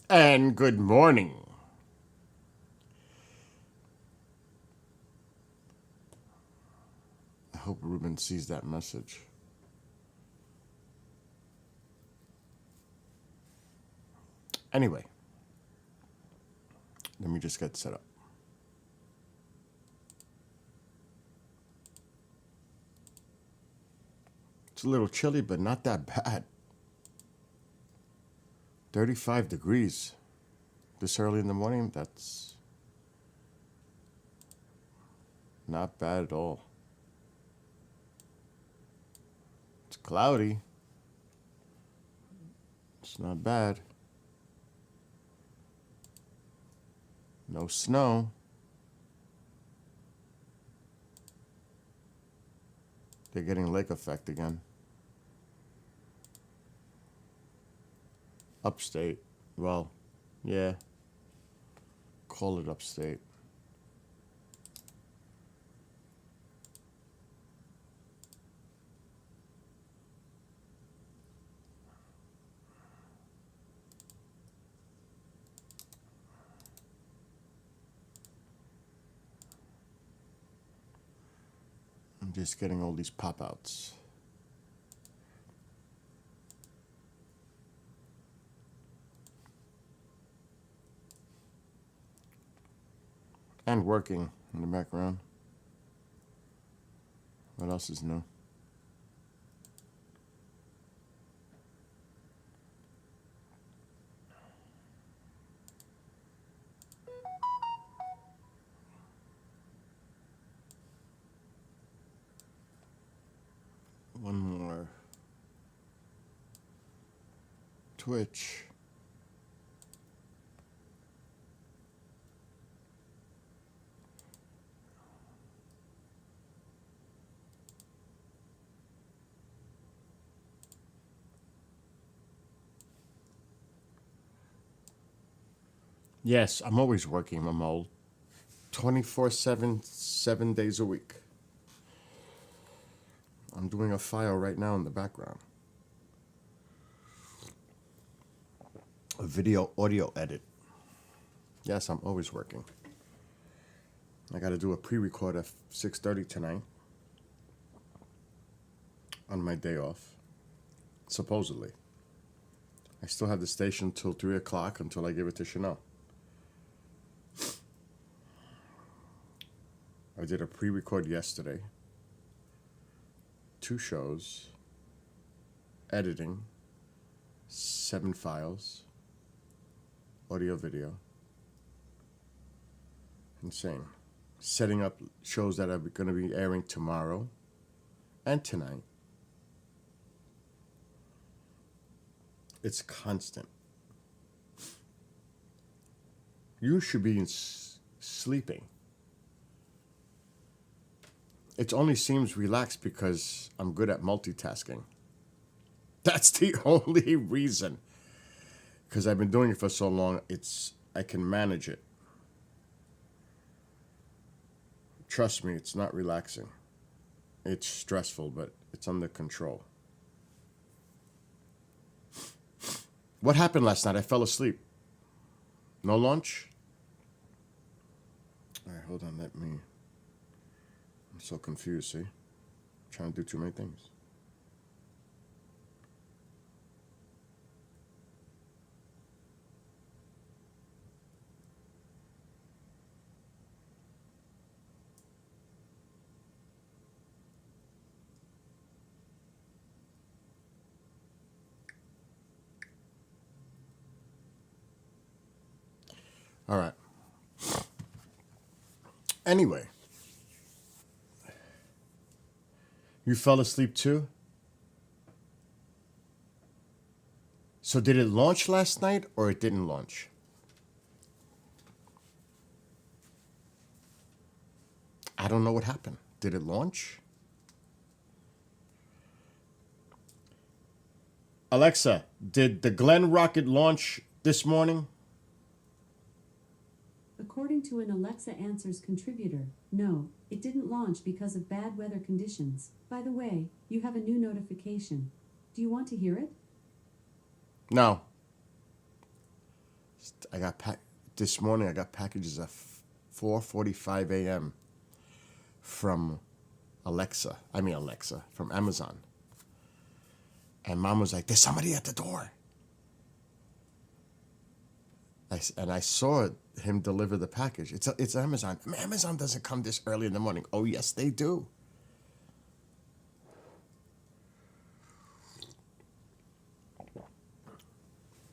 And good morning. I hope Ruben sees that message. Anyway, let me just get set up. It's a little chilly, but not that bad. 35 degrees this early in the morning, that's not bad at all. It's cloudy. It's not bad. No snow. They're getting lake effect again. Upstate. Well, yeah. Call it upstate. I'm just getting all these pop outs. And working in the background. What else is new? One more. Twitch. Yes, I'm always working, my mole. 24/7, 7 days a week. I'm doing a file right now in the background. A video audio edit. Yes, I'm always working. I got to do a pre-record at 6:30 tonight on my day off. Supposedly. I still have the station till 3 o'clock until I give it to Chanel. I did a pre-record yesterday. 2 shows. Editing. 7 files. Audio, video. Insane. Setting up shows that are going to be airing tomorrow and tonight. It's constant. You should be sleeping. It only seems relaxed because I'm good at multitasking. That's the only reason. Because I've been doing it for so long, I can manage it. Trust me, it's not relaxing. It's stressful, but it's under control. What happened last night? I fell asleep. No lunch? All right, hold on. I'm so confused, see? I'm trying to do too many things. All right. Anyway, you fell asleep too? So did it launch last night or it didn't launch? I don't know what happened. Did it launch? Alexa, did the Glen rocket launch this morning? According to an Alexa Answers contributor, no, it didn't launch because of bad weather conditions. By the way, you have a new notification. Do you want to hear it? No. I got this morning. I got packages at 4:45 a.m. from Alexa, from Amazon. And Mom was like, "There's somebody at the door." I saw him deliver the package. It's Amazon. Amazon doesn't come this early in the morning. Oh yes, they do.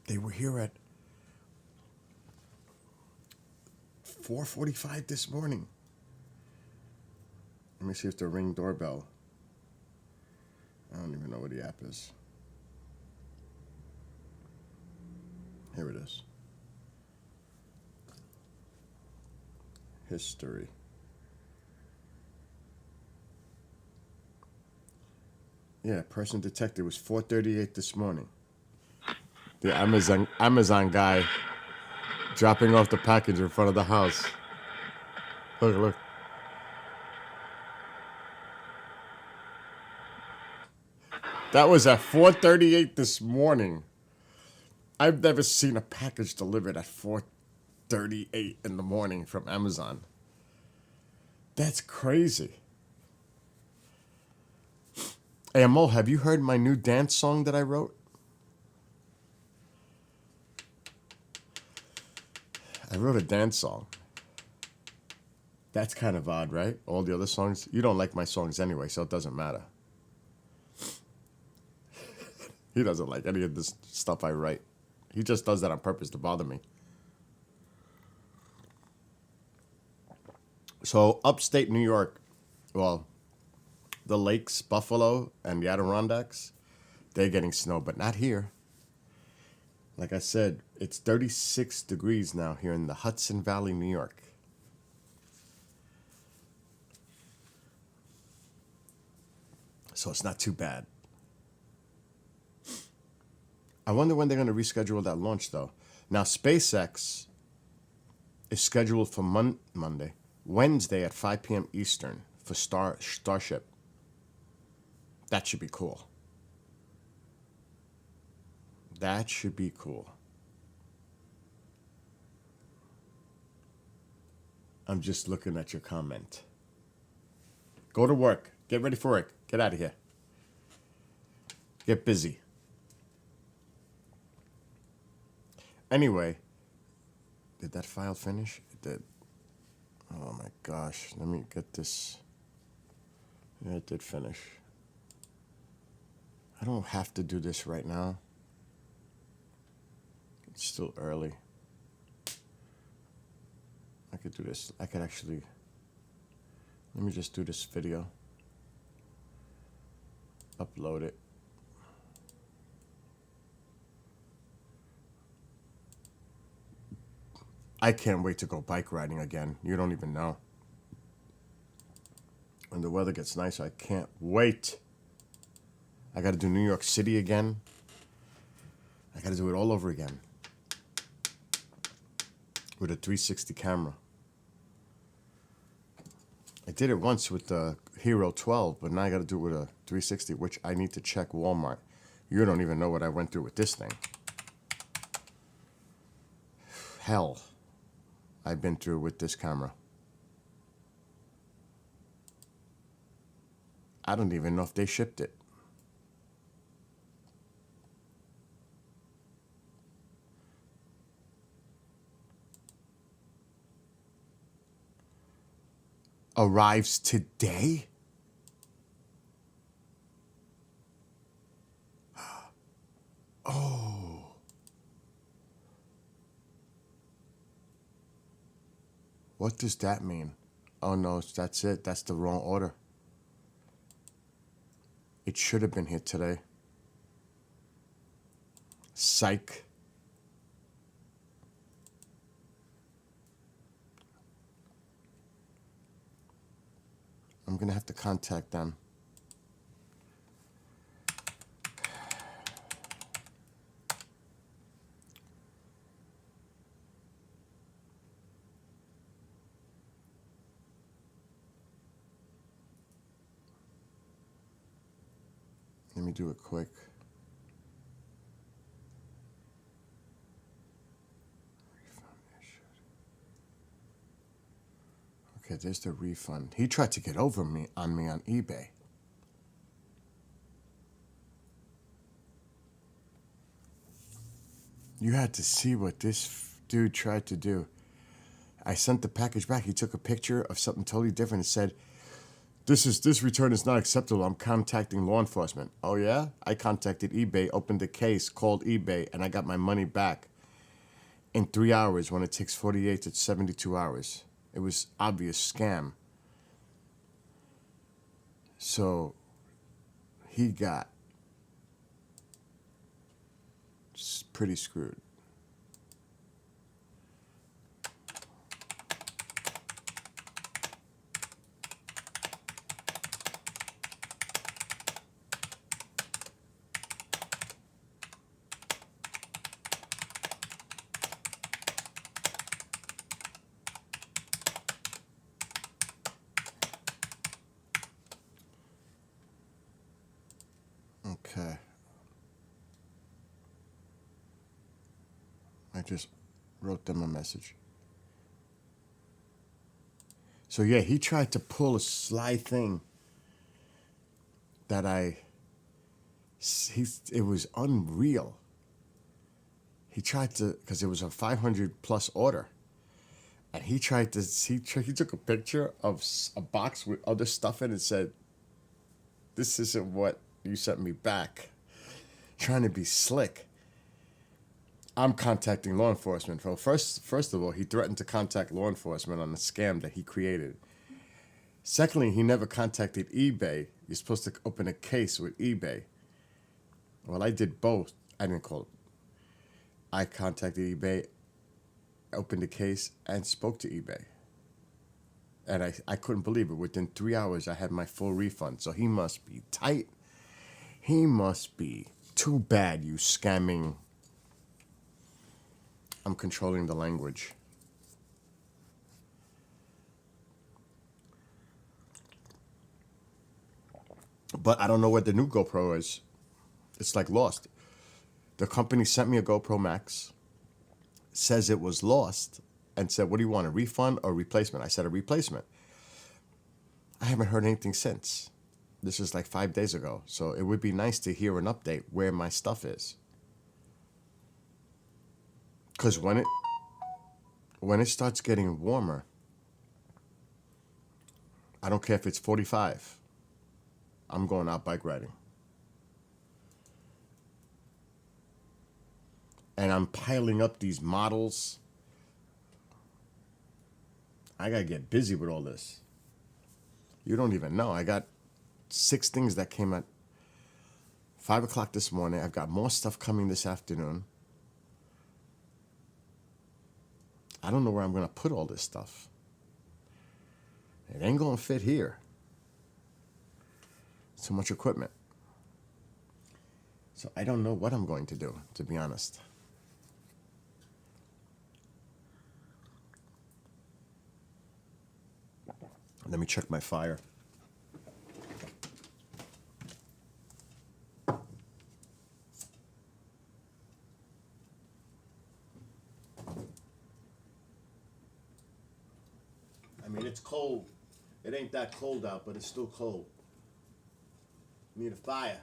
They were here at 4:45 this morning. Let me see if the Ring doorbell. I don't even know what the app is. Here it is. History. Yeah, person detected. It was 4:38 this morning. The Amazon guy dropping off the package in front of the house. Look. That was at 4:38 this morning. I've never seen a package delivered at 4:38 in the morning from Amazon. That's crazy. Hey, Amol, have you heard my new dance song that I wrote? I wrote a dance song. That's kind of odd, right? All the other songs. You don't like my songs anyway, so it doesn't matter. He doesn't like any of this stuff I write. He just does that on purpose to bother me. So, upstate New York, well, the lakes, Buffalo, and the Adirondacks, they're getting snow, but not here. Like I said, it's 36 degrees now here in the Hudson Valley, New York. So it's not too bad. I wonder when they're going to reschedule that launch, though. Now, SpaceX is scheduled for Wednesday at 5 p.m. Eastern for Starship. That should be cool. That should be cool. I'm just looking at your comment. Go to work. Get ready for work. Get out of here. Get busy. Anyway, did that file finish? It did. Oh my gosh. Let me get this. Yeah, it did finish. I don't have to do this right now. It's still early. I could do this. I could actually. Let me just do this video. Upload it. I can't wait to go bike riding again. You don't even know. When the weather gets nice, I can't wait. I got to do New York City again. I got to do it all over again. With a 360 camera. I did it once with the Hero 12, but now I got to do it with a 360, which I need to check Walmart. You don't even know what I went through with this thing. Hell I've been through with this camera. I don't even know if they shipped it. Arrives today? Oh. What does that mean? Oh no, that's it. That's the wrong order. It should have been here today. Psych. I'm gonna have to contact them. Let me do it quick. Okay, there's the refund. He tried to get over on me on eBay. You had to see what this dude tried to do. I sent the package back. He took a picture of something totally different and said, this return is not acceptable. I'm contacting law enforcement. Oh yeah? I contacted eBay, opened the case, called eBay, and I got my money back in 3 hours when it takes 48 to 72 hours. It was obvious scam. So he got pretty screwed. Okay. I just wrote them a message. So yeah, he tried to pull a sly thing that it was unreal. He tried to, because it was a 500 plus order, and he took a picture of a box with other stuff in it and said, "This isn't what you sent me back." Trying to be slick. I'm contacting law enforcement. Well, first of all, he threatened to contact law enforcement on the scam that he created. Secondly, he never contacted eBay. You're supposed to open a case with eBay. Well, I did both. I didn't call it. I contacted eBay, opened the case, and spoke to eBay. And I couldn't believe it. Within 3 hours, I had my full refund. So he must be tight. He must be. Too bad, you scamming. I'm controlling the language. But I don't know what the new GoPro is. It's like lost. The company sent me a GoPro Max, says it was lost, and said, "What do you want, a refund or replacement?" I said, "A replacement." I haven't heard anything since. This is like 5 days ago. So it would be nice to hear an update where my stuff is. Because when it starts getting warmer, I don't care if it's 45, I'm going out bike riding. And I'm piling up these models. I got to get busy with all this. You don't even know. I got 6 things that came at 5 o'clock this morning. I've got more stuff coming this afternoon. I don't know where I'm going to put all this stuff. It ain't going to fit here. So much equipment. So I don't know what I'm going to do, to be honest. Let me check my fire. I mean, it's cold. It ain't that cold out, but it's still cold. Need a fire.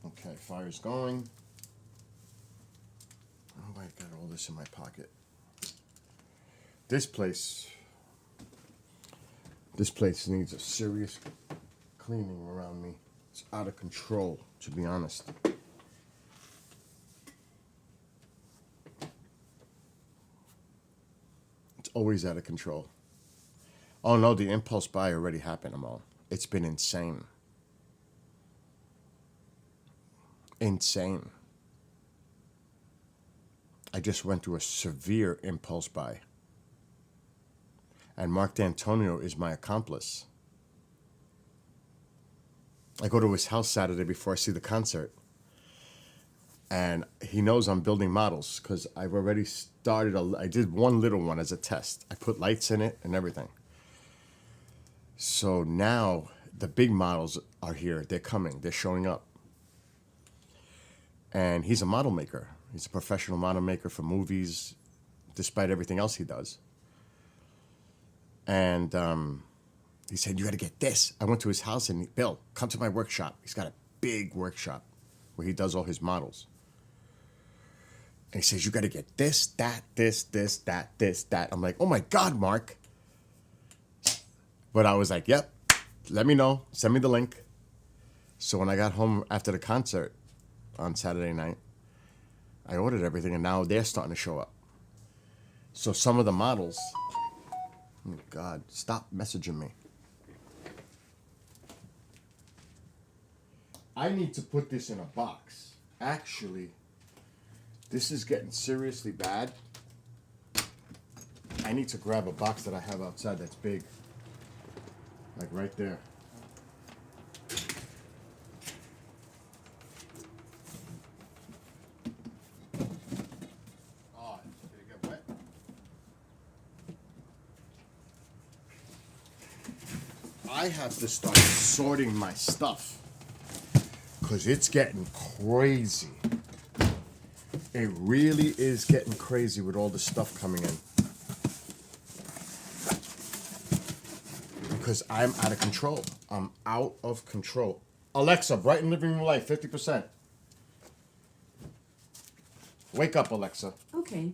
Okay, fire's going. Oh, I got all this in my pocket. This place needs a serious cleaning around me. It's out of control, to be honest. It's always out of control. Oh no, the impulse buy already happened, Amal. It's been insane. Insane. I just went through a severe impulse buy. And Mark D'Antonio is my accomplice. I go to his house Saturday before I see the concert. And he knows I'm building models because I've already started. I did one little one as a test. I put lights in it and everything. So now the big models are here. They're coming. They're showing up. And he's a model maker. He's a professional model maker for movies, despite everything else he does. And he said, "You got to get this." I went to his house and Bill, come to my workshop. He's got a big workshop where he does all his models. And he says, "You got to get this, that, this, that." I'm like, "Oh my God, Mark." But I was like, "Yep, let me know. Send me the link." So when I got home after the concert on Saturday night, I ordered everything and now they're starting to show up. So some of the models, oh God, stop messaging me. I need to put this in a box. Actually, this is getting seriously bad. I need to grab a box that I have outside that's big. Like right there. Oh, did it get wet? I have to start sorting my stuff because it's getting crazy. It really is getting crazy with all the stuff coming in. Because I'm out of control. I'm out of control. Alexa, brighten living room light 50%. Wake up, Alexa. Okay.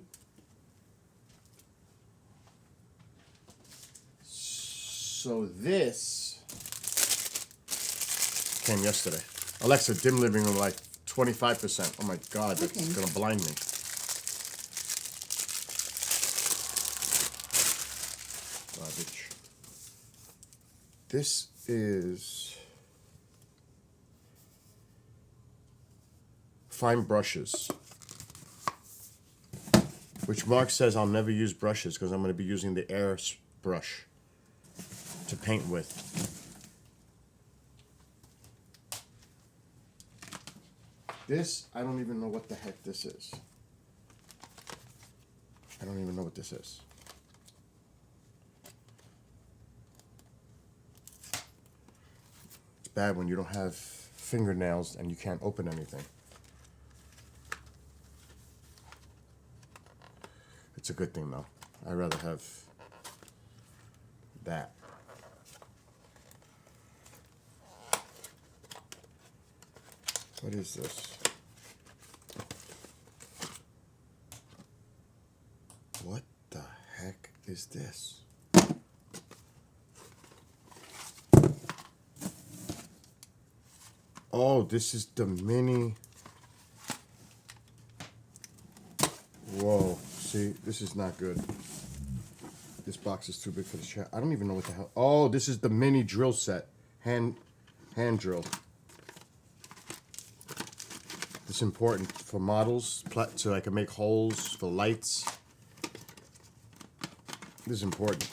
So this came yesterday. Alexa, dim living room light 25%. Oh my God, that's Okay. gonna blind me. Garbage. This is fine brushes, which Mark says I'll never use brushes because I'm going to be using the air brush to paint with. This, I don't even know what the heck this is. I don't even know what this is. It's bad when you don't have fingernails and you can't open anything. It's a good thing though. I'd rather have that. What is this? What the heck is this? Oh, this is the mini. Whoa, see, this is not good. This box is too big for the chair. I don't even know what the hell. Oh, this is the mini drill set. Hand drill. It's important for models, so I can make holes for lights. This is important.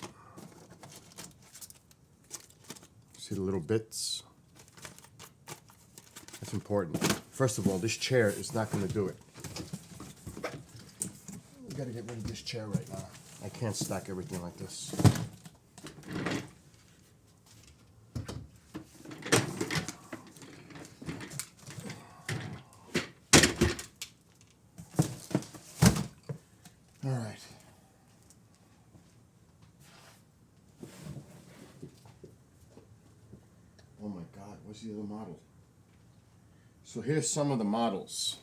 See the little bits? That's important. First of all, this chair is not going to do it. We got to get rid of this chair right now. I can't stack everything like this. All right. Oh my God, what's the other model? So here's some of the models.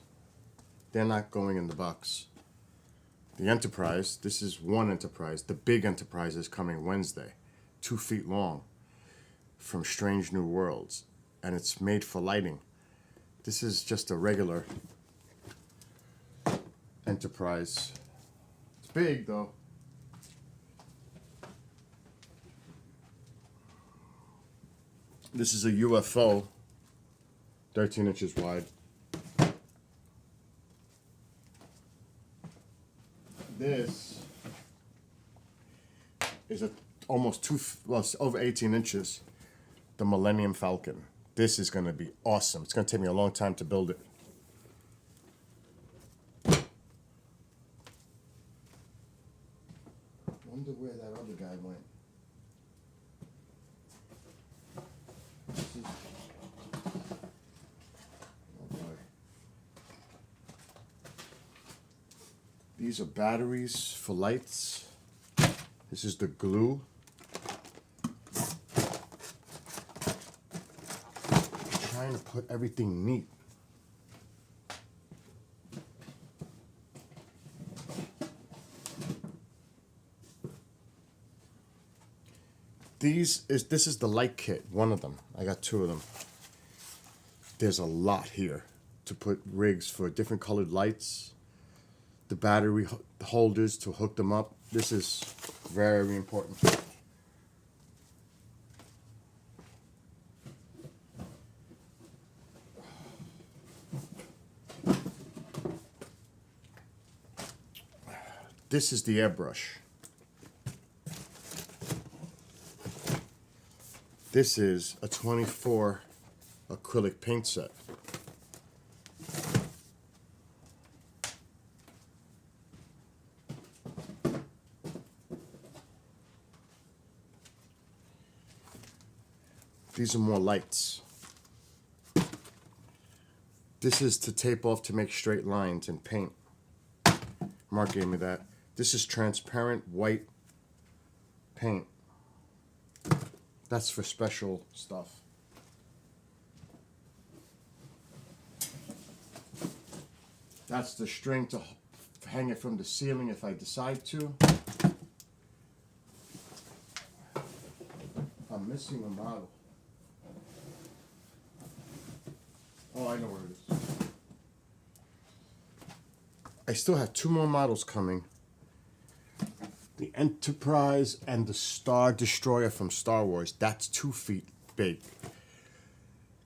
They're not going in the box. The Enterprise, this is one Enterprise. The big Enterprise is coming Wednesday, 2 feet long, from Strange New Worlds. And it's made for lighting. This is just a regular Enterprise. It's big though. This is a UFO, 13 inches wide. This is almost it's over 18 inches. The Millennium Falcon. This is going to be awesome. It's going to take me a long time to build it. wonder where that other guy went. This is... Oh boy. These are batteries for lights. This is the glue. Trying to put everything neat. This is the light kit, one of them. I got two of them. There's a lot here to put rigs for different colored lights, the battery holders to hook them up. This is very important. This is the airbrush. This is a 24 acrylic paint set. These are more lights. This is to tape off to make straight lines and paint. Mark gave me that. This is transparent white paint. That's for special stuff. That's the string to hang it from the ceiling if I decide to. I'm missing a model. Oh, I know where it is. I still have two more models coming. The Enterprise and the Star Destroyer from Star Wars. That's 2 feet big.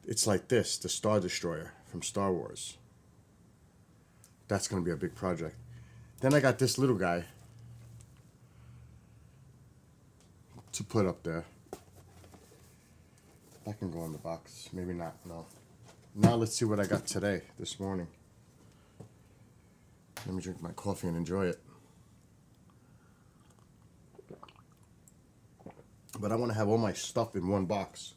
It's like this, the Star Destroyer from Star Wars. That's going to be a big project. Then I got this little guy to put up there. That can go in the box. Maybe not, no. Now let's see what I got today, this morning. Let me drink my coffee and enjoy it. But I want to have all my stuff in one box.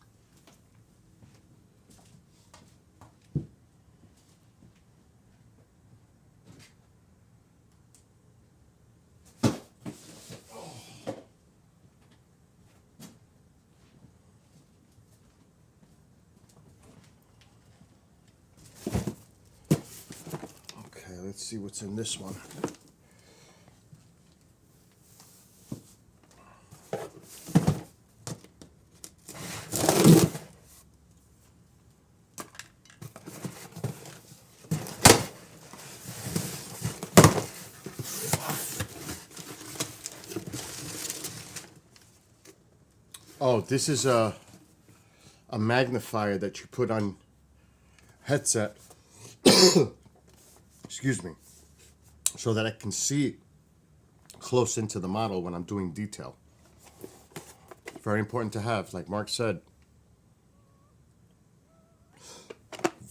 Okay, let's see what's in this one. Oh, this is a magnifier that you put on headset. Excuse me. So that I can see close into the model when I'm doing detail. Very important to have, like Mark said.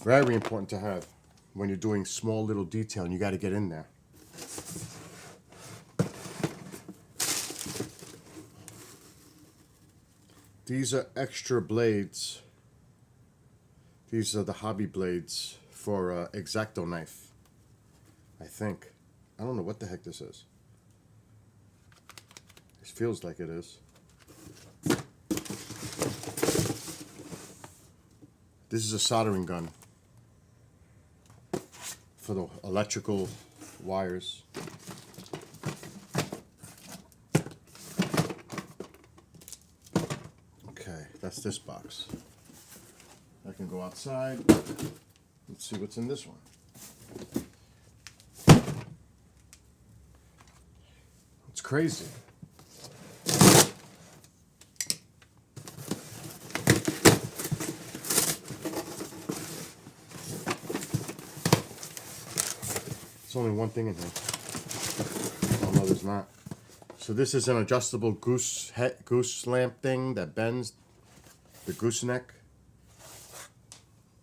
Very important to have when you're doing small little detail and you got to get in there. These are extra blades. These are the hobby blades for X-Acto knife, I think. I don't know what the heck this is. It feels like it is. This is a soldering gun for the electrical wires. Okay, that's this box. I can go outside. Let's see what's in this one. It's crazy. There's only one thing in here. Oh no, there's not. So this is an adjustable goose lamp thing that bends the gooseneck,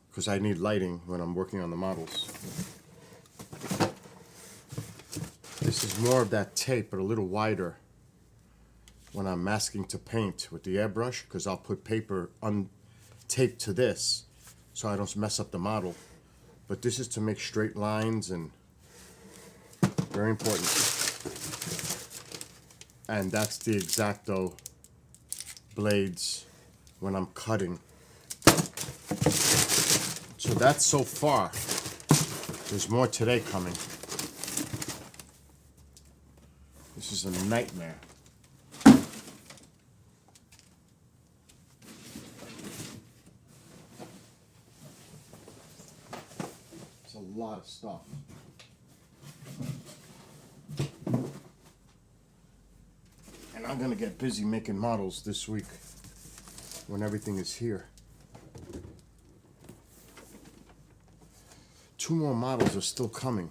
because I need lighting when I'm working on the models. This is more of that tape, but a little wider. when I'm masking to paint with the airbrush, because I'll put paper taped to this so I don't mess up the model. But this is to make straight lines, and very important. And that's the X-Acto blades when I'm cutting. So that's so far. There's more today coming. This is a nightmare. It's a lot of stuff. And I'm gonna get busy making models this week when everything is here. 2 more models are still coming.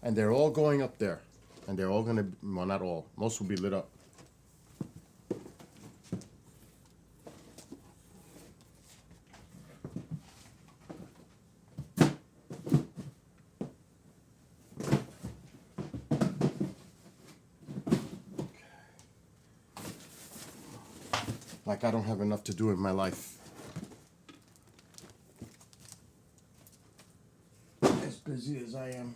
And they're all going up there. And they're all gonna, well, not all, most will be lit up. Like I don't have enough to do in my life. As busy as I am.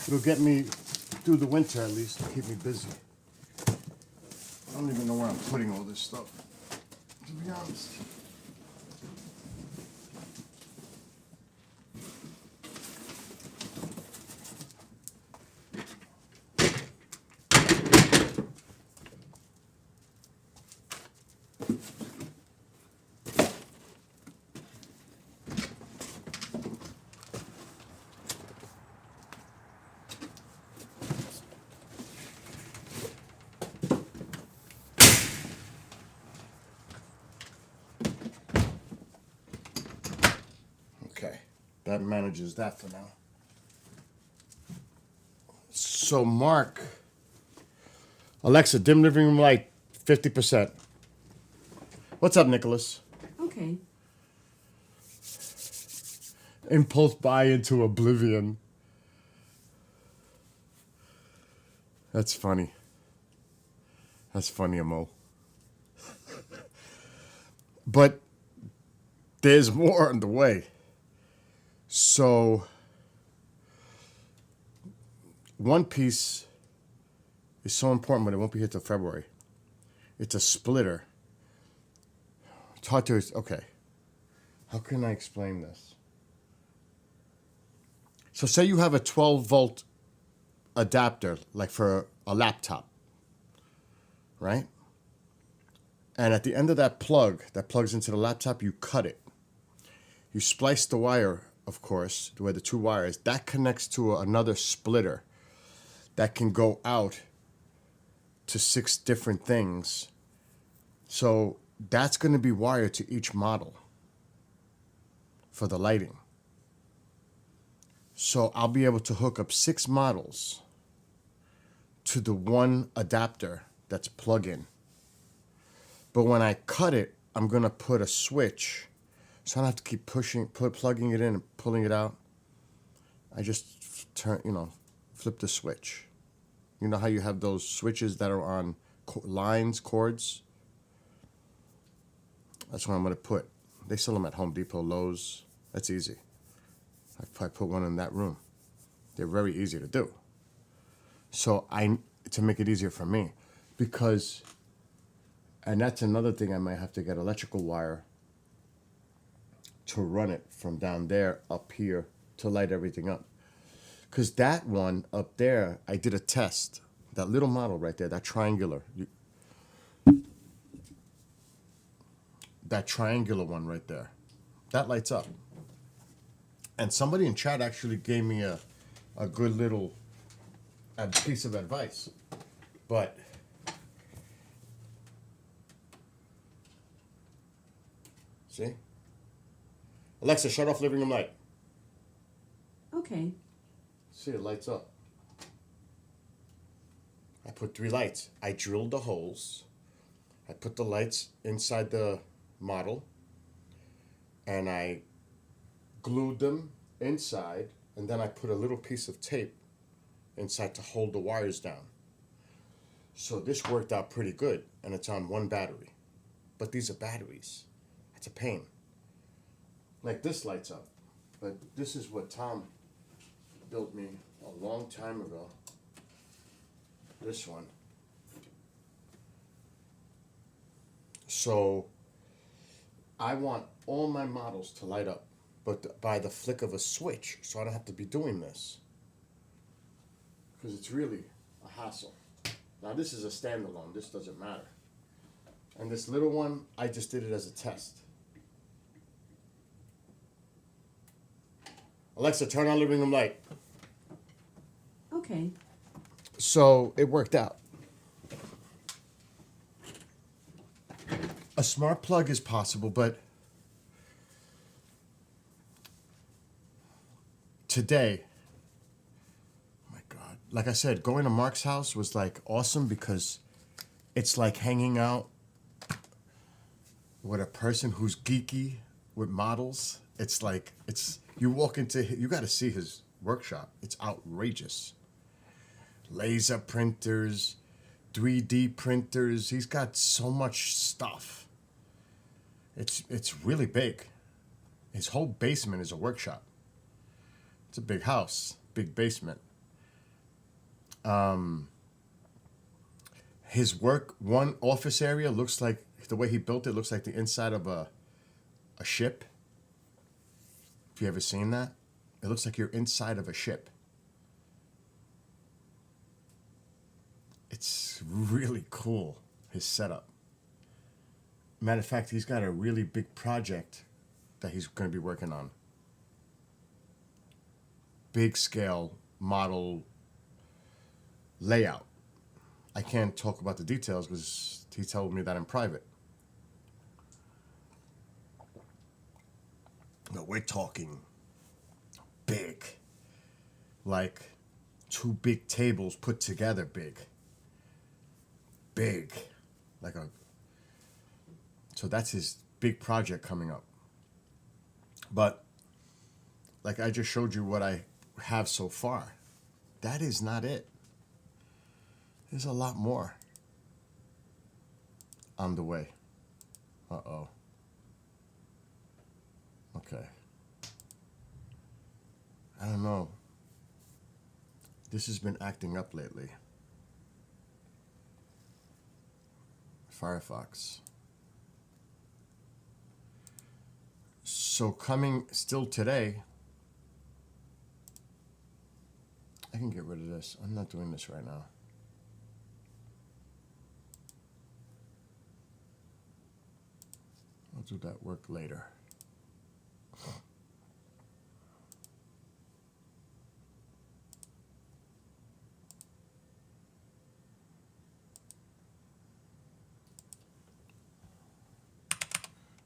It'll get me through the winter at least, to keep me busy. I don't even know where I'm putting all this stuff, to be honest. Okay, that manages that for now. So Mark, Alexa, dim living room light, 50%. What's up, Nicholas? Okay. Impulse buy into oblivion. That's funny. That's funny, Amo. But there's more on the way. So, one piece is so important, but it won't be here till February. It's a splitter. It's hard to, okay. How can I explain this? So say you have a 12-volt adapter, like for a laptop, right? And at the end of that plug that plugs into the laptop, you cut it. You splice the wire, of course, where the 2 wires, that connects to another splitter that can go out to 6 different things. So that's going to be wired to each model for the lighting. So I'll be able to hook up 6 models to the one adapter that's plug-in. But when I cut it, I'm going to put a switch. So I don't have to keep plugging it in and pulling it out. I just flip the switch. You know how you have those switches that are on cords? That's what I'm going to put. They sell them at Home Depot, Lowe's. That's easy. I probably put one in that room. They're very easy to do. So to make it easier for me, because, and that's another thing, I might have to get electrical wire to run it from down there up here to light everything up. Because that one up there, I did a test. That little model right there, that triangular one right there, that lights up. And somebody in chat actually gave me a good little piece of advice. But see? Alexa, shut off living room light. Okay. See, it lights up. I put 3 lights. I drilled the holes. I put the lights inside the model. And I glued them inside, and then I put a little piece of tape inside to hold the wires down. So this worked out pretty good, and it's on one battery. But these are batteries. It's a pain. Like this lights up, but this is what Tom built me a long time ago. This one. So I want all my models to light up, but by the flick of a switch, so I don't have to be doing this. Because it's really a hassle. Now this is a standalone, this doesn't matter. And this little one, I just did it as a test. Alexa, turn on living room light. Okay. So it worked out. A smart plug is possible, but today, oh my God, like I said, going to Mark's house was like awesome because it's like hanging out with a person who's geeky with models. It's like, you walk into, you got to see his workshop. It's outrageous. Laser printers, 3D printers. He's got so much stuff. It's really big. His whole basement is a workshop. It's a big house, big basement. His one office area looks like, the way he built it looks like the inside of a ship. Have you ever seen that? It looks like you're inside of a ship. It's really cool, his setup. Matter of fact, he's got a really big project that he's going to be working on. Big scale model layout. I can't talk about the details because he told me that in private. No, we're talking big. Like 2 big tables put together big. Big. So that's his big project coming up. But like I just showed you what I have so far. That is not it. There's a lot more on the way. Uh-oh. Okay. I don't know. This has been acting up lately. Firefox. So coming still today, I can get rid of this. I'm not doing this right now. I'll do that work later.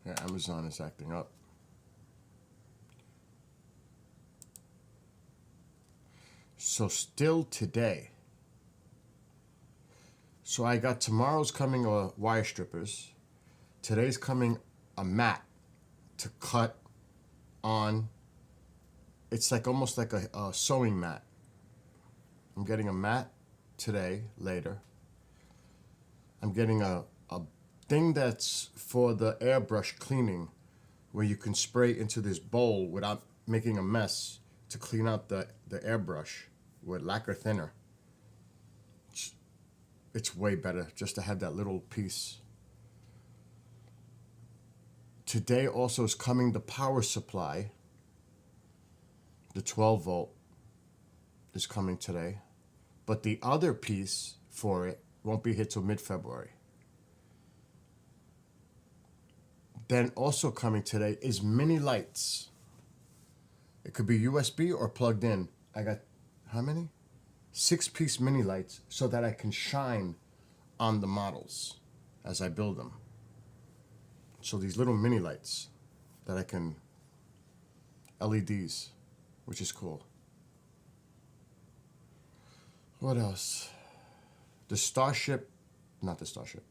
Yeah, Amazon is acting up. So still today. So I got tomorrow's coming wire strippers. Today's coming a mat to cut on. It's like almost like a sewing mat. I'm getting a mat today, later. I'm getting a thing that's for the airbrush cleaning, where you can spray into this bowl without making a mess to clean out the airbrush with lacquer thinner. It's way better just to have that little piece. Today also is coming the power supply. The 12 volt is coming today. But the other piece for it won't be hit till mid-February. Then also coming today is mini lights. It could be USB or plugged in. I got, how many? 6-piece mini lights so that I can shine on the models as I build them. So these little mini lights that I can, LEDs, which is cool. What else? The Starship, not the Starship.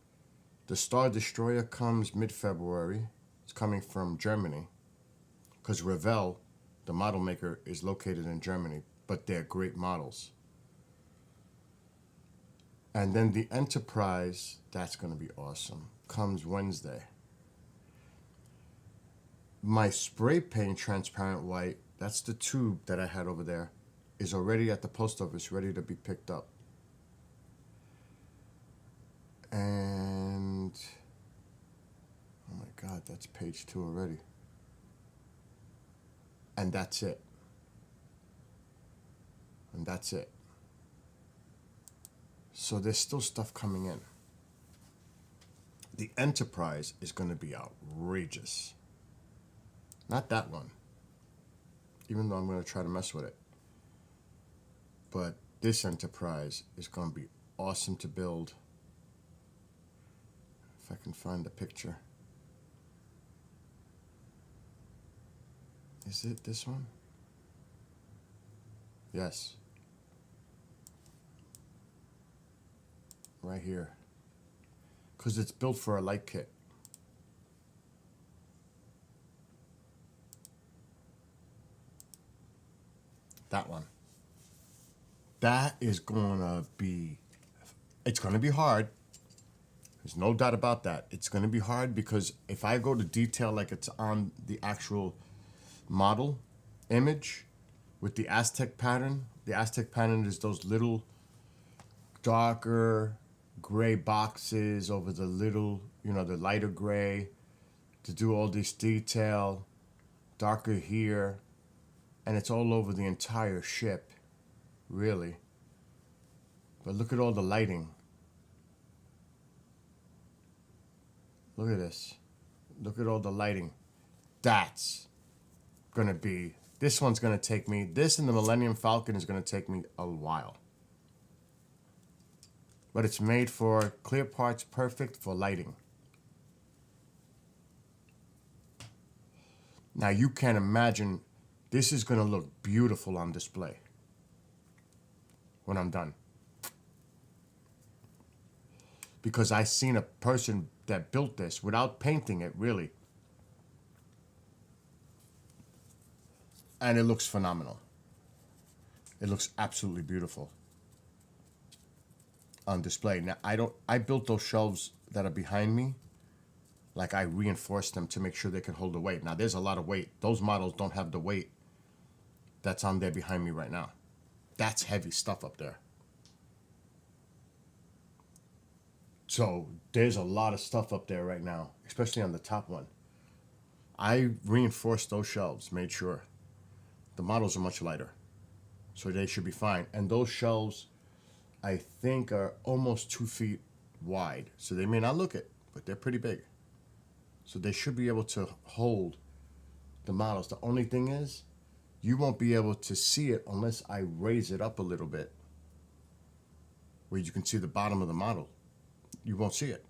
The Star Destroyer comes mid-February. It's coming from Germany. Because Revell, The model maker is located in Germany, but they're great models. And then the Enterprise, that's going to be awesome, comes Wednesday. My spray paint transparent white, that's the tube that I had over there, is already at the post office ready to be picked up. And oh my God, that's page 2 already. And that's it. And that's it. So there's still stuff coming in. The Enterprise is going to be outrageous. Not that one, even though I'm going to try to mess with it. But this Enterprise is going to be awesome to build. If I can find the picture. Is it this one? Yes. Right here. Because it's built for a light kit. That one. That is gonna be, it's gonna be hard. There's no doubt about that. It's gonna be hard because if I go to detail like it's on the actual model image with the Aztec pattern is those little darker gray boxes over the little, the lighter gray to do all this detail, darker here. And it's all over the entire ship, really. But look at all the lighting. Look at this. Look at all the lighting. That's gonna be, this one's gonna take me, this and the Millennium Falcon is gonna take me a while. But it's made for clear parts, perfect for lighting. Now you can imagine this is going to look beautiful on display when I'm done. Because I seen a person that built this without painting it, really. And it looks phenomenal. It looks absolutely beautiful on display. Now, I built those shelves that are behind me. Like I reinforced them to make sure they can hold the weight. Now, there's a lot of weight. Those models don't have the weight that's on there behind me right now. That's heavy stuff up there. So there's a lot of stuff up there right now, especially on the top one. I reinforced those shelves, made sure. The models are much lighter, so they should be fine. And those shelves, I think, are almost 2 feet wide. So they may not look it, but they're pretty big. So they should be able to hold the models. The only thing is, you won't be able to see it unless I raise it up a little bit, where you can see the bottom of the model. You won't see it.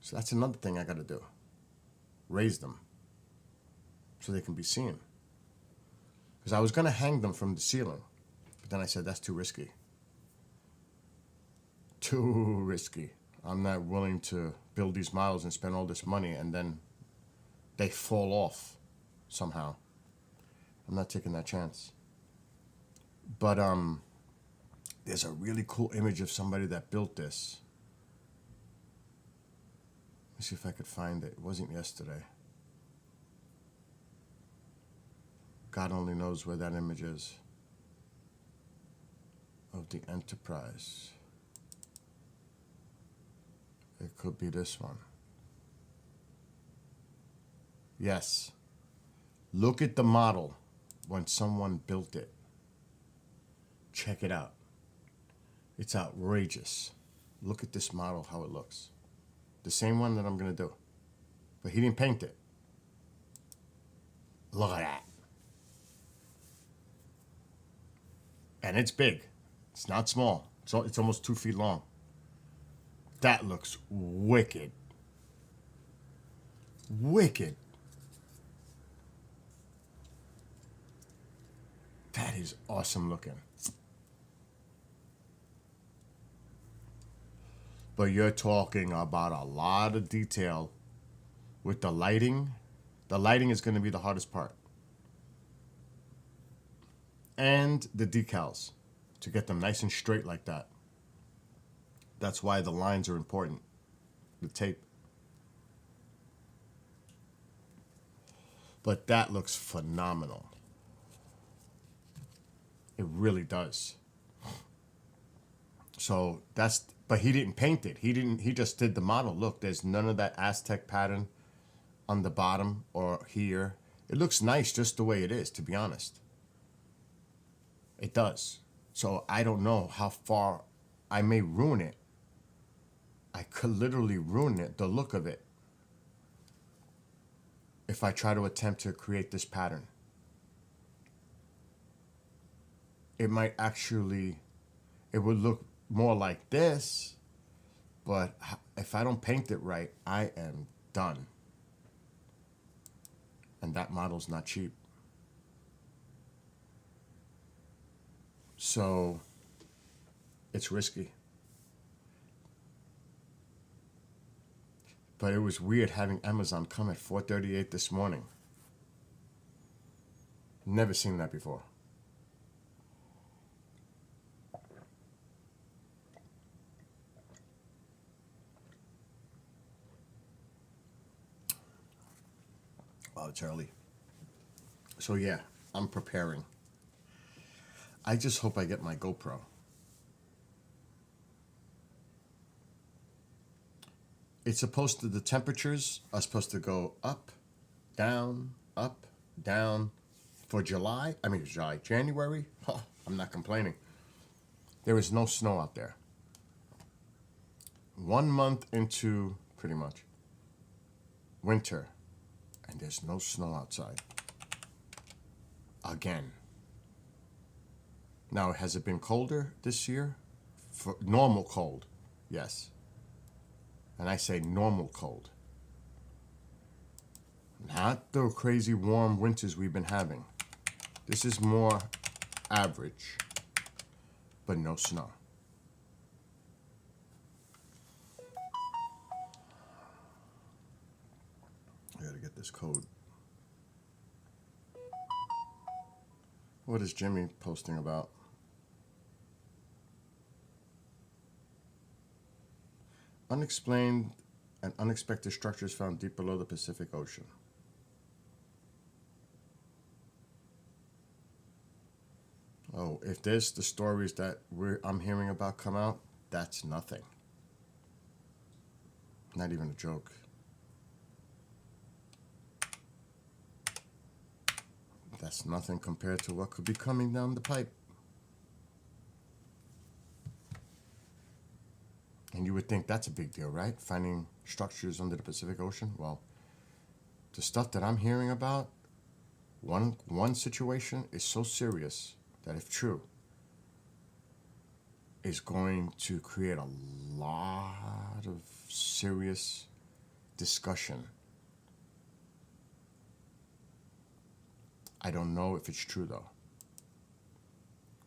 So that's another thing I got to do. Raise them so they can be seen. Because I was going to hang them from the ceiling, but then I said that's too risky. Too risky. I'm not willing to build these models and spend all this money and then they fall off somehow. I'm not taking that chance. But there's a really cool image of somebody that built this. Let's see if I could find it. It wasn't yesterday. God only knows where that image is. Of the Enterprise. It could be this one. Yes. Look at the model when someone built it. Check it out. It's outrageous. Look at this model, how it looks. The same one that I'm going to do. But he didn't paint it. Look at that. And it's big. It's not small. It's almost 2 feet long. That looks wicked. Wicked. That is awesome looking. But you're talking about a lot of detail with the lighting. The lighting is going to be the hardest part. and the decals to get them nice and straight like that. That's why the lines are important. The tape. But that looks phenomenal. It really does. So that's, but he didn't paint it. He just did the model. Look, there's none of that Aztec pattern on the bottom or here. It looks nice just the way it is, to be honest. It does. So I don't know how far I may ruin it. I could literally ruin it, the look of it, if I try to attempt to create this pattern. It might actually, it would look more like this, but if I don't paint it right, I am done. And that model's not cheap. So it's risky. But it was weird having Amazon come at 4:38 this morning. Never seen that before. Wow, it's early. So yeah, I'm preparing. I just hope I get my GoPro. It's supposed to, the temperatures are supposed to go up, down, for January. Huh, I'm not complaining. There is no snow out there. 1 month into pretty much winter, and there's no snow outside. Again. Now, has it been colder this year? For normal cold, yes. And I say normal cold. Not the crazy warm winters we've been having. This is more average, but no snow. I gotta get this code. What is Jimmy posting about? Unexplained and unexpected structures found deep below the Pacific Ocean. Oh, if there's the stories that I'm hearing about come out, that's nothing. Not even a joke. That's nothing compared to what could be coming down the pipe. And you would think that's a big deal, right? Finding structures under the Pacific Ocean. Well, the stuff that I'm hearing about, one situation is so serious that, if true, is going to create a lot of serious discussion. I don't know if it's true, though.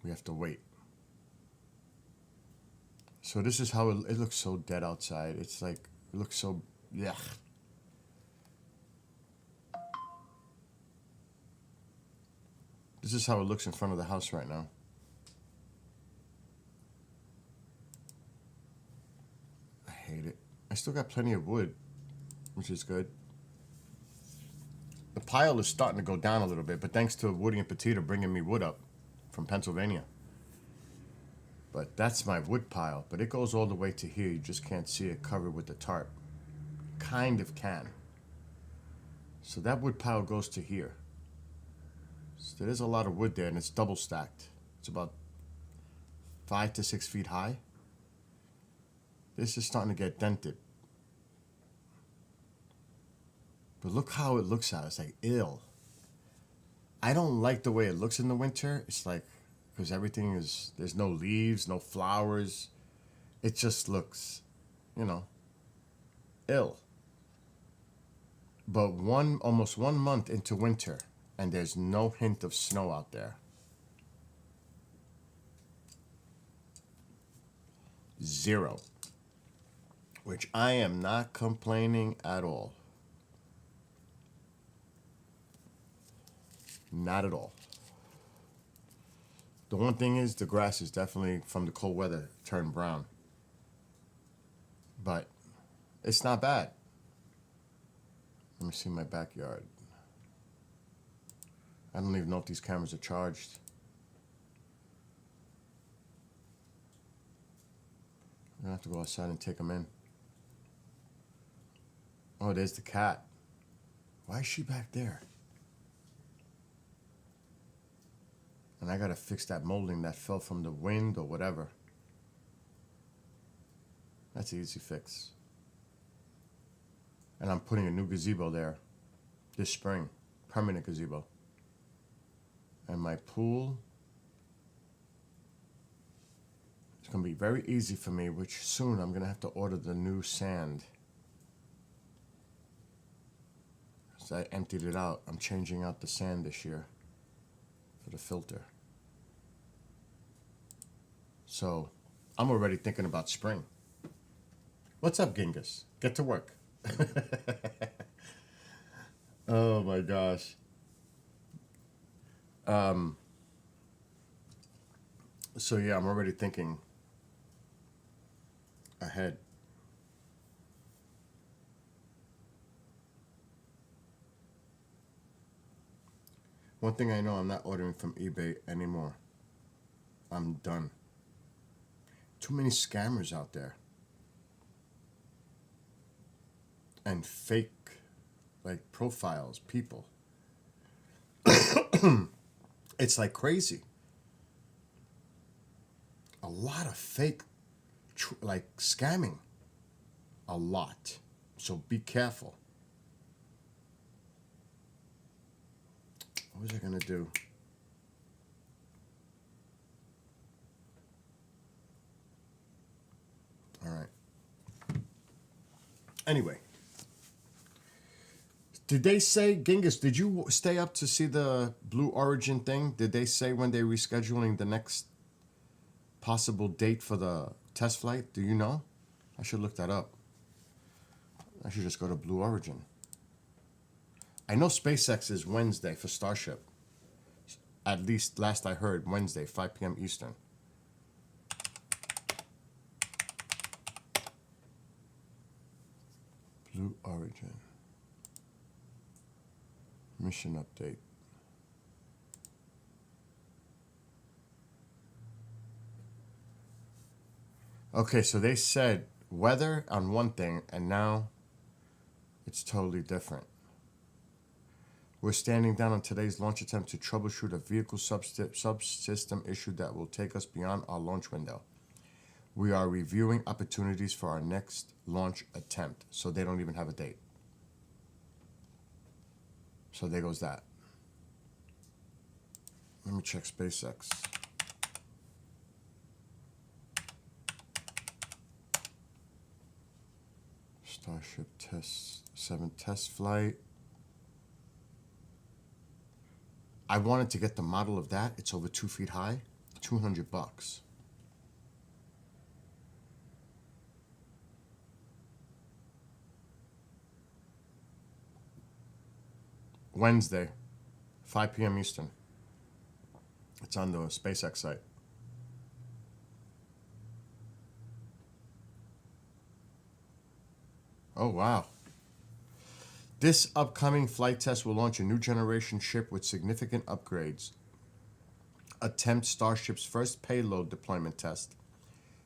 We have to wait. So this is how it looks so dead outside. It's like, it looks so, yeah. This is how it looks in front of the house right now. I hate it. I still got plenty of wood, which is good. The pile is starting to go down a little bit, but thanks to Woody and Petita bringing me wood up from Pennsylvania. But that's my wood pile, but it goes all the way to here. You just can't see it covered with the tarp. Kind of can. So that wood pile goes to here. So there's a lot of wood there, and it's double stacked. It's about 5 to 6 feet high. This is starting to get dented. But look how it looks out. It's like ill. I don't like the way it looks in the winter. It's like, because everything is, there's no leaves, no flowers. It just looks, ill. But almost 1 month into winter, and there's no hint of snow out there. 0. Which I am not complaining at all. Not at all. The one thing is the grass is definitely from the cold weather turned brown. But it's not bad. Let me see my backyard. I don't even know if these cameras are charged. I'm gonna have to go outside and take them in. Oh, there's the cat. Why is she back there? And I gotta fix that molding that fell from the wind or whatever. That's an easy fix. And I'm putting a new gazebo there this spring. Permanent gazebo. And my pool, it's gonna be very easy for me, which soon I'm gonna have to order the new sand. So I emptied it out. I'm changing out the sand this year for the filter. So I'm already thinking about spring. What's up, Genghis? Get to work. Oh my gosh. So yeah, I'm already thinking ahead. One thing I know, I'm not ordering from eBay anymore. I'm done. Too many scammers out there. And fake, like, profiles, people. It's like crazy. A lot of fake, like, scamming. A lot. So be careful. What was I gonna do? All right. Anyway. Did they say, Genghis, did you stay up to see the Blue Origin thing? Did they say when they're rescheduling the next possible date for the test flight? Do you know? I should look that up. I should just go to Blue Origin. I know SpaceX is Wednesday for Starship. At least last I heard, Wednesday, 5 p.m. Eastern. Blue Origin. Mission update. Okay, so they said weather on one thing, and now it's totally different. We're standing down on today's launch attempt to troubleshoot a vehicle subsystem issue that will take us beyond our launch window. We are reviewing opportunities for our next launch attempt, so they don't even have a date. So there goes that. Let me check SpaceX. Starship test 7 test flight. I wanted to get the model of that. It's over 2 feet high. $200. Wednesday, 5 p.m. Eastern. It's on the SpaceX site. Oh, wow. This upcoming flight test will launch a new generation ship with significant upgrades. Attempt Starship's first payload deployment test.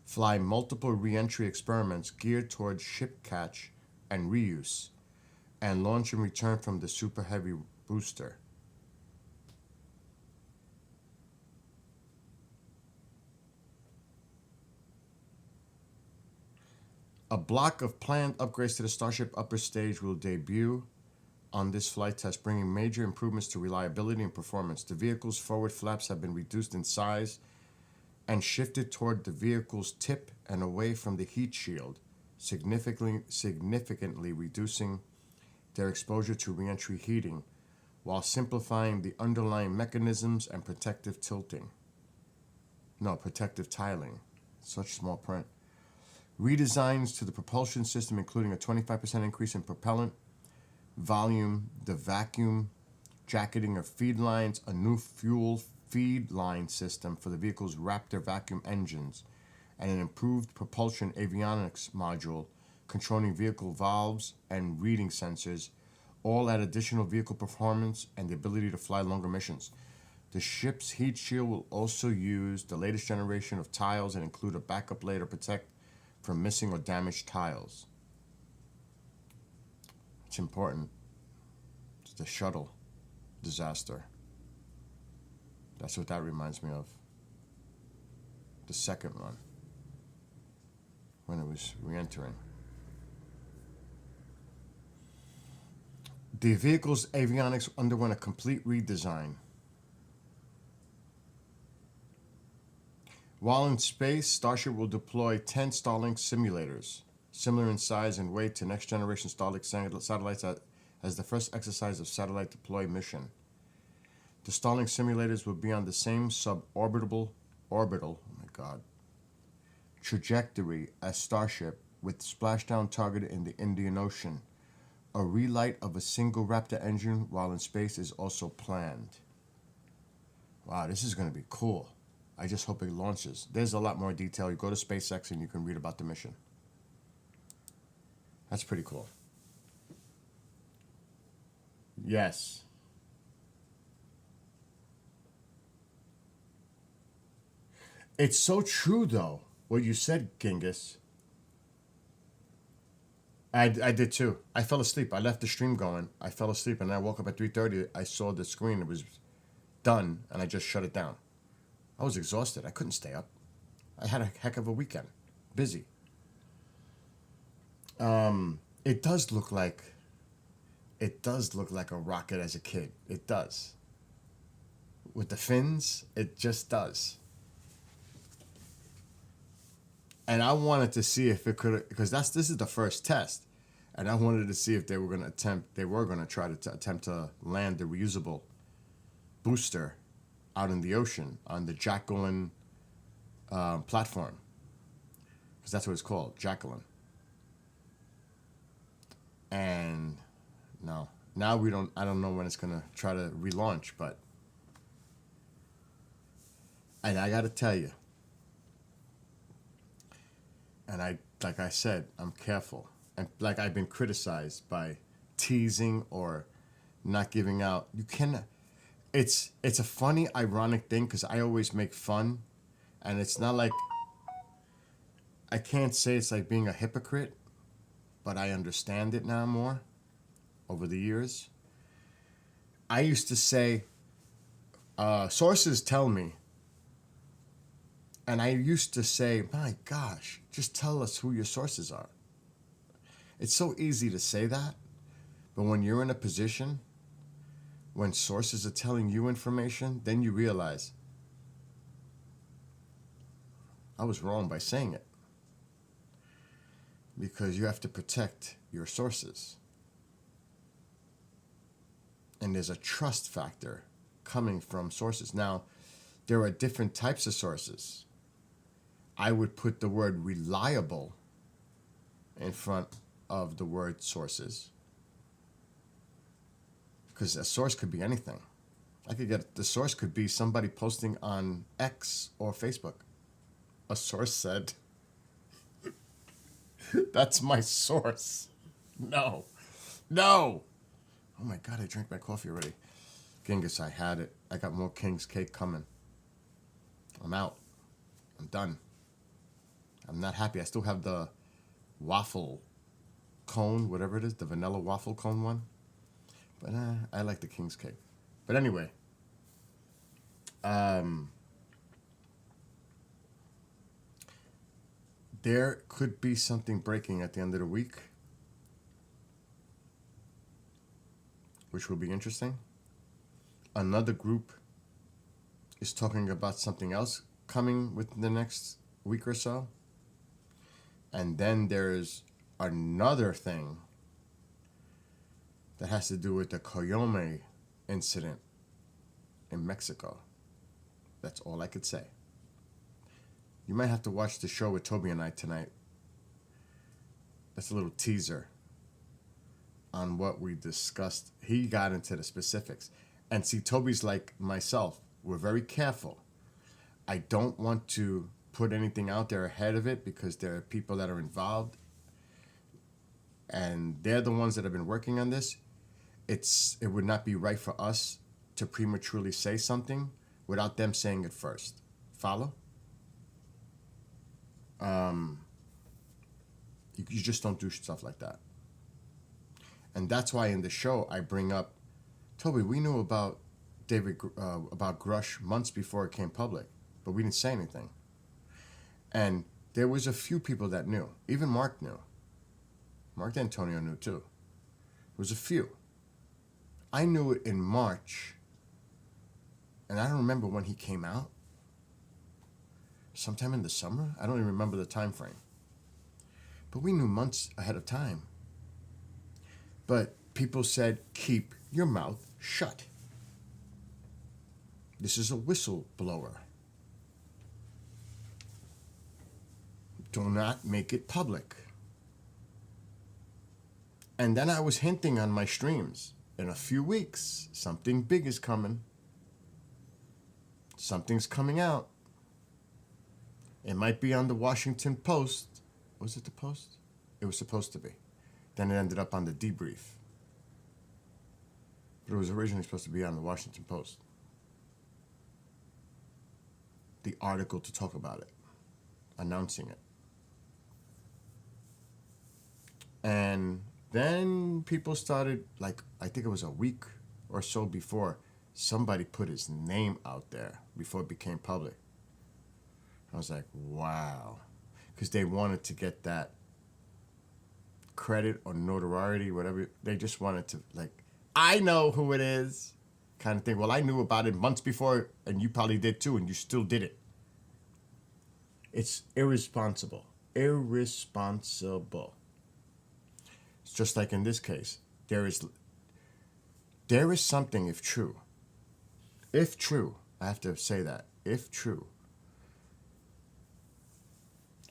Fly multiple re-entry experiments geared towards ship catch and reuse. And launch and return from the Super Heavy booster. A block of planned upgrades to the Starship upper stage will debut on this flight test, bringing major improvements to reliability and performance. The vehicle's forward flaps have been reduced in size and shifted toward the vehicle's tip and away from the heat shield, significantly reducing their exposure to reentry heating, while simplifying the underlying mechanisms and protective tiling. Such small print. Redesigns to the propulsion system, including a 25% increase in propellant volume, the vacuum jacketing of feed lines, a new fuel feed line system for the vehicle's Raptor vacuum engines, and an improved propulsion avionics module controlling vehicle valves and reading sensors, all add additional vehicle performance and the ability to fly longer missions. The ship's heat shield will also use the latest generation of tiles and include a backup layer to protect from missing or damaged tiles. It's important. It's the shuttle disaster. That's what that reminds me of. The second one, when it was re-entering. The vehicle's avionics underwent a complete redesign. While in space, Starship will deploy 10 Starlink simulators, similar in size and weight to next-generation Starlink satellites as the first exercise of satellite deploy mission. The Starlink simulators will be on the same suborbital, trajectory as Starship, with splashdown targeted in the Indian Ocean. A relight of a single Raptor engine while in space is also planned. Wow, this is going to be cool. I just hope it launches. There's a lot more detail. You go to SpaceX and you can read about the mission. That's pretty cool. Yes. It's so true, though, what you said, Genghis. I did too. I fell asleep. I left the stream going. I fell asleep, and I woke up at 3:30. I saw the screen. It was done, and I just shut it down. I was exhausted. I couldn't stay up. I had a heck of a weekend. Busy. It does look like a rocket as a kid. It does. With the fins, it just does. And I wanted to see if it could, because this is the first test, and I wanted to see if they were going to try to attempt to land the reusable booster out in the ocean on the Jacqueline platform, because that's what it's called, Jacqueline. And no, now I don't know when it's going to try to relaunch, but and I got to tell you, and like I said, I'm careful. And like I've been criticized by teasing or not giving out. You cannot. It's a funny, ironic thing because I always make fun, and it's not like I can't say it's like being a hypocrite, but I understand it now more over the years. I used to say, sources tell me. And I used to say, my gosh, just tell us who your sources are. It's so easy to say that, but when you're in a position, when sources are telling you information, then you realize, I was wrong by saying it. Because you have to protect your sources. And there's a trust factor coming from sources. Now, there are different types of sources. I would put the word reliable in front of the word sources. Because a source could be anything. The source could be somebody posting on X or Facebook. A source said, that's my source. No. Oh my God, I drank my coffee already. Genghis, I had it. I got more King's cake coming. I'm out. I'm done. I'm not happy. I still have the waffle cone, whatever it is, the vanilla waffle cone one. But I like the King's cake. But anyway, there could be something breaking at the end of the week, which will be interesting. Another group is talking about something else coming within the next week or so. And then there's another thing that has to do with the Cayome incident in Mexico. That's all I could say. You might have to watch the show with Toby and I tonight. That's a little teaser on what we discussed. He got into the specifics. And see, Toby's like myself. we're very careful. I don't want to put anything out there ahead of it because there are people that are involved and they're the ones that have been working on this. It would not be right for us to prematurely say something without them saying it first. Follow? You just don't do stuff like that. And that's why in the show I bring up, Toby, we knew about about Grush months before it came public, but we didn't say anything. And there was a few people that knew. Even Mark knew. Mark D'Antonio knew too. There was a few. I knew it in March, and I don't remember when he came out. Sometime in the summer? I don't even remember the time frame. But we knew months ahead of time. But people said, keep your mouth shut. This is a whistleblower. Do not make it public. And then I was hinting on my streams. In a few weeks, something big is coming. Something's coming out. It might be on the Washington Post. Was it the Post? It was supposed to be. Then it ended up on the Debrief. But it was originally supposed to be on the Washington Post. The article to talk about it. Announcing it. And then people started, like, I think it was a week or so before, somebody put his name out there before it became public. I was like, wow. Because they wanted to get that credit or notoriety, whatever. They just wanted to, like, I know who it is, kind of thing. Well, I knew about it months before, and you probably did too, and you still did it. It's irresponsible. Irresponsible. It's just like in this case. There is something, if true, I have to say that, if true,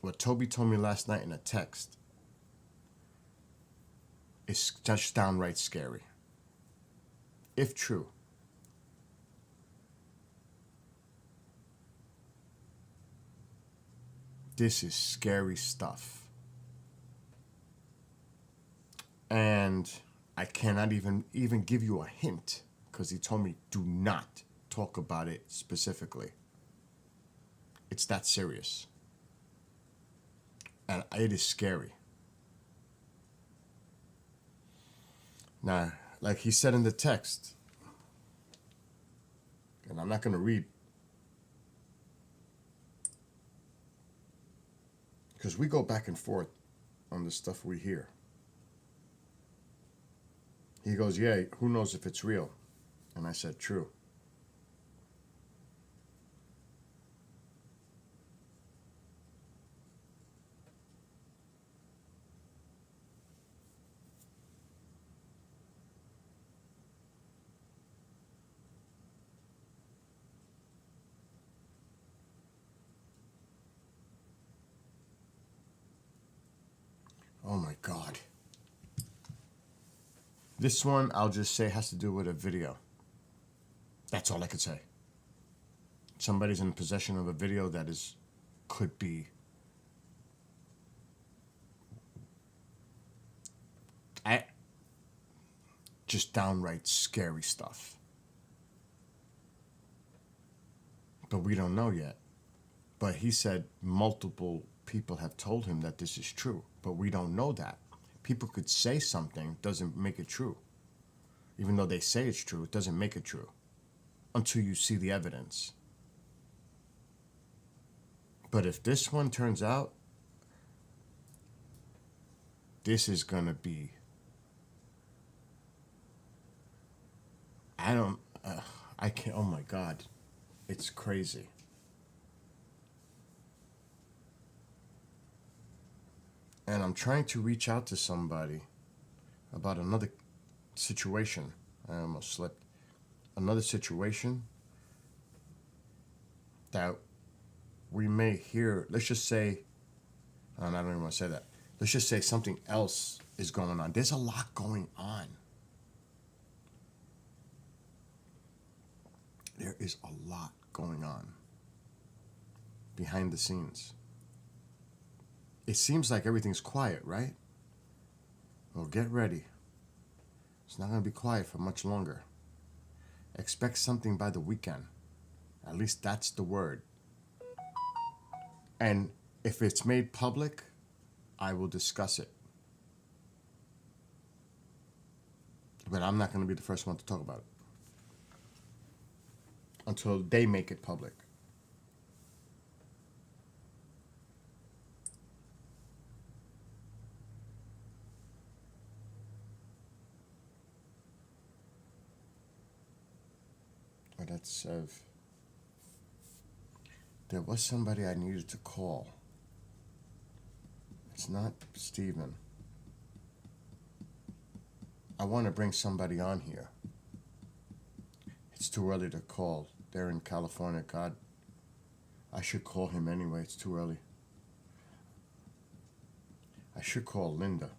what Toby told me last night in a text is just downright scary. If true. This is scary stuff. And I cannot even give you a hint because he told me do not talk about it specifically. It's that serious. And it is scary. Now, like he said in the text, and I'm not going to read, because we go back and forth on the stuff we hear. He goes, yeah, who knows if it's real? And I said, true. Oh my God. This one, I'll just say, has to do with a video. That's all I could say. Somebody's in possession of a video that could be just downright scary stuff. But we don't know yet. But he said multiple people have told him that this is true, but we don't know that. People could say something, doesn't make it true. Even though they say it's true, it doesn't make it true until you see the evidence. But if this one turns out, this is going to be, I can't, oh my God, it's crazy. And I'm trying to reach out to somebody about another situation. I almost slipped. Another situation that we may hear, let's just say, and I don't even want to say that. Let's just say something else is going on. There's a lot going on. There is a lot going on behind the scenes. It seems like everything's quiet, right? Well, get ready. It's not going to be quiet for much longer. Expect something by the weekend. At least that's the word. And if it's made public, I will discuss it. But I'm not going to be the first one to talk about it until they make it public. But that's there was somebody I needed to call. It's not Steven. I want to bring somebody on here. It's too early to call. They're in California. God, I should call him anyway. It's too early. I should call Linda.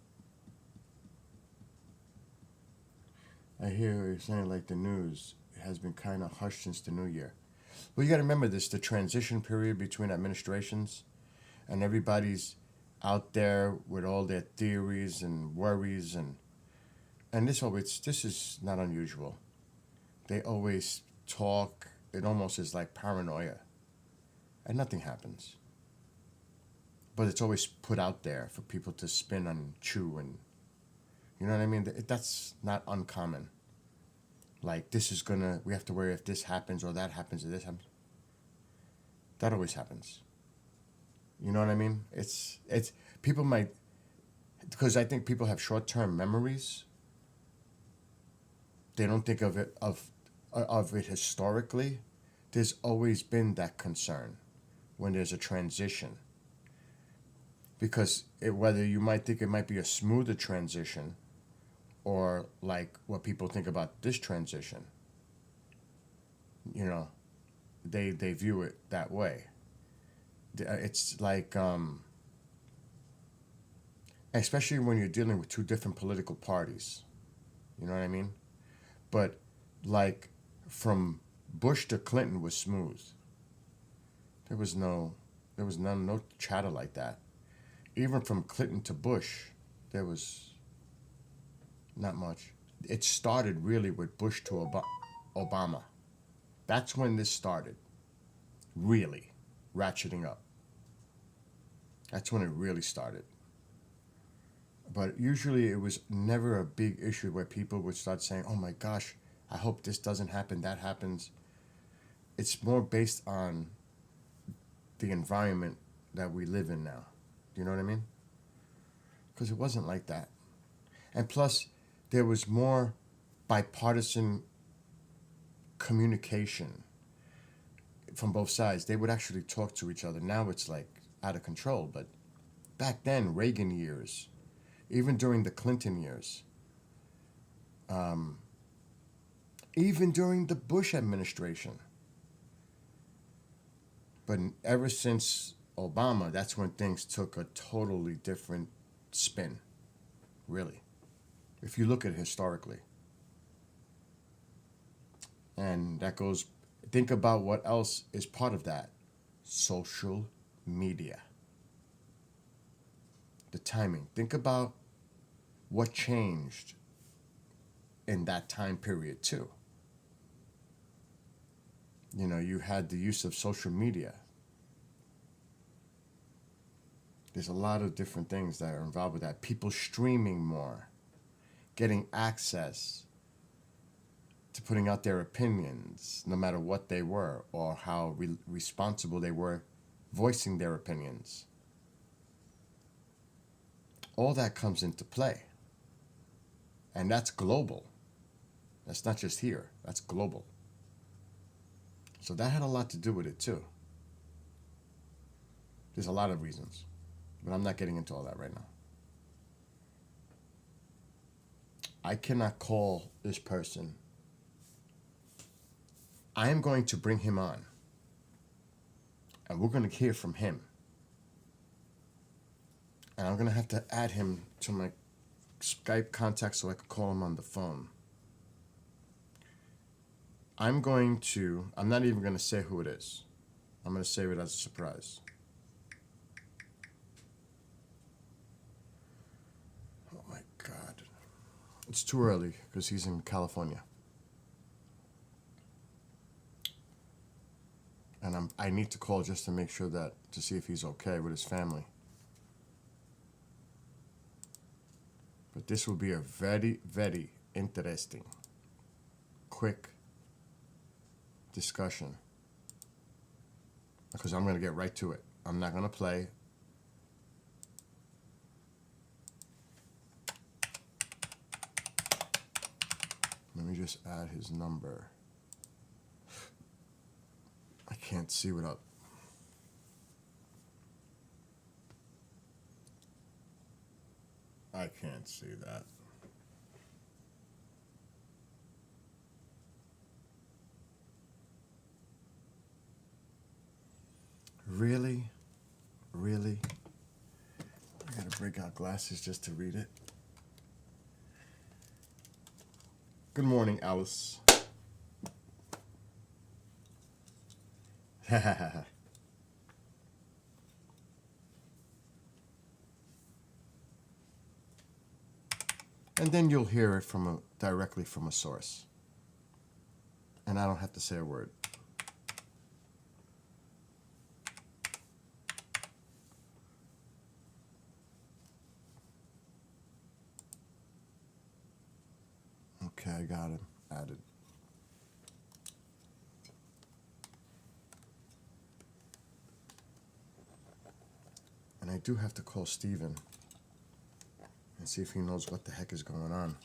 I hear you're saying like the news has been kind of hushed since the new year. Well, you got to remember this, the transition period between administrations, and everybody's out there with all their theories and worries, and this is not unusual. They always talk, it almost is like paranoia, and nothing happens. But it's always put out there for people to spin and chew, and you know what I mean? That's not uncommon. Like, we have to worry if this happens or that happens or this happens. That always happens. You know what I mean? It's people might, because I think people have short-term memories. They don't think of it historically. There's always been that concern when there's a transition. Because whether you might think it might be a smoother transition, or like what people think about this transition, you know, they view it that way. It's like, especially when you're dealing with two different political parties, you know what I mean? But like from Bush to Clinton was smooth. There was no chatter like that. Even from Clinton to Bush, there was not much. It started really with Bush to Obama. That's when this started, really ratcheting up. That's when it really started. But usually it was never a big issue where people would start saying, oh my gosh, I hope this doesn't happen, that happens. It's more based on the environment that we live in now. Do you know what I mean? Because it wasn't like that. And plus, there was more bipartisan communication from both sides. They would actually talk to each other. Now it's like out of control. But back then, Reagan years, even during the Clinton years, even during the Bush administration. But ever since Obama, that's when things took a totally different spin, really, if you look at it historically. And that goes, think about what else is part of that. Social media. The timing. Think about what changed in that time period too. You know, you had the use of social media. There's a lot of different things that are involved with that. People streaming more, getting access to putting out their opinions, no matter what they were, or how responsible they were voicing their opinions. All that comes into play. And that's global. That's not just here, that's global. So that had a lot to do with it too. There's a lot of reasons, but I'm not getting into all that right now. I cannot call this person. I am going to bring him on, and we're going to hear from him. And I'm going to have to add him to my Skype contact so I can call him on the phone. I'm not even going to say who it is. I'm going to save it as a surprise. Oh my God. It's too early because he's in California. And I need to call just to make sure to see if he's okay with his family. But this will be a very, very interesting, quick discussion. Because I'm going to get right to it. I'm not going to play. Let me just add his number. I can't see without. I can't see that. Really? Really? I gotta break out glasses just to read it. Good morning, Alice. And then you'll hear it directly from a source. And I don't have to say a word. Okay, I got him added. And I do have to call Steven and see if he knows what the heck is going on.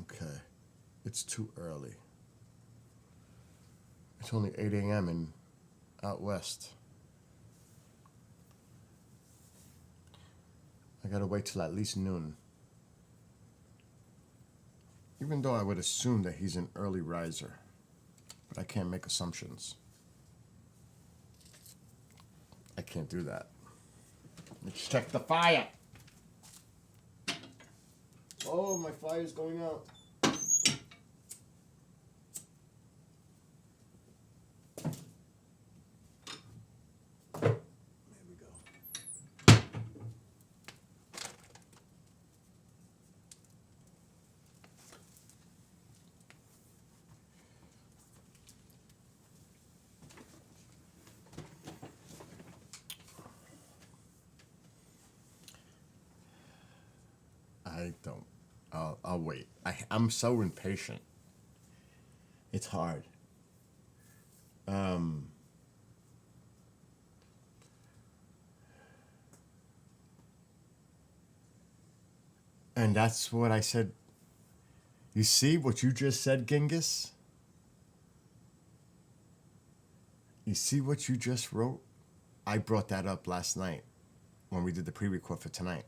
Okay, it's too early. It's only 8 a.m. out west. I gotta wait till at least noon. Even though I would assume that he's an early riser, but I can't make assumptions. I can't do that. Let's check the fire. Oh, my fire's going out. There we go. I don't. I'll wait. I'm so impatient. It's hard. And that's what I said. You see what you just said, Genghis? You see what you just wrote? I brought that up last night when we did the pre-record for tonight.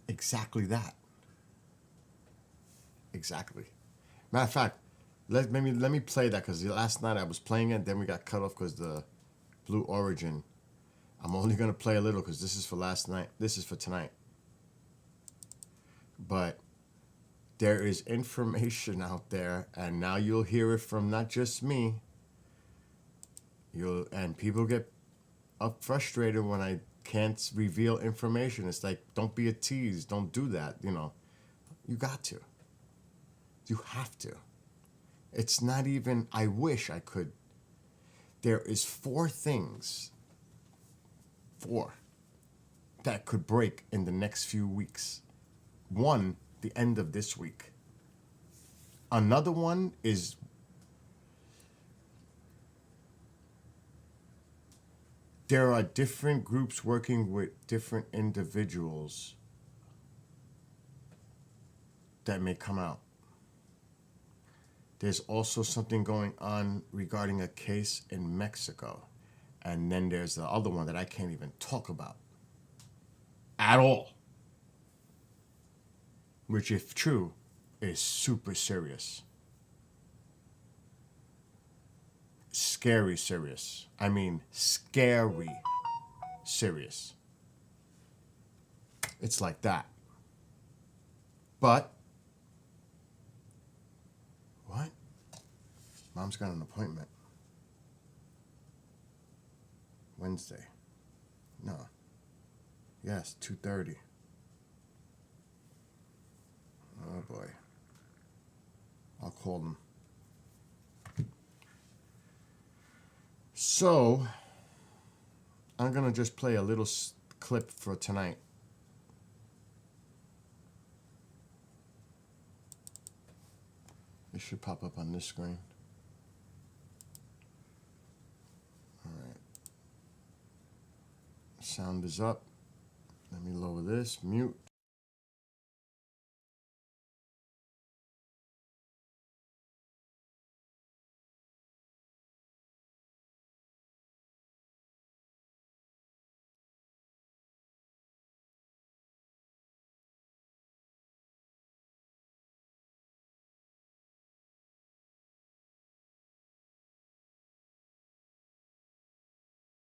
Exactly that. Exactly. Matter of fact, let me play that because last night I was playing it, then we got cut off because the Blue Origin. I'm only gonna play a little because this is for last night. This is for tonight. But there is information out there, and now you'll hear it from not just me. And people get frustrated when I can't reveal information. It's like, don't be a tease. Don't do that. You got to. You have to. It's not even, I wish I could. There is 4 things, 4, that could break in the next few weeks. 1, the end of this week. Another one is there are different groups working with different individuals that may come out. There's also something going on regarding a case in Mexico. And then there's the other one that I can't even talk about at all. Which, if true, is super serious. scary serious. I mean, scary serious. It's like that. But, what? Mom's got an appointment. Wednesday. No. Yes, 2:30. Oh boy. I'll call them. So, I'm going to just play a little clip for tonight. It should pop up on this screen. All right. Sound is up. Let me lower this. Mute.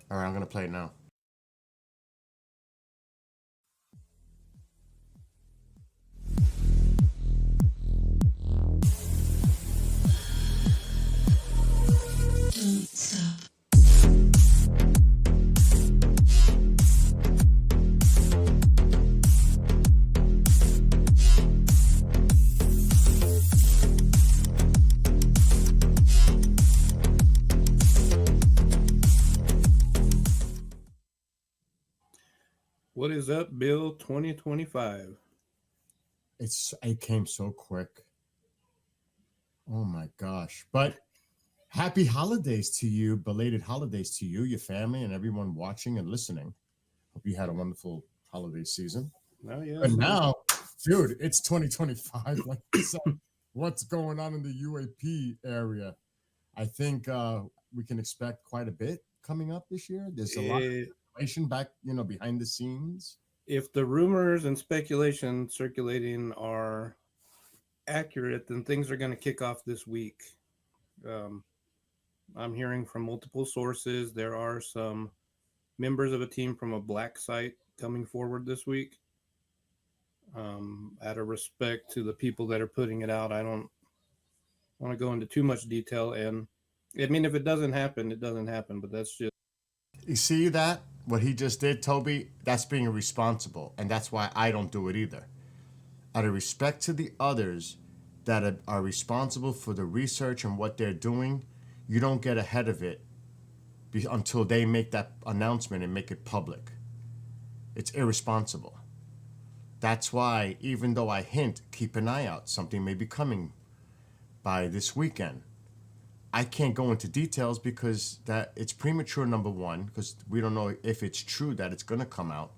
All right, I'm going to play it now. What is up, Bill 2025? It came so quick. Oh my gosh. But happy holidays to you, belated holidays to you, your family, and everyone watching and listening. Hope you had a wonderful holiday season. Oh, yeah. But now, dude, it's 2025. Like you said, what's going on in the UAP area? I think we can expect quite a bit coming up this year. There's a lot of information back, behind the scenes. If the rumors and speculation circulating are accurate, then things are going to kick off this week. I'm hearing from multiple sources. There are some members of a team from a black site coming forward this week. Out of respect to the people that are putting it out, I don't want to go into too much detail. And I mean, if it doesn't happen, it doesn't happen. But that's just. You see that? What he just did, Toby? That's being irresponsible. And that's why I don't do it either. Out of respect to the others that are responsible for the research and what they're doing, you don't get ahead of it until they make that announcement and make it public. It's irresponsible. That's why, even though I hint, keep an eye out, something may be coming by this weekend. I can't go into details because that it's premature, number one, because we don't know if it's true that it's going to come out.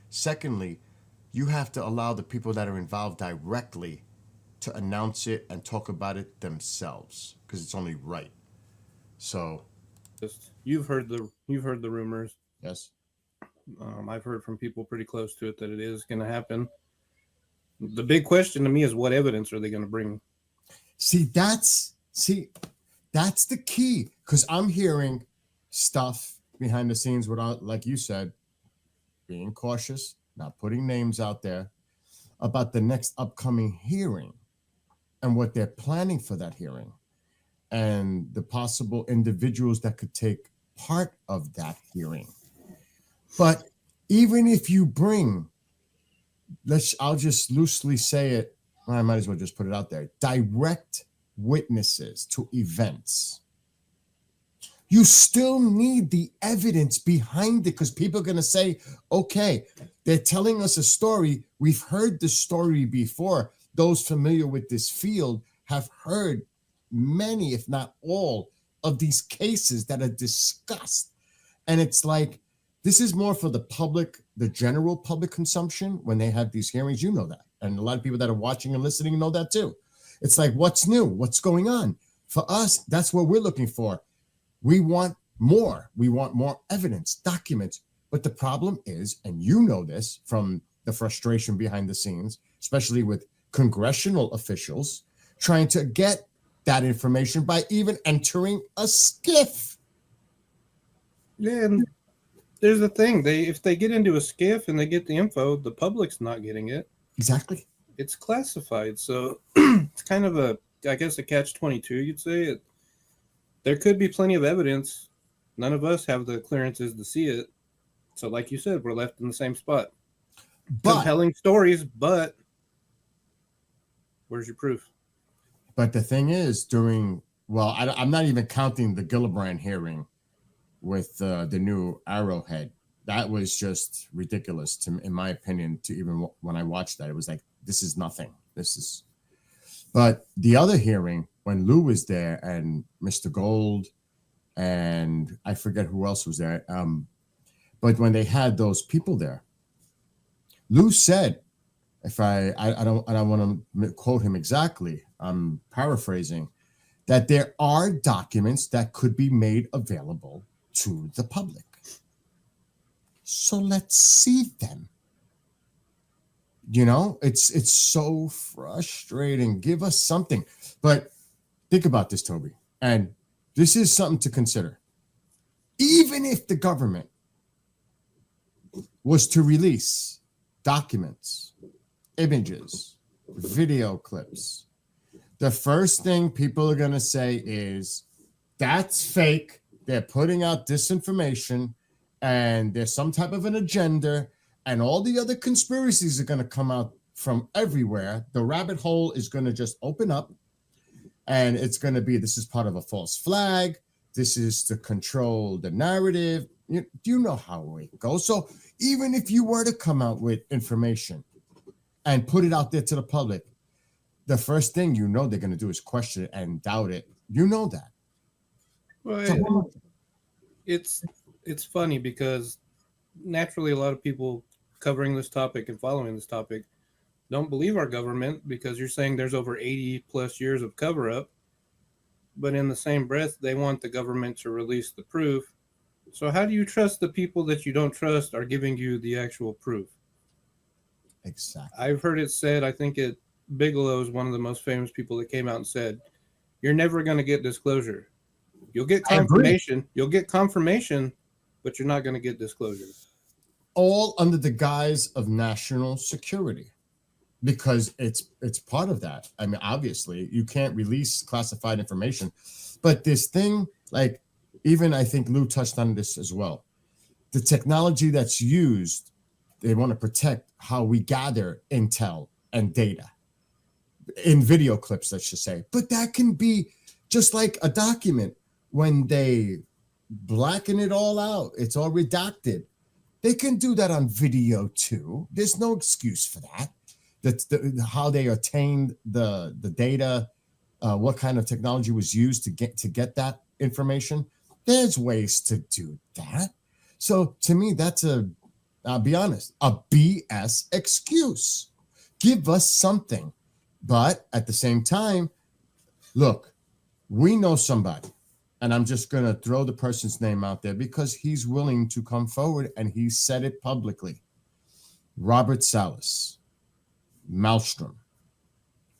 Secondly, you have to allow the people that are involved directly to announce it and talk about it themselves, because it's only right. So, You've heard the rumors. yes. I've heard from people pretty close to it that it is going to happen. The big question to me is, what evidence are they going to bring? That's the key, because I'm hearing stuff behind the scenes without, like you said, being cautious, not putting names out there, about the next upcoming hearing and what they're planning for that hearing and the possible individuals that could take part of that hearing. But even if you bring, I'll just loosely say it, I might as well just put it out there, direct witnesses to events, you still need the evidence behind it, because people are going to say, okay, they're telling us a story. We've heard the story before. Those familiar with this field have heard many, if not all, of these cases that are discussed. And it's like, this is more for the public, the general public consumption when they have these hearings. You know that. And a lot of people that are watching and listening know that too. It's like, what's new? What's going on? For us, that's what we're looking for. We want more. We want more evidence, documents. But the problem is, and you know this from the frustration behind the scenes, especially with congressional officials trying to get that information by even entering a skiff. Yeah, and there's the thing. If they get into a skiff and they get the info, the public's not getting it. Exactly. It's classified. So it's kind of I guess a catch-22, you'd say. There could be plenty of evidence. None of us have the clearances to see it. So like you said, we're left in the same spot. But Compelling stories, but where's your proof? But the thing is, I'm not even counting the Gillibrand hearing with the new Arrowhead. That was just ridiculous, in my opinion. To even when I watched that, it was like, this is nothing. But the other hearing, when Lou was there and Mr. Gold, and I forget who else was there. But when they had those people there, Lou said, if I don't want to quote him exactly, I'm paraphrasing, that there are documents that could be made available to the public. So let's see them. You know, it's so frustrating. Give us something. But think about this, Toby, and this is something to consider. Even if the government was to release documents, images, video clips, the first thing people are going to say is, that's fake. They're putting out disinformation and there's some type of an agenda, and all the other conspiracies are going to come out from everywhere. The rabbit hole is going to just open up, and it's going to be, this is part of a false flag. This is to control the narrative. You know how it goes. So even if you were to come out with information and put it out there to the public, the first thing they're going to do is question it and doubt it. You know that. Well, it's funny because naturally a lot of people covering this topic and following this topic don't believe our government, because you're saying there's over 80 plus years of cover up, but in the same breath they want the government to release the proof. So how do you trust the people that you don't trust are giving you the actual proof? Exactly. I've heard it said, I think Bigelow is one of the most famous people that came out and said, you're never going to get disclosure. You'll get confirmation. You'll get confirmation, but you're not going to get disclosure. All under the guise of national security, because it's part of that. I mean, obviously, you can't release classified information, but this thing, like, even I think Lou touched on this as well. The technology that's used, they want to protect how we gather intel and data in video clips, let's just say. But that can be just like a document. When they blacken it all out, it's all redacted. They can do that on video too. There's no excuse for that. That's how they obtained the data, what kind of technology was used to get that information. There's ways to do that. So to me, that's I'll be honest, a BS excuse. Give us something. But at the same time, look, we know somebody. And I'm just going to throw the person's name out there because he's willing to come forward and he said it publicly. Robert Salas, Maelstrom,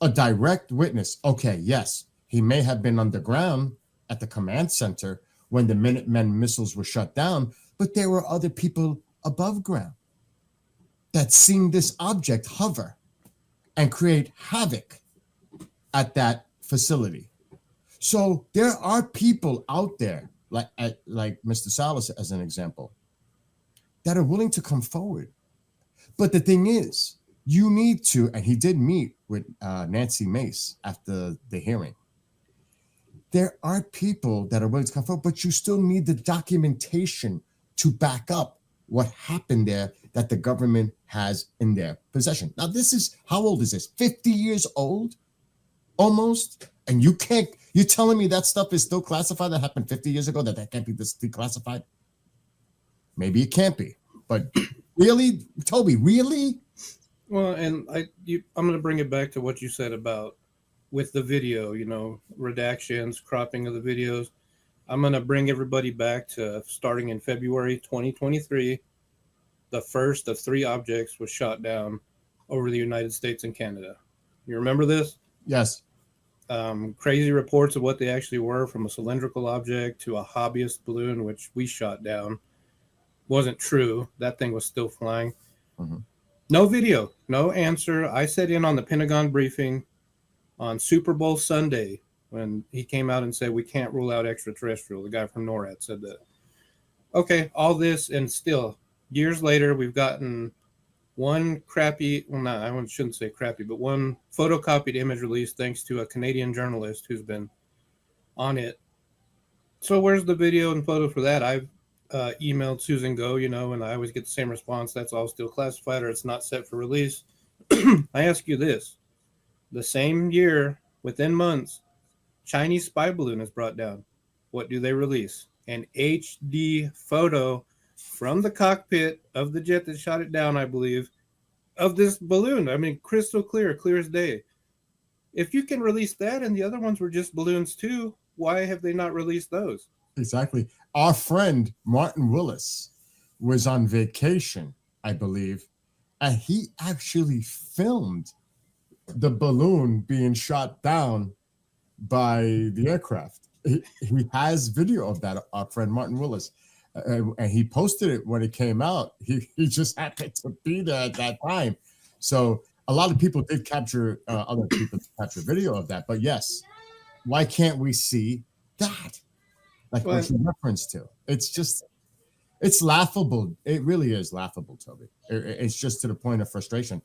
a direct witness. Okay, yes, he may have been underground at the command center when the Minutemen missiles were shut down, but there were other people above ground that seen this object hover and create havoc at that facility. So there are people out there, like Mr. Salas as an example, that are willing to come forward. But the thing is, you need to, and he did meet with Nancy Mace after the hearing. There are people that are willing to come forward, but you still need the documentation to back up what happened there that the government has in their possession. Now, how old is this? 50 years old? Almost? And you're telling me that stuff is still classified that happened 50 years ago, that can't be declassified? Maybe it can't be. But really, Toby, really? Well, and I'm going to bring it back to what you said about with the video, redactions, cropping of the videos. I'm going to bring everybody back to starting in February 2023. The first of 3 objects was shot down over the United States and Canada. You remember this? Yes. crazy reports of what they actually were, from a cylindrical object to a hobbyist balloon, which we shot down. Wasn't true. That thing was still flying. Mhm. No video, no answer. I sat in on the Pentagon briefing on Super Bowl Sunday when he came out and said we can't rule out extraterrestrial. The guy from NORAD said that. Okay, all this, and still years later, we've gotten one crappy, well, not, I shouldn't say crappy, but one photocopied image released thanks to a Canadian journalist who's been on it. So where's the video and photo for that? I've emailed Susan Go, and I always get the same response. That's all still classified, or it's not set for release. I ask you this. The same year, within months, Chinese spy balloon is brought down. What do they release? An HD photo from the cockpit of the jet that shot it down, I believe, of this balloon. I mean, crystal clear, clear as day. If you can release that and the other ones were just balloons too, why have they not released those? Exactly. Our friend Martin Willis was on vacation, I believe, and he actually filmed the balloon being shot down by the aircraft. He has video of that, our friend Martin Willis. And he posted it when it came out. He just happened to be there at that time. So a lot of people did capture, other people capture video of that. But yes, why can't we see that? Like Well, what you referenced to. It's laughable. It really is laughable, Toby. It's just to the point of frustration.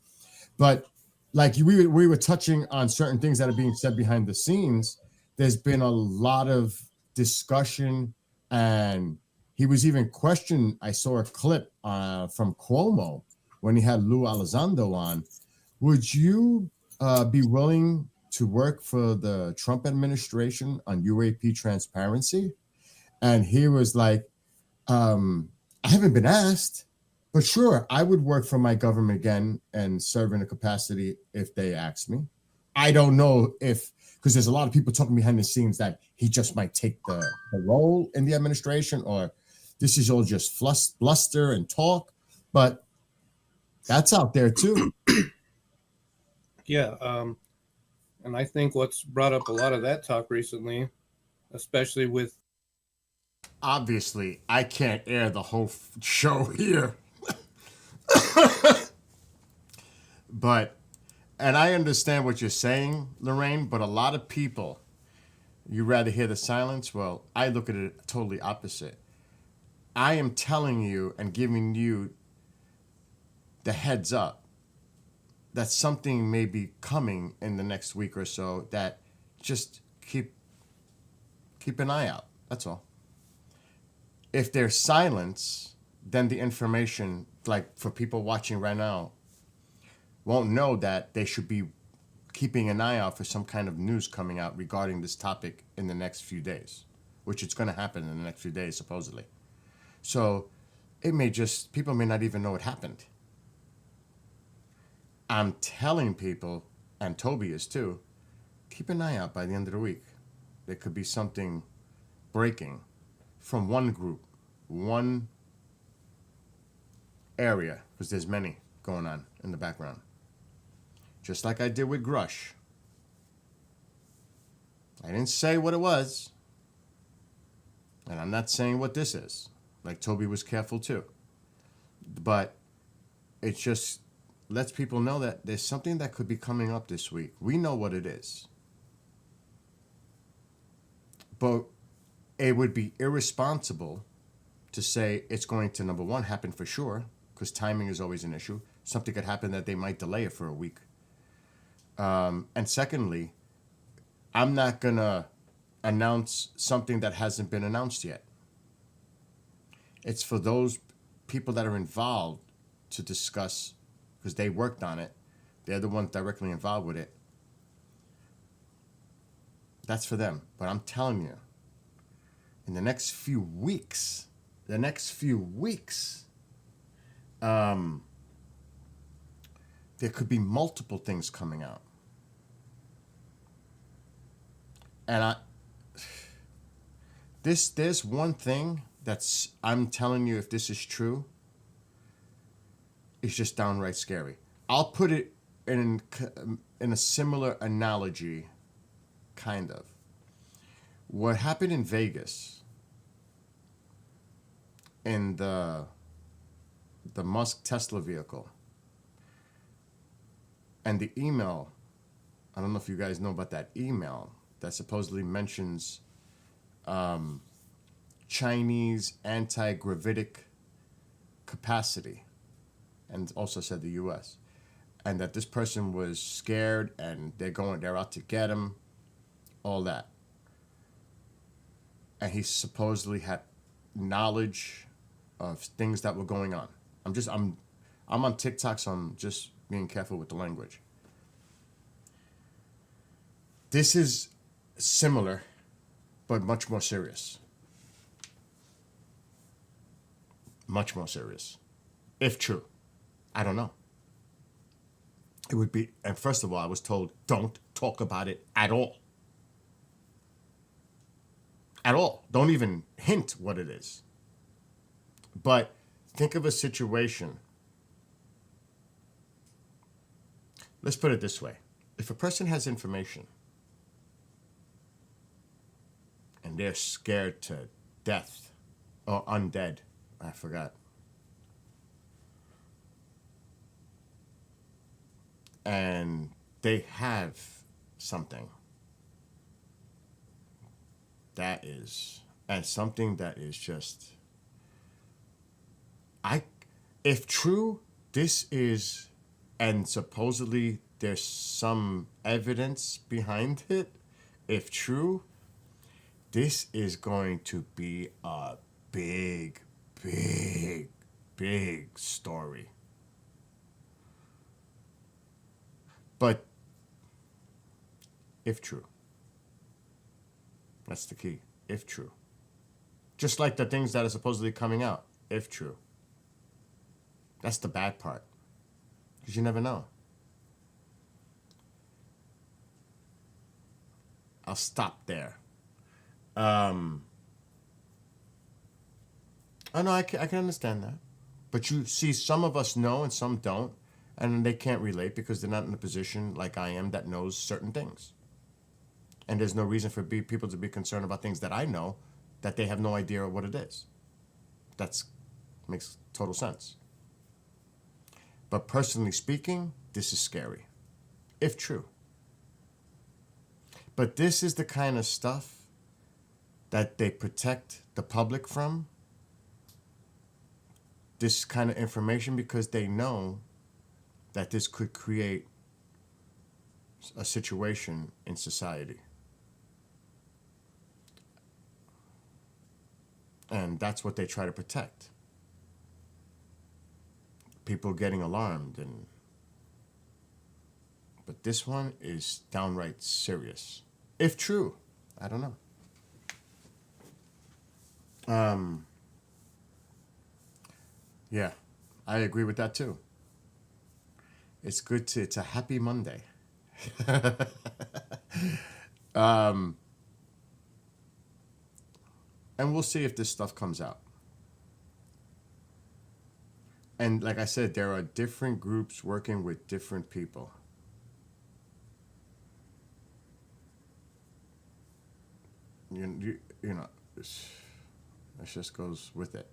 But like we were touching on certain things that are being said behind the scenes. There's been a lot of discussion, and he was even questioned. I saw a clip from Cuomo when he had Lou Elizondo on. Would you be willing to work for the Trump administration on UAP transparency? And he was like, I haven't been asked, but sure, I would work for my government again and serve in a capacity if they asked me. I don't know if, because there's a lot of people talking behind the scenes that he just might take the role in the administration, or this is all just bluster and talk, but that's out there too. yeah. And I think what's brought up a lot of that talk recently, especially with, Obviously, I can't air the whole show here. But, and I understand what you're saying, Lorraine, but a lot of people, you rather hear the silence? Well, I look at it totally opposite. I am telling you and giving you the heads up that something may be coming in the next week or so, that just keep an eye out. That's all. If there's silence, then the information, like for people watching right now, won't know that they should be keeping an eye out for some kind of news coming out regarding this topic in the next few days, which it's going to happen in the next few days, supposedly. So it may just, people may not even know it happened. I'm telling people, and Toby is too, keep an eye out by the end of the week. There could be something breaking from one group, one area, because there's many going on in the background. Just like I did with Grush. I didn't say what it was, and I'm not saying what this is. Like Toby was careful too. But it just lets people know that there's something that could be coming up this week. We know what it is. But it would be irresponsible to say it's going to, number one, happen for sure, because timing is always an issue. Something could happen that they might delay it for a week. And secondly, I'm not going to announce something that hasn't been announced yet. It's for those people that are involved to discuss, because they worked on it. They're the ones directly involved with it. That's for them. But I'm telling you, in the next few weeks, there could be multiple things coming out. And there's one thing that's, I'm telling you, if this is true, it's just downright scary. I'll put it in a similar analogy kind of. What happened in Vegas in the Musk Tesla vehicle and the email, I don't know if you guys know about that email that supposedly mentions Chinese anti-gravitic capacity, and also said the U.S., and that this person was scared and they're out to get him, all that. And he supposedly had knowledge of things that were going on. I'm on TikTok, so I'm just being careful with the language. This is similar, but much more serious. Much more serious. If true. I don't know. It would be, and first of all, I was told, don't talk about it at all. At all. Don't even hint what it is. But think of a situation. Let's put it this way. If a person has information and they're scared to death or undead, I forgot. And they have something that is, and something that is just, if true, this is, and supposedly there's some evidence behind it, if true, this is going to be a big, big, big story. But if true, that's the key. If true. Just like the things that are supposedly coming out, if true. That's the bad part. Because you never know. I'll stop there. Oh no, I can understand that. But you see, some of us know and some don't. And they can't relate because they're not in a position like I am that knows certain things. And there's no reason for people to be concerned about things that I know that they have no idea what it is. That makes total sense. But personally speaking, this is scary, if true. But this is the kind of stuff that they protect the public from. This kind of information, because they know that this could create a situation in society. And that's what they try to protect. People getting alarmed, but this one is downright serious. If true, I don't know. Yeah, I agree with that too. It's good it's a happy Monday. And we'll see if this stuff comes out. And like I said, there are different groups working with different people. You know, this just goes with it.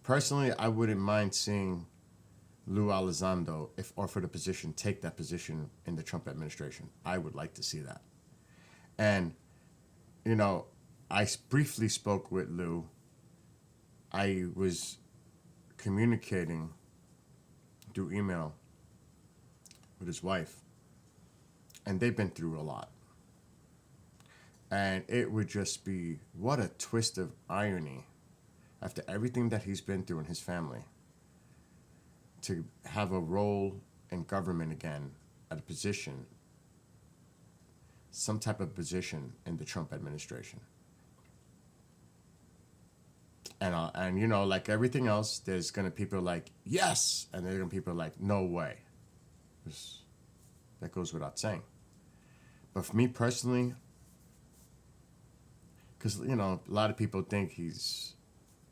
Personally, I wouldn't mind seeing Lou Elizondo, if offered a position, take that position in the Trump administration. I would like to see that. And, you know, I briefly spoke with Lou. I was communicating through email with his wife, and they've been through a lot. And it would just be, what a twist of irony, after everything that he's been through in his family, to have a role in government again at a position, some type of position in the Trump administration. And you know, like everything else, there's gonna people like, yes, and there's gonna people like, no way. That goes without saying. But for me personally, because, you know, a lot of people think he's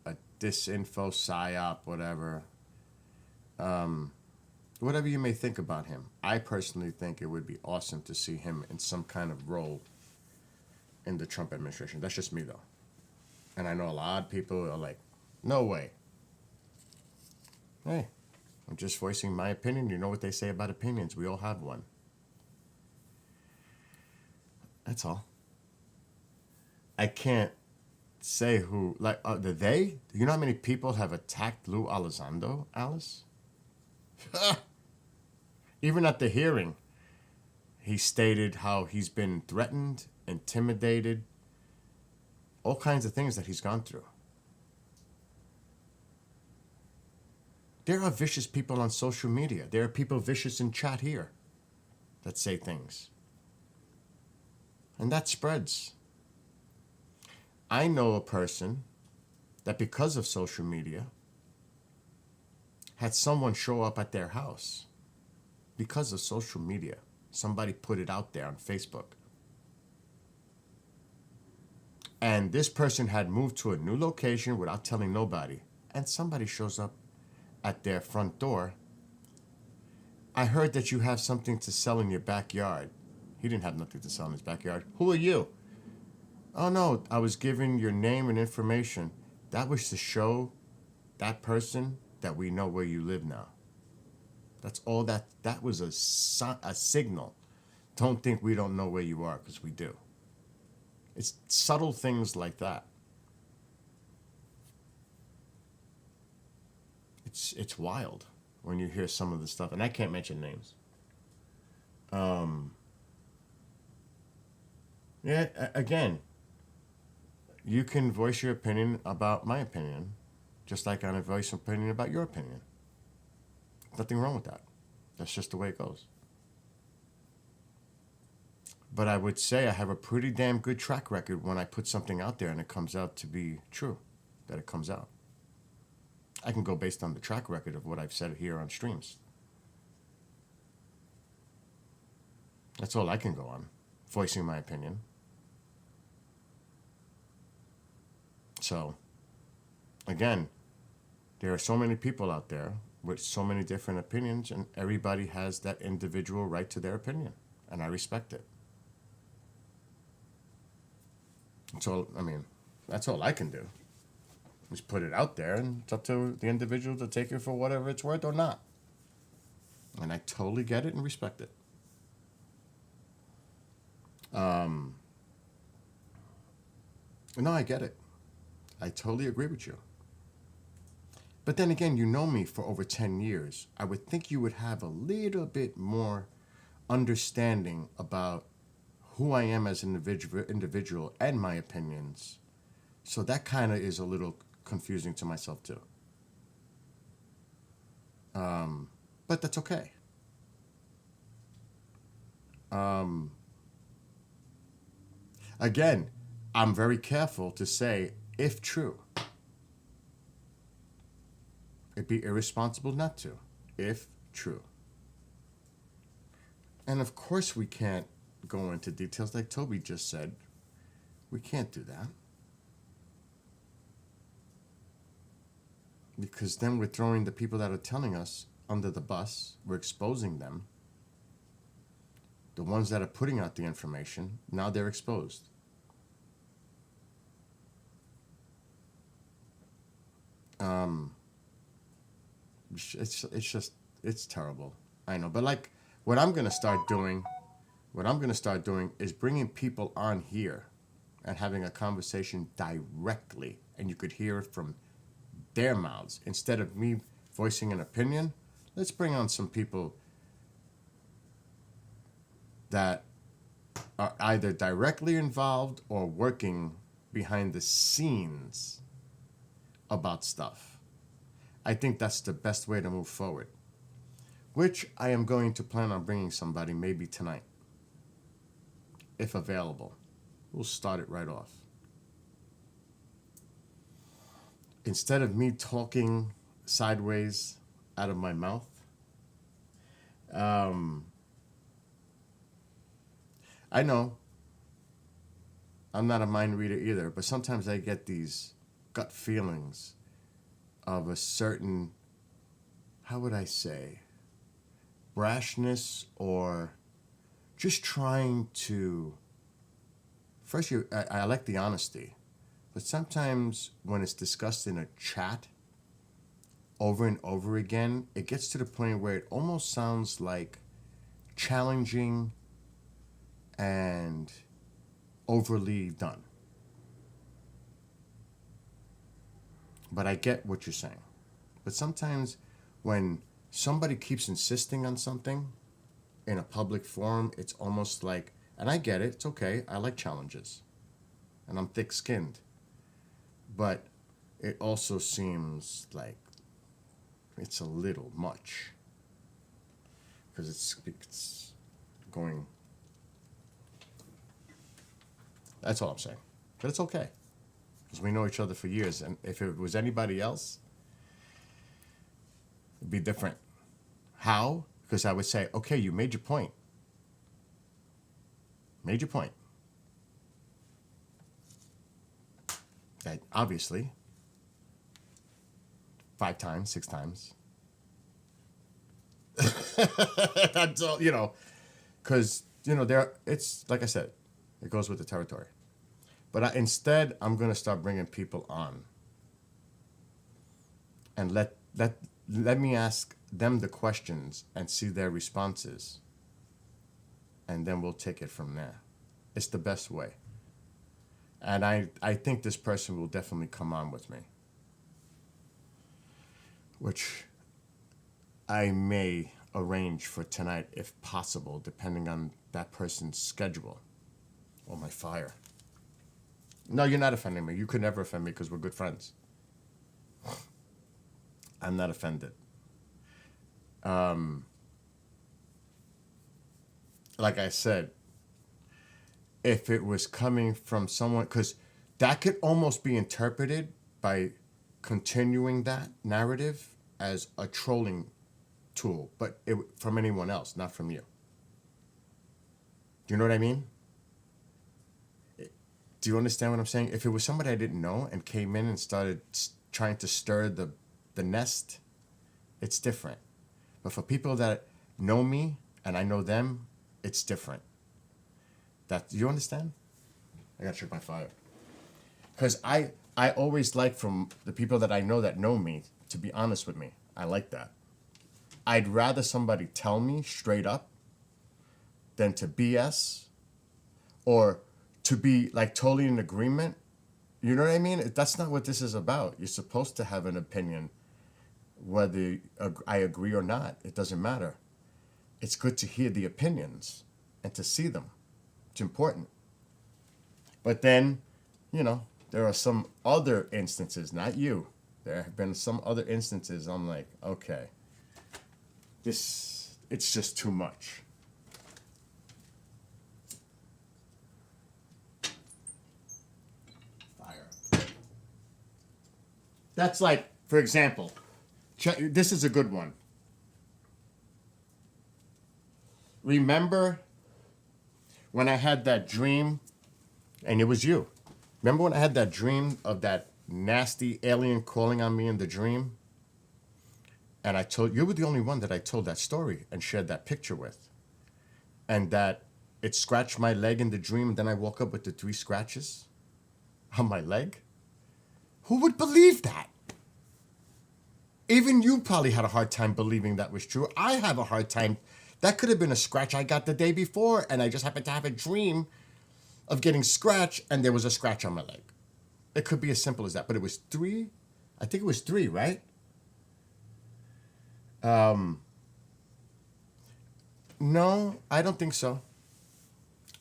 a disinfo, psyop, whatever. whatever you may think about him, I personally think it would be awesome to see him in some kind of role in the Trump administration. That's just me, though. And I know a lot of people are like, no way. Hey, I'm just voicing my opinion. You know what they say about opinions. We all have one. That's all. I can't say who, like, the they? You know how many people have attacked Lou Elizondo, Alice? Even at the hearing, he stated how he's been threatened, intimidated, all kinds of things that he's gone through. There are vicious people on social media. There are people vicious in chat here that say things. And that spreads. I know a person that because of social media had someone show up at their house because of social media. Somebody put it out there on Facebook. And this person had moved to a new location without telling nobody. And somebody shows up at their front door. I heard that you have something to sell in your backyard. He didn't have nothing to sell in his backyard. Who are you? Oh no, I was given your name and information. That was to show that person that we know where you live now. That's all that was a signal. Don't think we don't know where you are, because we do. It's subtle things like that. It's wild when you hear some of the stuff, and I can't mention names. Again, you can voice your opinion about my opinion, just like I voice an opinion about your opinion. Nothing wrong with that. That's just the way it goes. But I would say I have a pretty damn good track record when I put something out there and it comes out to be true, that it comes out. I can go based on the track record of what I've said here on streams. That's all I can go on, voicing my opinion. So, again, there are so many people out there with so many different opinions, and everybody has that individual right to their opinion, and I respect it. So, I mean, that's all I can do. Just put it out there, and it's up to the individual to take it for whatever it's worth or not. And I totally get it and respect it. No, I get it. I totally agree with you. But then again, you know me for over 10 years. I would think you would have a little bit more understanding about who I am as an individual and my opinions. So that kind of is a little confusing to myself too. But that's okay. Again, I'm very careful to say, if true. It'd be irresponsible not to, if true. And of course we can't go into details like Toby just said. We can't do that. Because then we're throwing the people that are telling us under the bus. We're exposing them. The ones that are putting out the information, now they're exposed. It's terrible. I know, but like what I'm gonna start doing is bringing people on here and having a conversation directly, and you could hear it from their mouths instead of me voicing an opinion. Let's bring on some people that are either directly involved or working behind the scenes about stuff. I think that's the best way to move forward, which I am going to plan on bringing somebody maybe tonight, if available. We'll start it right off. Instead of me talking sideways out of my mouth, I know I'm not a mind reader either, but sometimes I get these gut feelings of a certain, how would I say, brashness or just trying to. First, I like the honesty, but sometimes when it's discussed in a chat over and over again, it gets to the point where it almost sounds like challenging and overly done. But I get what you're saying. But sometimes when somebody keeps insisting on something in a public forum, it's almost like, and I get it, it's okay, I like challenges. And I'm thick skinned. But it also seems like it's a little much. Because it's going. That's all I'm saying. But it's okay. Because we know each other for years. And if it was anybody else, it'd be different. How? Because I would say, okay, you made your point. Made your point. That obviously, 5 times, 6 times. That's all, because, it's like I said, it goes with the territory. But instead, I'm going to start bringing people on. And let me ask them the questions and see their responses. And then we'll take it from there. It's the best way. And I think this person will definitely come on with me. Which I may arrange for tonight if possible, depending on that person's schedule. Oh, my fire. No, you're not offending me. You could never offend me because we're good friends. I'm not offended. Like I said, if it was coming from someone, because that could almost be interpreted by continuing that narrative as a trolling tool, but from anyone else, not from you. Do you know what I mean? Do you understand what I'm saying? If it was somebody I didn't know and came in and started trying to stir the nest, it's different. But for people that know me and I know them, it's different. Do you understand? I gotta check my fire. Because I always like from the people that I know that know me to be honest with me. I like that. I'd rather somebody tell me straight up than to BS or to be like totally in agreement. You know what I mean? That's not what this is about. You're supposed to have an opinion, whether I agree or not. It doesn't matter. It's good to hear the opinions and to see them. It's important. But then, there are some other instances, not you. There have been some other instances I'm like, okay, it's just too much. Fire. That's like, for example, this is a good one. Remember when I had that dream, and it was you. Remember when I had that dream of that nasty alien calling on me in the dream? And you were the only one that I told that story and shared that picture with. And that it scratched my leg in the dream, and then I woke up with the 3 scratches on my leg. Who would believe that? Even you probably had a hard time believing that was true. I have a hard time. That could have been a scratch I got the day before, and I just happened to have a dream of getting scratched, and there was a scratch on my leg. It could be as simple as that, but it was 3. I think it was 3, right? No, I don't think so.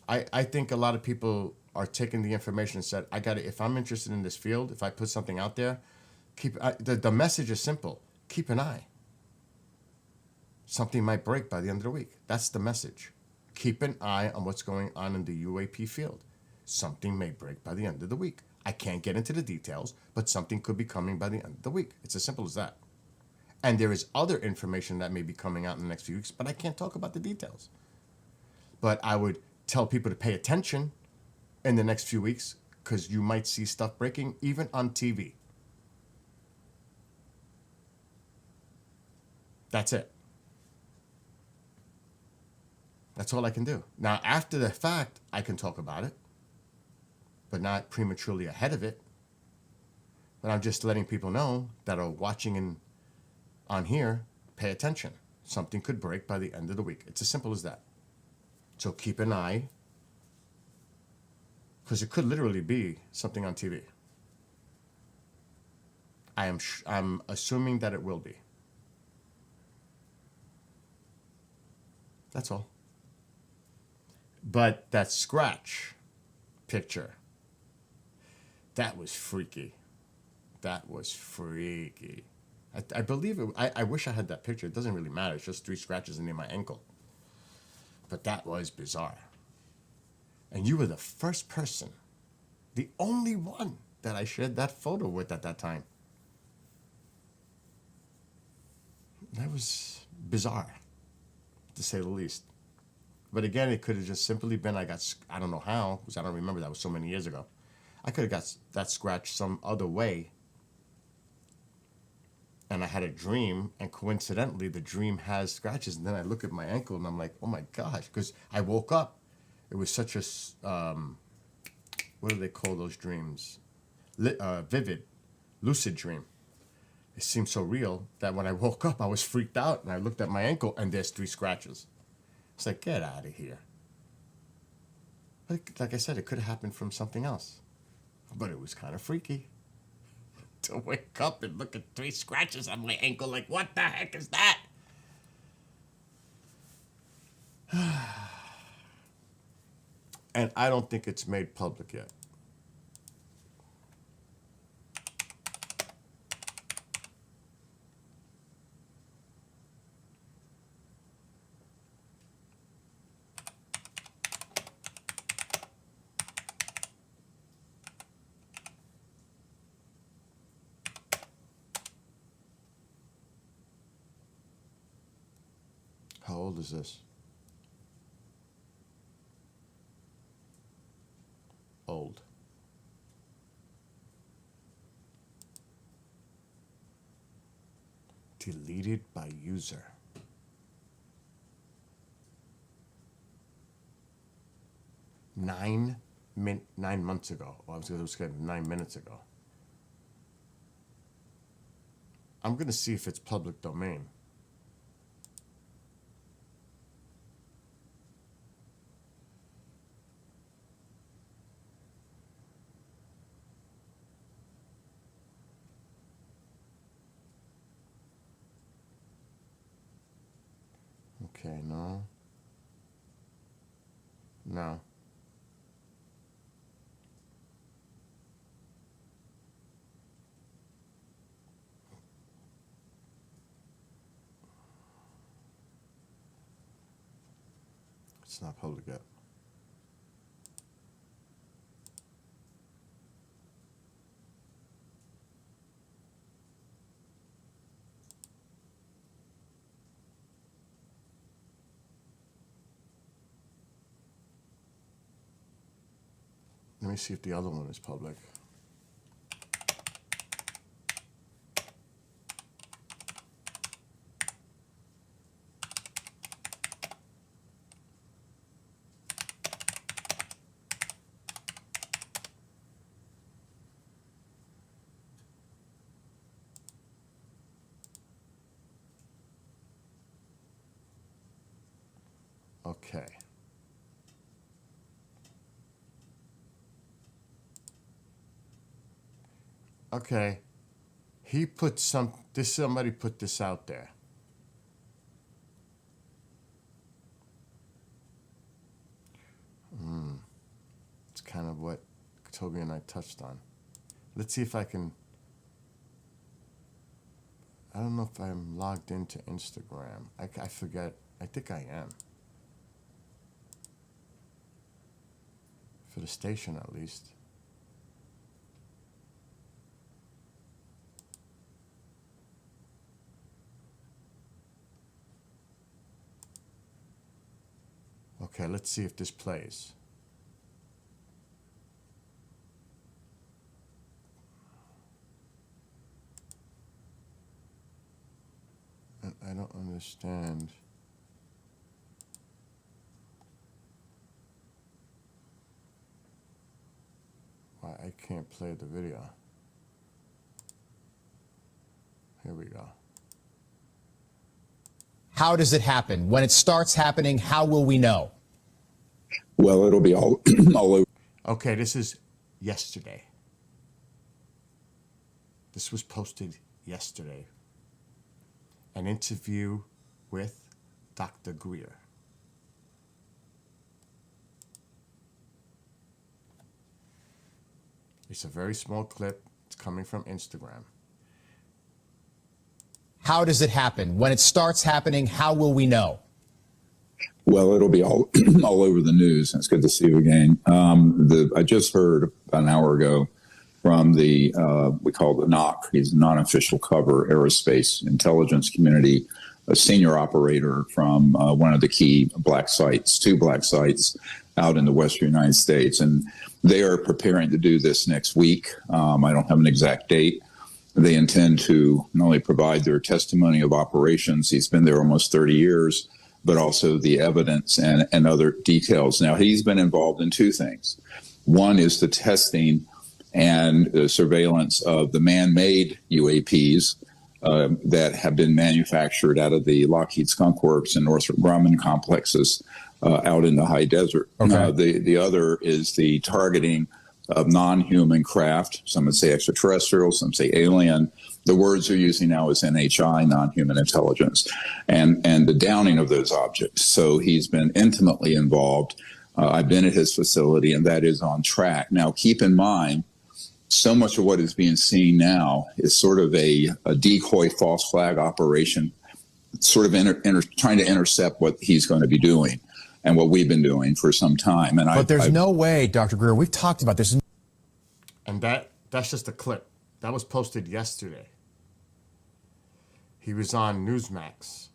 I think a lot of people are taking the information and said, I got it. If I'm interested in this field, if I put something out there, the message is simple. Keep an eye. Something might break by the end of the week. That's the message. Keep an eye on what's going on in the UAP field. Something may break by the end of the week. I can't get into the details, but something could be coming by the end of the week. It's as simple as that. And there is other information that may be coming out in the next few weeks, but I can't talk about the details. But I would tell people to pay attention in the next few weeks because you might see stuff breaking even on TV. That's it. That's all I can do. Now, after the fact, I can talk about it, but not prematurely ahead of it. But I'm just letting people know that are watching and on here, pay attention. Something could break by the end of the week. It's as simple as that. So keep an eye, because it could literally be something on TV. I'm assuming that it will be. That's all. But that scratch picture, that was freaky. That was freaky. I believe it. I wish I had that picture. It doesn't really matter. It's just 3 scratches near my ankle. But that was bizarre. And you were the first person, the only one that I shared that photo with at that time. That was bizarre, to say the least. But again, it could have just simply been I don't know how, because I don't remember, that was so many years ago. I could have got that scratch some other way. And I had a dream, and coincidentally, the dream has scratches. And then I look at my ankle, and I'm like, oh my gosh, because I woke up. It was such a, what do they call those dreams? Vivid, lucid dream. It seemed so real that when I woke up, I was freaked out, and I looked at my ankle, and there's 3 scratches. It's like, get out of here. But like I said, it could have happened from something else. But it was kind of freaky to wake up and look at 3 scratches on my ankle. Like, what the heck is that? And I don't think it's made public yet. How old is this? Old. Deleted by user. 9 months ago. Well, I was going to say 9 minutes ago. I'm going to see if it's public domain. Okay, no. No. It's not public yet. Let me see if the other one is public. Okay. Okay. Somebody put this out there. It's kind of what Toby and I touched on. Let's see if I can. I don't know if I'm logged into Instagram. I forget. I think I am. For the station, at least. Okay, let's see if this plays. I don't understand. I can't play the video. Here we go. How does it happen? When it starts happening, how will we know? Well, it'll be all all over. Okay, this is yesterday. This was posted yesterday. An interview with Dr. Greer. It's a very small clip. It's coming from Instagram. How does it happen? When it starts happening, how will we know? Well, it'll be all all over the news. It's good to see you again. I just heard about an hour ago from the we call the NOC. He's a non-official cover aerospace intelligence community, a senior operator from one of the key black sites, 2 black sites out in the western United States, and they are preparing to do this next week. I don't have an exact date. They intend to not only provide their testimony of operations, he's been there almost 30 years, but also the evidence and other details. Now, he's been involved in 2 things. One is the testing and the surveillance of the man-made UAPs that have been manufactured out of the Lockheed Skunk Works and Northrop Grumman complexes out in the high desert. Okay. The other is the targeting of non-human craft. Some would say extraterrestrial, some say alien. The words they're using now is NHI, non-human intelligence, and the downing of those objects. So he's been intimately involved. I've been at his facility, and that is on track. Now, keep in mind, so much of what is being seen now is sort of a decoy false flag operation, sort of trying to intercept what he's going to be doing and what we've been doing for some time. But there's no way, Dr. Greer, we've talked about this. And that's just a clip. That was posted yesterday. He was on Newsmax.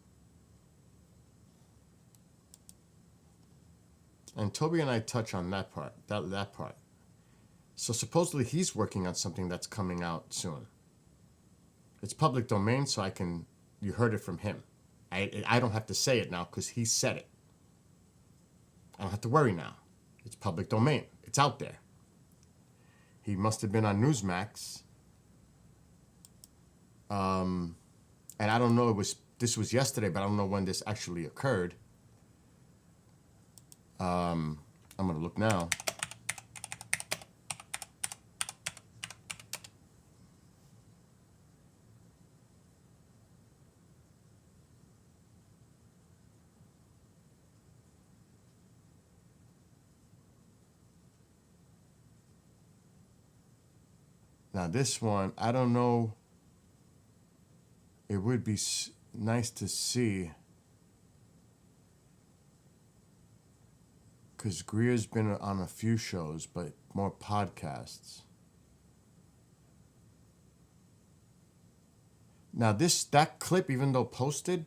And Toby and I touch on that part, that part. So supposedly he's working on something that's coming out soon. It's public domain, so you heard it from him. I don't have to say it now because he said it. I don't have to worry now. It's public domain. It's out there. He must have been on Newsmax. And I don't know, this was yesterday, but I don't know when this actually occurred. I'm going to look now. Now this one, I don't know. It would be nice to see, because Greer's been on a few shows, but more podcasts. Now that clip, even though posted,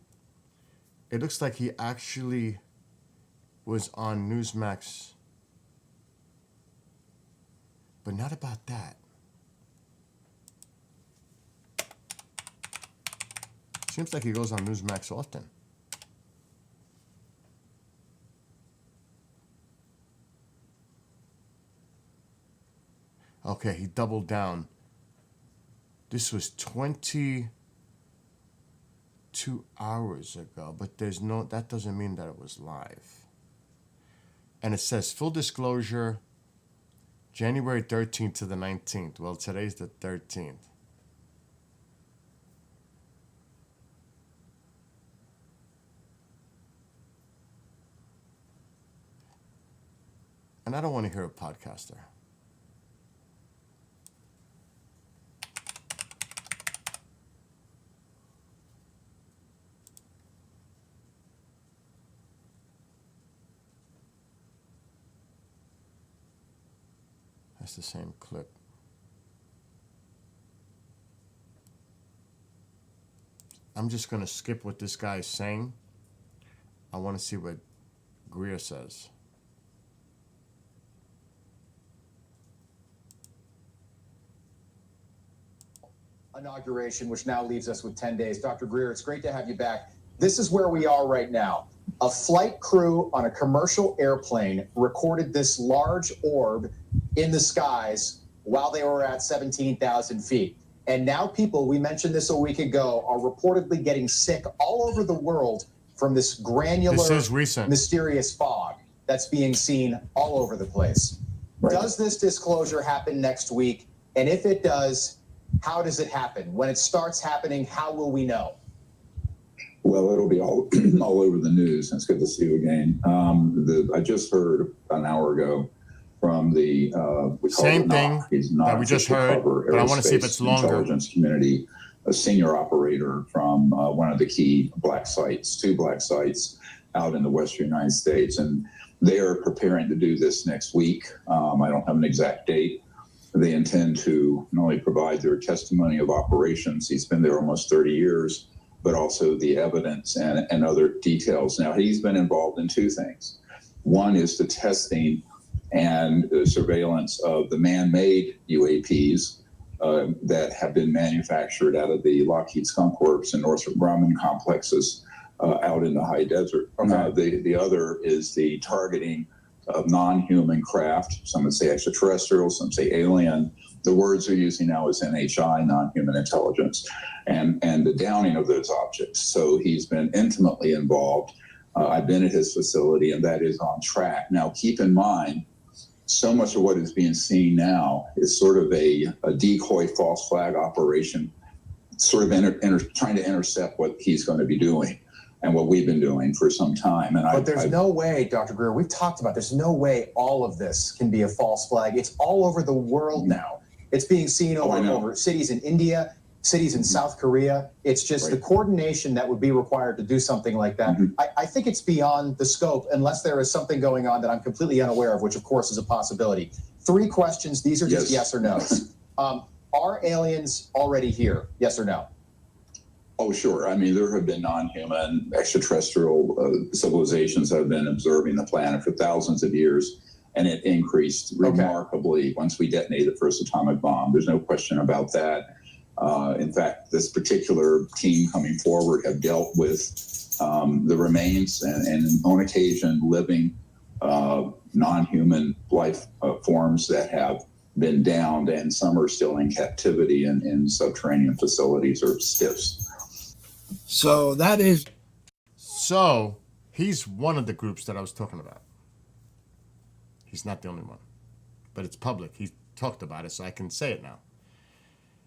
it looks like he actually was on Newsmax, but not about that. Seems like he goes on Newsmax often. Okay, he doubled down. This was 22 hours ago, but that doesn't mean that it was live. And it says, full disclosure, January 13th to the 19th. Well, today's the 13th. And I don't want to hear a podcaster. That's the same clip. I'm just going to skip what this guy is saying. I want to see what Greer says. Inauguration, which now leaves us with 10 days. Dr. Greer, it's great to have you back. This is where we are right now. A flight crew on a commercial airplane recorded this large orb in the skies while they were at 17,000 feet. And now people, we mentioned this a week ago, are reportedly getting sick all over the world from this granular, This is recent. mysterious fog that's being seen all over the place. Right. Does this disclosure happen next week? And if it does, how does it happen? When it starts happening, how will we know? Well, it'll be all all over the news. It's good to see you again. I just heard an hour ago from the we call Same it thing NOC. He's that we just non-official heard, cover but I want to see if aerospace it's longer. Intelligence community, a senior operator from one of the key black sites, 2 black sites out in the western United States, and they are preparing to do this next week. I don't have an exact date. They intend to not only provide their testimony of operations, he's been there almost 30 years, but also the evidence and other details. Now, he's been involved in 2 things. One is the testing and the surveillance of the man-made UAPs that have been manufactured out of the Lockheed Skunk Works and Northrop Grumman complexes out in the high desert. Okay. The other is the targeting of non-human craft. Some would say extraterrestrial, some say alien. The words they're using now is NHI, non-human intelligence, and the downing of those objects. So he's been intimately involved. I've been at his facility, and that is on track. Now, keep in mind, so much of what is being seen now is sort of a decoy false flag operation, sort of trying to intercept what he's going to be doing and what we've been doing for some time. And But there's no way, Dr. Greer, we've talked about, there's no way all of this can be a false flag. It's all over the world now. It's being seen over cities in India, cities in South Korea. It's just the coordination that would be required to do something like that. I think it's beyond the scope, unless there is something going on that I'm completely unaware of, which of course is a possibility. 3 questions. These are just yes or no's. Are aliens already here? Yes or no? Oh, sure. I mean, there have been non-human extraterrestrial civilizations that have been observing the planet for thousands of years, and it increased remarkably once we detonated the first atomic bomb. There's no question about that. In fact, this particular team coming forward have dealt with the remains and on occasion living non-human life forms that have been downed, and some are still in captivity in subterranean facilities or STIFs. So that is. So he's one of the groups that I was talking about. He's not the only one, but it's public. He talked about it, so I can say it now.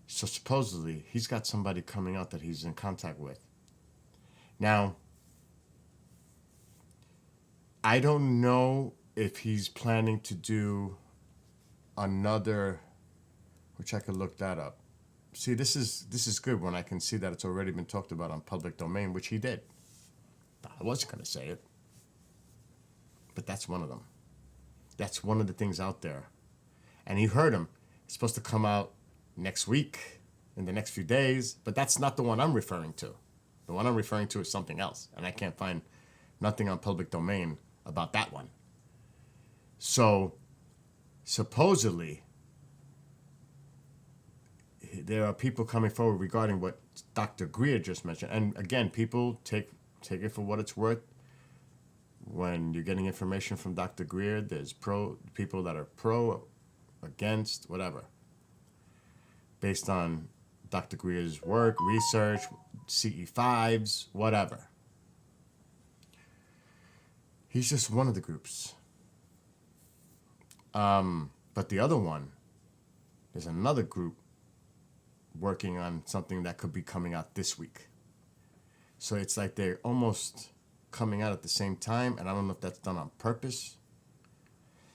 So supposedly he's got somebody coming out that he's in contact with. Now, I don't know if he's planning to do another, which I could look that up. See, this is good when I can see that it's already been talked about on public domain, which he did. I wasn't going to say it, but that's one of them. That's one of the things out there. And you heard him. It's supposed to come out next week, in the next few days, but that's not the one I'm referring to. The one I'm referring to is something else, and I can't find nothing on public domain about that one. So, supposedly, there are people coming forward regarding what Dr. Greer just mentioned. And again, people take it for what it's worth. When you're getting information from Dr. Greer, there's people that are pro, against, whatever. Based on Dr. Greer's work, research, CE5s, whatever. He's just one of the groups. But the other one, there's another group working on something that could be coming out this week. So it's like they're almost coming out at the same time, and I don't know if that's done on purpose.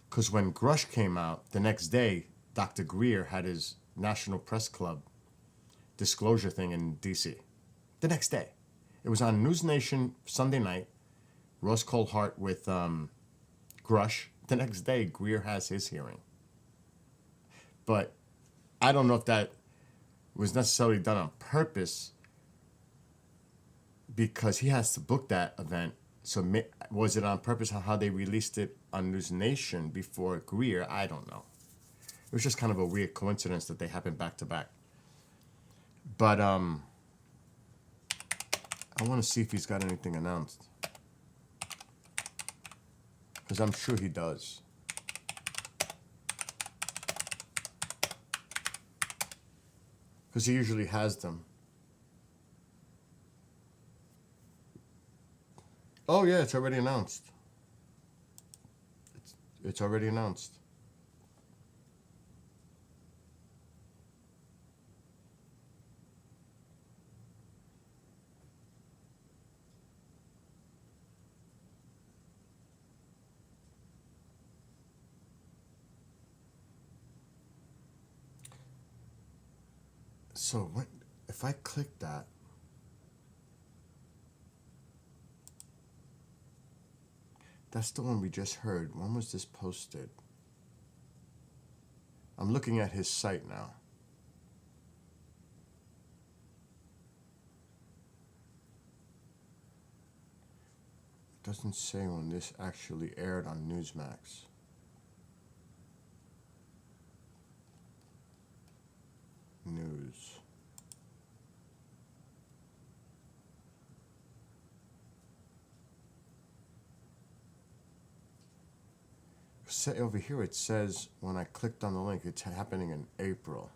Because when Grush came out, the next day, Dr. Greer had his National Press Club disclosure thing in D.C. The next day. It was on News Nation Sunday night, Ross Coulthart with Grush. The next day, Greer has his hearing. But I don't know if that was necessarily done on purpose, because he has to book that event. So was it on purpose how they released it on News Nation before Greer? I don't know. It was just kind of a weird coincidence that they happened back to back. But I want to see if he's got anything announced, because I'm sure he does. because he usually has them. Oh yeah, it's already announced. It's already announced. So when, if I click that, that's the one we just heard. When was this posted? I'm looking at his site now. It doesn't say when this actually aired on Newsmax. News. Say over here it says when I clicked on the link, it's happening in April.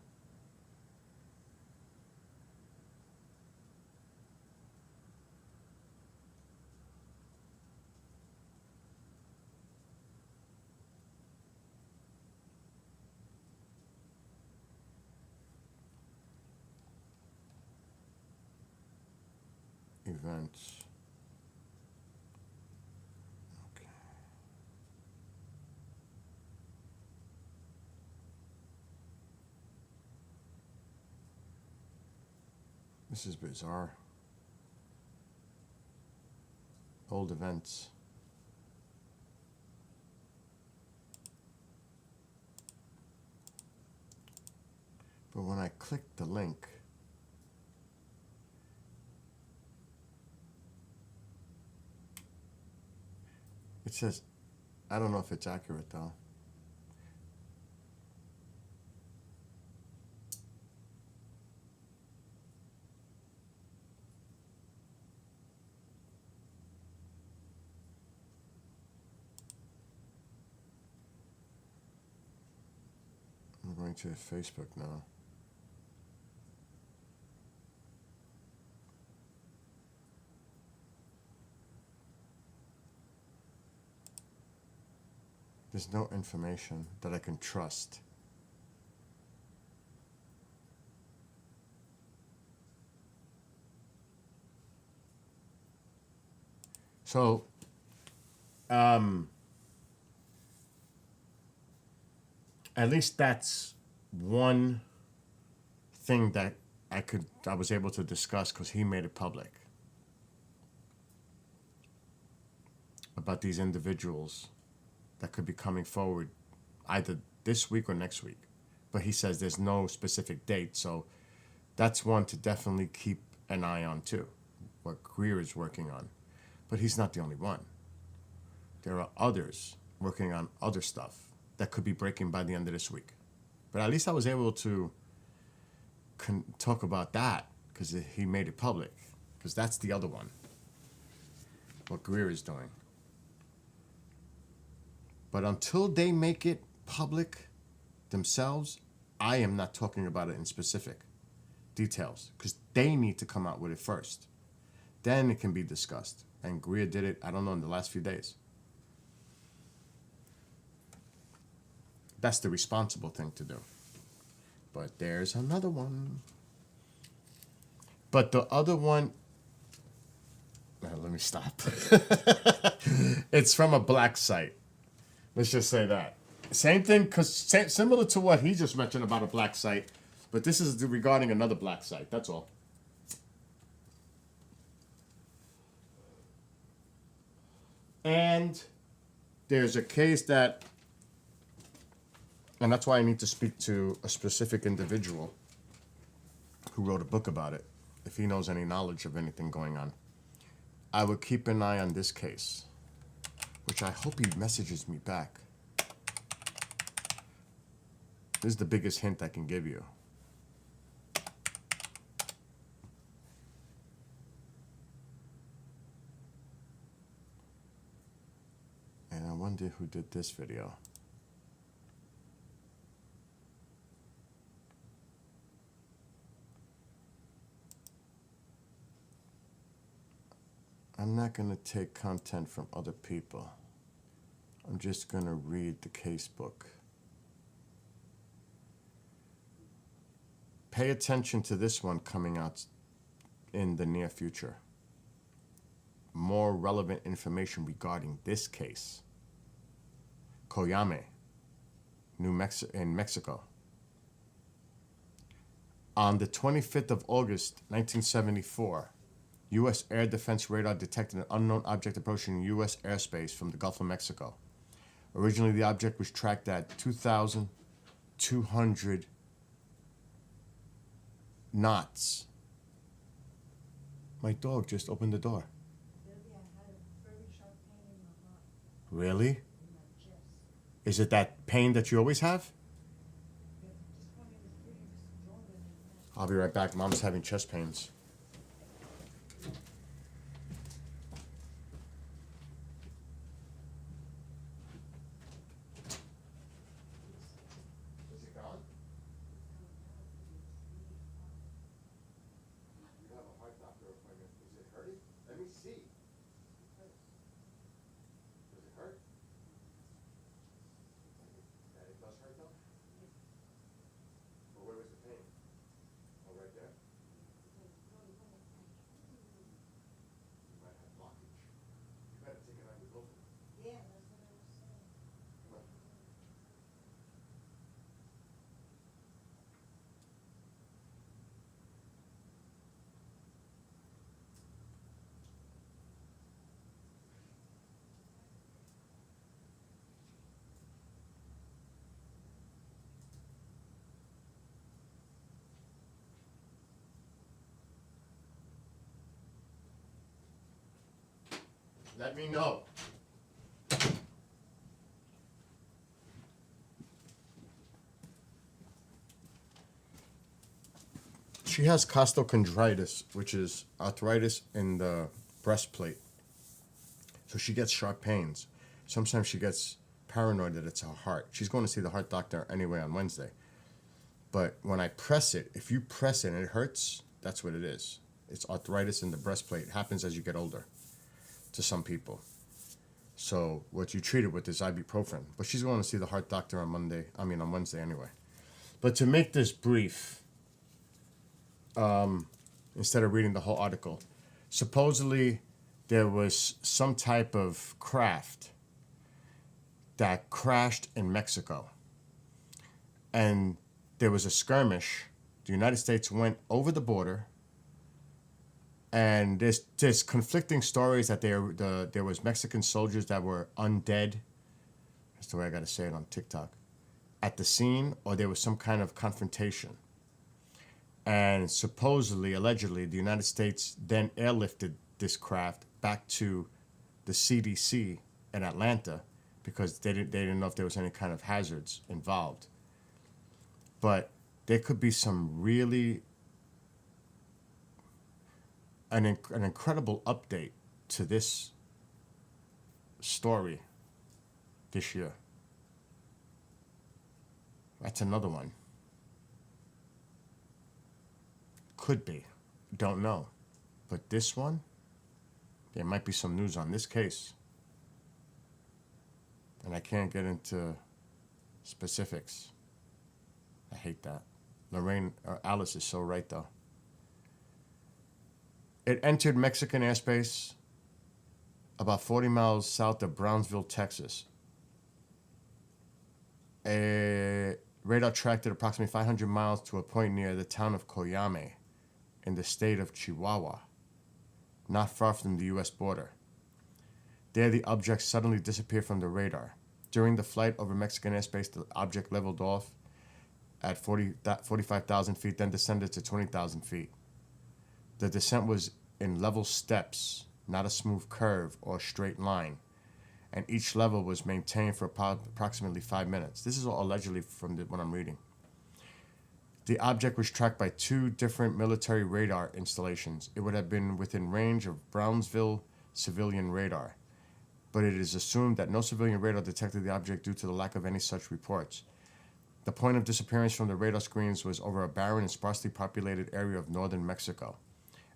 Events. Okay. This is bizarre. Old events. But when I click the link, it says, I don't know if it's accurate though. I'm going to Facebook now. There's no information that I can trust. So, at least that's one thing that I was able to discuss because he made it public about these individuals that could be coming forward either this week or next week. But he says there's no specific date, so that's one to definitely keep an eye on too, what Greer is working on. But he's not the only one. There are others working on other stuff that could be breaking by the end of this week. But at least I was able to talk about that because he made it public, because that's the other one, what Greer is doing. But until they make it public themselves, I am not talking about it in specific details because they need to come out with it first. Then it can be discussed. And Greer did it, I don't know, in the last few days. That's the responsible thing to do. But there's another one. But the other one, let me stop. It's from a black site. Let's just say that. Same thing, because similar to what he just mentioned about a black site, but this is regarding another black site. That's all. And there's a case that, and that's why I need to speak to a specific individual who wrote a book about it, if he knows any knowledge of anything going on. I would keep an eye on this case, which I hope he messages me back. This is the biggest hint I can give you. And I wonder who did this video. I'm not going to take content from other people. I'm just going to read the case book. Pay attention to this one coming out in the near future. More relevant information regarding this case. Coyame, in Mexico. On the 25th of August, 1974, U.S. air defense radar detected an unknown object approaching U.S. airspace from the Gulf of Mexico. Originally, the object was tracked at 2,200 knots. My dog just opened the door. Really? Is it that pain that you always have? I'll be right back. Mom's having chest pains. Is it gone? You have a heart doctor appointment. Is it hurting? Let me see. Does it hurt? That it does hurt though? But where was the pain? Oh, right there? You might have blockage. You better take an ibuprofen. Yeah, that's what I was saying. Come on. Let me know. She has costochondritis, which is arthritis in the breastplate. So she gets sharp pains. Sometimes she gets paranoid that it's her heart. She's going to see the heart doctor anyway on Wednesday. But when I press it, if you press it and it hurts, that's what it is. It's arthritis in the breastplate. It happens as you get older to some people. So what you treat it with is ibuprofen. But she's going to see the heart doctor on Wednesday anyway. But to make this brief, instead of reading the whole article, supposedly there was some type of craft that crashed in Mexico. And there was a skirmish. The United States went over the border. And there's conflicting stories that there was Mexican soldiers that were undead. That's the way I got to say it on TikTok. At the scene, or there was some kind of confrontation. And supposedly, allegedly, the United States then airlifted this craft back to the CDC in Atlanta because they didn't know if there was any kind of hazards involved. But there could be some really an incredible update to this story this year. That's another one. Could be. Don't know. But this one, there might be some news on this case. And I can't get into specifics. I hate that. Alice is so right, though. It entered Mexican airspace about 40 miles south of Brownsville, Texas. A radar tracked it approximately 500 miles to a point near the town of Coyame in the state of Chihuahua, not far from the U.S. border. There, the object suddenly disappeared from the radar. During the flight over Mexican airspace, the object leveled off at 45,000 feet, then descended to 20,000 feet. The descent was in level steps, not a smooth curve or straight line, and each level was maintained for approximately 5 minutes. This is all allegedly from what I'm reading. The object was tracked by 2 different military radar installations. It would have been within range of Brownsville civilian radar, but it is assumed that no civilian radar detected the object due to the lack of any such reports. The point of disappearance from the radar screens was over a barren and sparsely populated area of northern Mexico.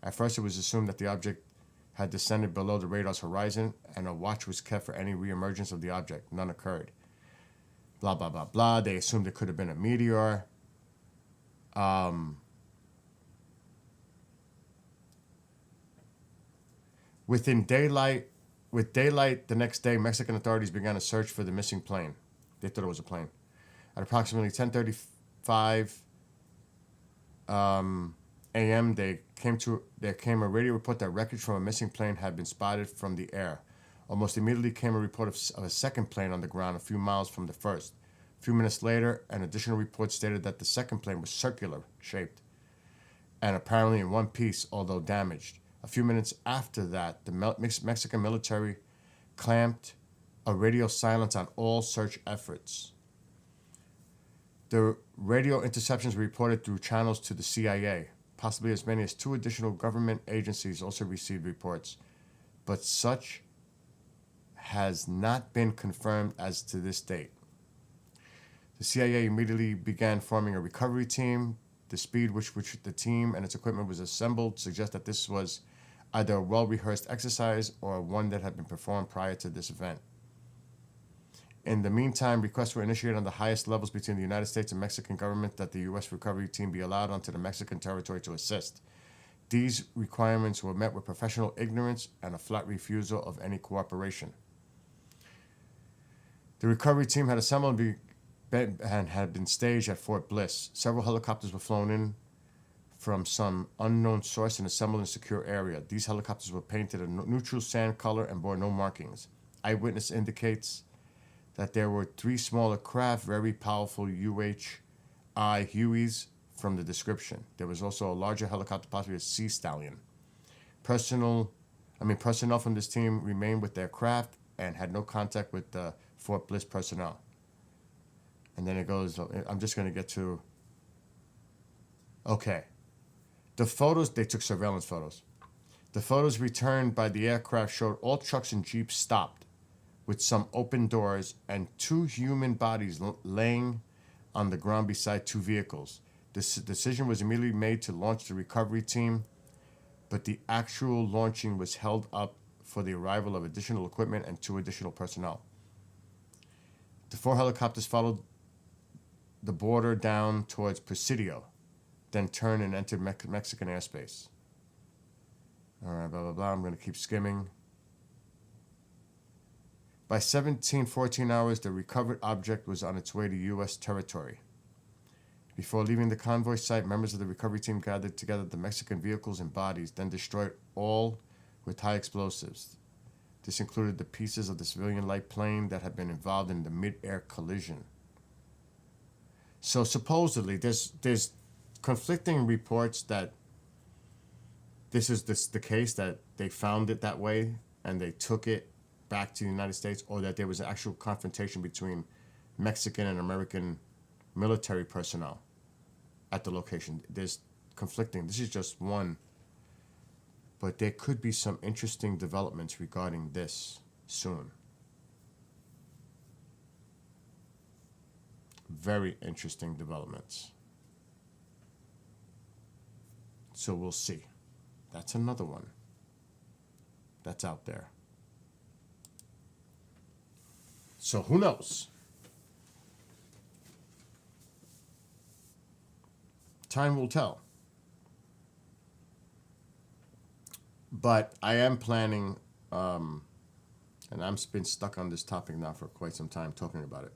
At first, it was assumed that the object had descended below the radar's horizon, and a watch was kept for any reemergence of the object. None occurred. Blah, blah, blah, blah. They assumed it could have been a meteor. With daylight the next day, Mexican authorities began a search for the missing plane. They thought it was a plane. At approximately 10:35 a.m., there came a radio report that wreckage from a missing plane had been spotted from the air. Almost immediately came a report of a second plane on the ground a few miles from the first. A few minutes later, an additional report stated that the second plane was circular shaped and apparently in one piece, although damaged. A few minutes after that, the Mexican military clamped a radio silence on all search efforts. The radio interceptions were reported through channels to the CIA. Possibly as many as 2 additional government agencies also received reports, but such has not been confirmed as to this date. The CIA immediately began forming a recovery team. The speed which the team and its equipment was assembled suggests that this was either a well-rehearsed exercise or one that had been performed prior to this event. In the meantime, requests were initiated on the highest levels between the United States and Mexican government that the U.S. recovery team be allowed onto the Mexican territory to assist. These requirements were met with professional ignorance and a flat refusal of any cooperation. The recovery team had assembled and had been staged at Fort Bliss. Several helicopters were flown in from some unknown source and assembled in a secure area. These helicopters were painted a neutral sand color and bore no markings. Eyewitness indicates that there were 3 smaller craft, very powerful UHI Hueys from the description. There was also a larger helicopter, possibly a Sea Stallion. Personnel from this team remained with their craft and had no contact with the Fort Bliss personnel. And then it goes, I'm just going to get to, okay. The photos, they took surveillance photos. The photos returned by the aircraft showed all trucks and jeeps stopped with some open doors and 2 human bodies laying on the ground beside 2 vehicles. This decision was immediately made to launch the recovery team, but the actual launching was held up for the arrival of additional equipment and 2 additional personnel. The 4 helicopters followed the border down towards Presidio, then turned and entered Mexican airspace. All right, blah, blah, blah. I'm going to keep skimming. By 14 hours, the recovered object was on its way to U.S. territory. Before leaving the convoy site, members of the recovery team gathered together the Mexican vehicles and bodies, then destroyed all with high explosives. This included the pieces of the civilian light plane that had been involved in the mid-air collision. So supposedly, there's conflicting reports that this is the case, that they found it that way and they took it back to the United States, or that there was an actual confrontation between Mexican and American military personnel at the location. There's conflicting. This is just one. But there could be some interesting developments regarding this soon. Very interesting developments. So we'll see. That's another one that's out there. So who knows? Time will tell. But I am planning, and I've been stuck on this topic now for quite some time talking about it.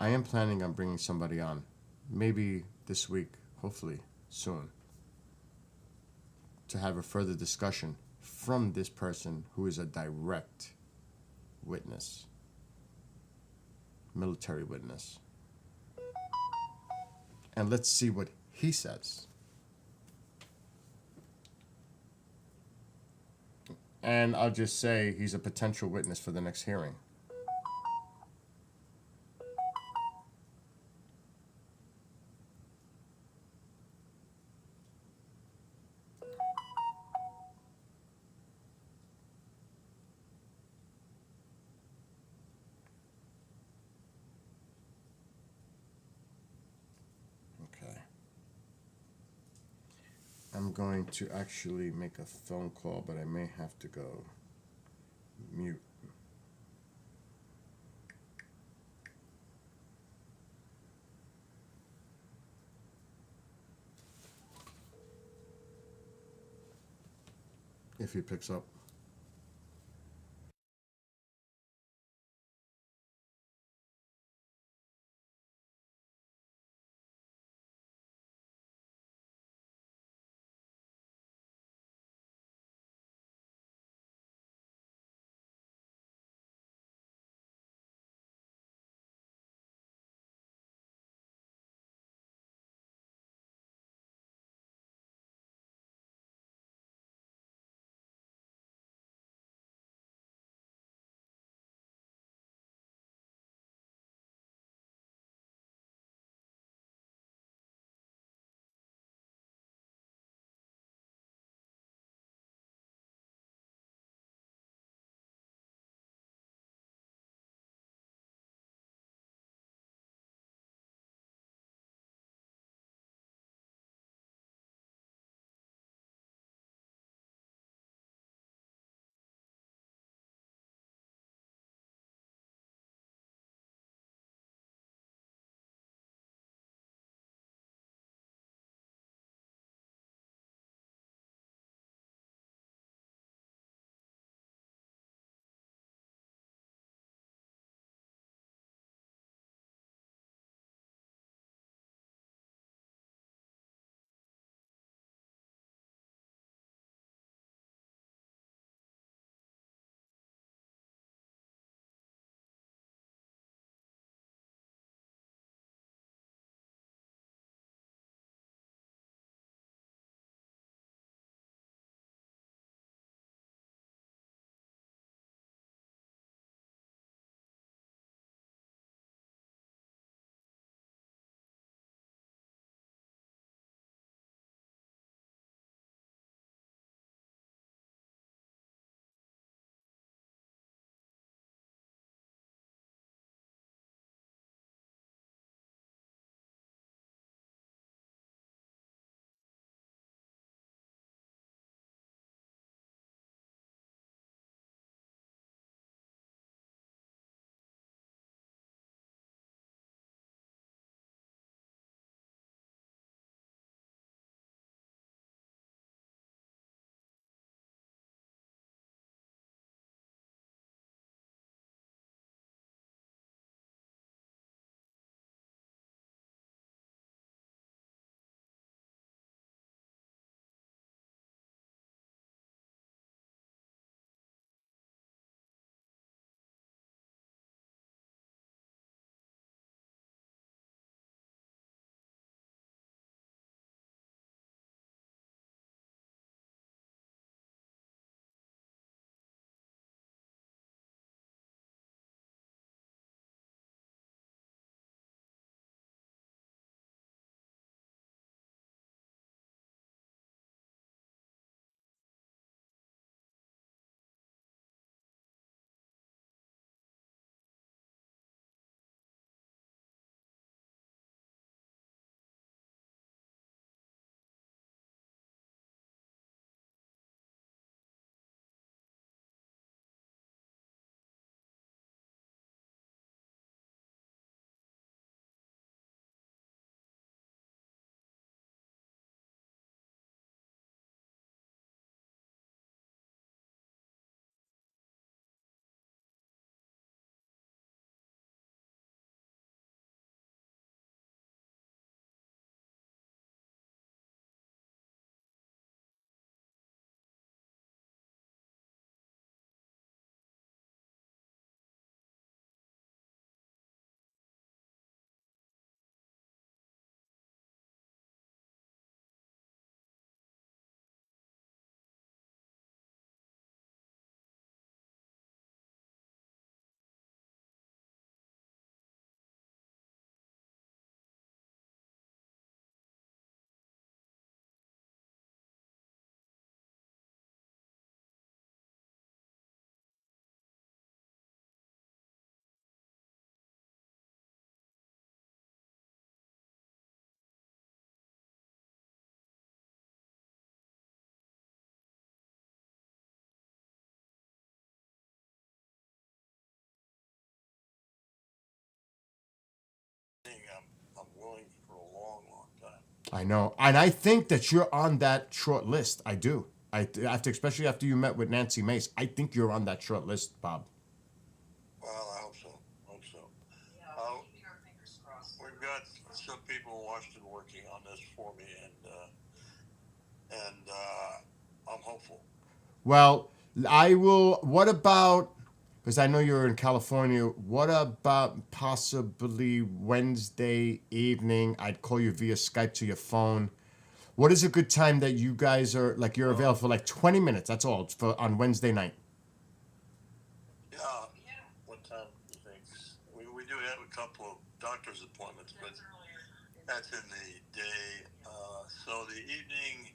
I am planning on bringing somebody on, maybe this week, hopefully soon, to have a further discussion from this person who is a direct witness, military witness. And let's see what he says. And I'll just say he's a potential witness for the next hearing. I'm I'm going to actually make a phone call, but I may have to go mute. If he picks up. I know, and I think that you're on that short list. I do. After, especially after you met with Nancy Mace, I think you're on that short list, Bob. Well, I hope so. Hope so. Uh, we've got some people in Washington working on this for me, and I'm hopeful. Well, I will. What about? Because I know you're in California. What about possibly Wednesday evening? I'd call you via Skype to your phone. What is a good time that you guys are like? You're available for like 20 minutes. That's all for on Wednesday night. Yeah. What time do you think? We do have a couple of doctor's appointments, but that's in the day. So the evening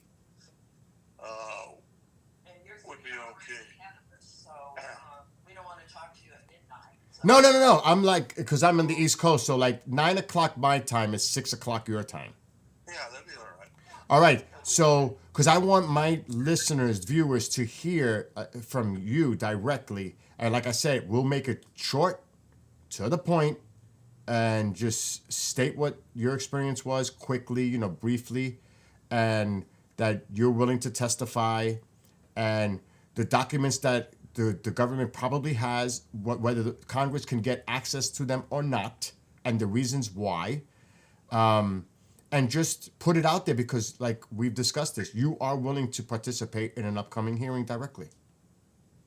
would be okay. We don't want to talk to you at midnight. No. I'm like, because I'm in the East Coast, so like 9 o'clock my time is 6 o'clock your time. Yeah, that'd be all right. All right. So, because I want my listeners, viewers, to hear from you directly, and like I said, we'll make it short, to the point, and just state what your experience was quickly, briefly, and that you're willing to testify, and the documents that the government probably has, whether the Congress can get access to them or not, and the reasons why, and just put it out there because, like we've discussed this, you are willing to participate in an upcoming hearing directly.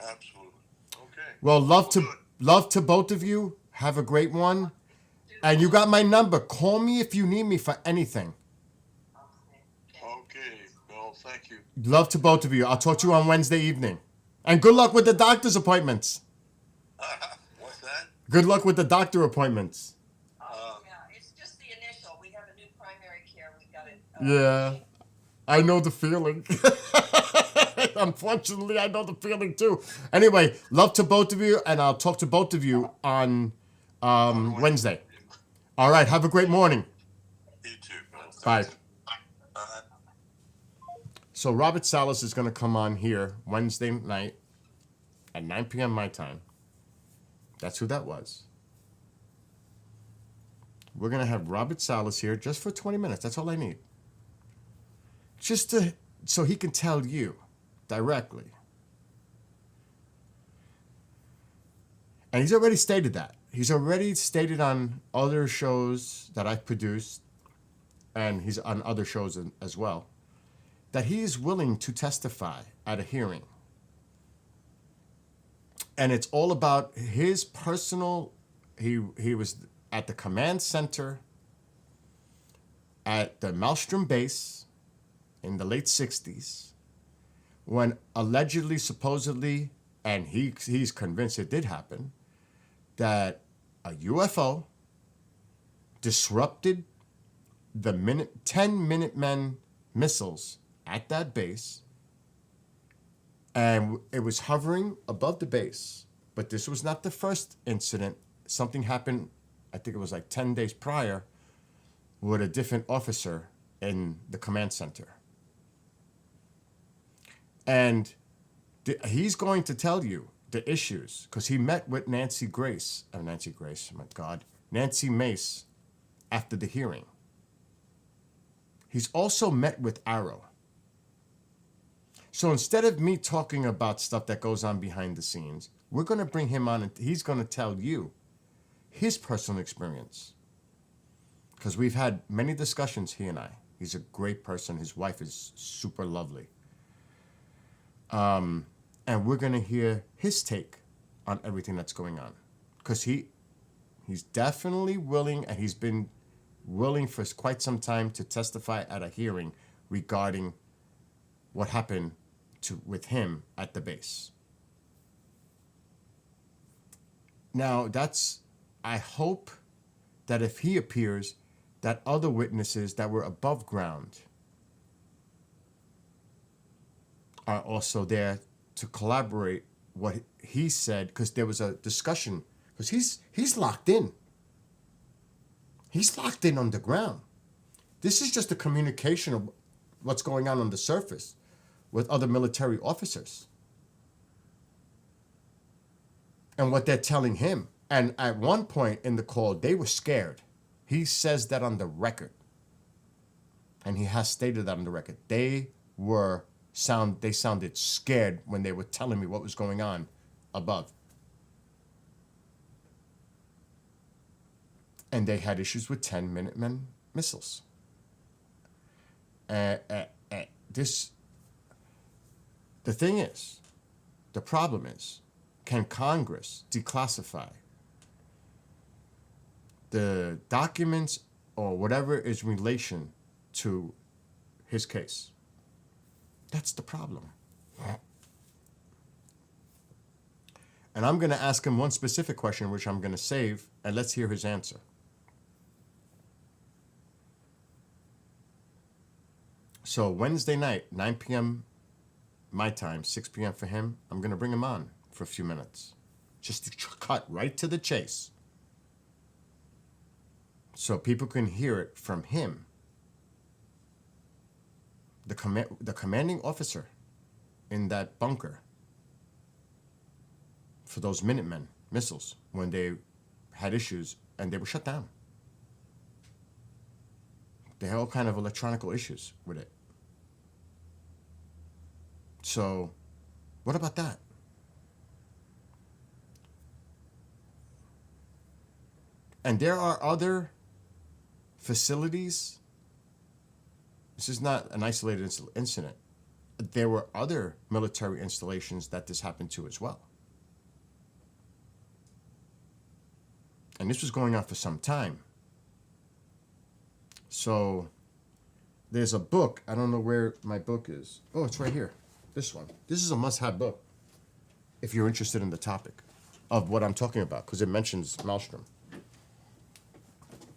Absolutely. Okay. Well, We'll do it. love to both of you. Have a great one. And you got my number. Call me if you need me for anything. Okay, Bill. Thank you. Love to both of you. I'll talk to you on Wednesday evening. And good luck with the doctor's appointments. What's that? Good luck with the doctor appointments. Yeah, it's just the initial. We have a new primary care. We got it. Yeah, I know the feeling. Unfortunately, I know the feeling too. Anyway, love to both of you, and I'll talk to both of you on Wednesday. All right, have a great morning. You too, Bill. Bye. Uh, So Robert Salas is going to come on here Wednesday night at 9 p.m. my time. That's who that was. We're going to have Robert Salas here just for 20 minutes. That's all I need. So he can tell you directly. And he's already stated that. He's already stated on other shows that I've produced, and he's on other shows as well, that he is willing to testify at a hearing. And it's all about his personal, he was at the command center at the Maelstrom base in the late 60s when allegedly, supposedly, and he's convinced it did happen, that a UFO disrupted the 10 Minutemen missiles at that base, and it was hovering above the base. But this was not the first incident. Something happened, I think it was like 10 days prior, with a different officer in the command center. And he's going to tell you the issues, because he met with Nancy Mace after the hearing. He's also met with Arrow. So instead of me talking about stuff that goes on behind the scenes, we're going to bring him on and he's going to tell you his personal experience. Because we've had many discussions, he and I. He's a great person. His wife is super lovely. And we're going to hear his take on everything that's going on. Because he's definitely willing, and he's been willing for quite some time to testify at a hearing regarding what happened with him at the base. Now, I hope that if he appears, that other witnesses that were above ground are also there to collaborate what he said, because there was a discussion, because he's locked in. He's locked in on the ground. This is just a communication of what's going on the surface with other military officers and what they're telling him. And at one point in the call, they were scared. He says that on the record. and he has stated that on the record. They sounded scared when they were telling me what was going on above. And they had issues with 10 Minutemen missiles. The problem is, can Congress declassify the documents or whatever is in relation to his case? That's the problem. And I'm going to ask him one specific question, which I'm going to save, and let's hear his answer. So Wednesday night, 9 p.m. my time, 6 p.m. for him, I'm going to bring him on for a few minutes. Just to cut right to the chase. So people can hear it from him. The commanding officer in that bunker for those Minutemen missiles when they had issues and they were shut down. They had all kind of electronical issues with it. So, what about that? And there are other facilities. This is not an isolated incident. There were other military installations that this happened to as well. And this was going on for some time. So, there's a book. I don't know where my book is. Oh, it's right here. This one. This is a must-have book if you're interested in the topic of what I'm talking about, because it mentions Maelstrom.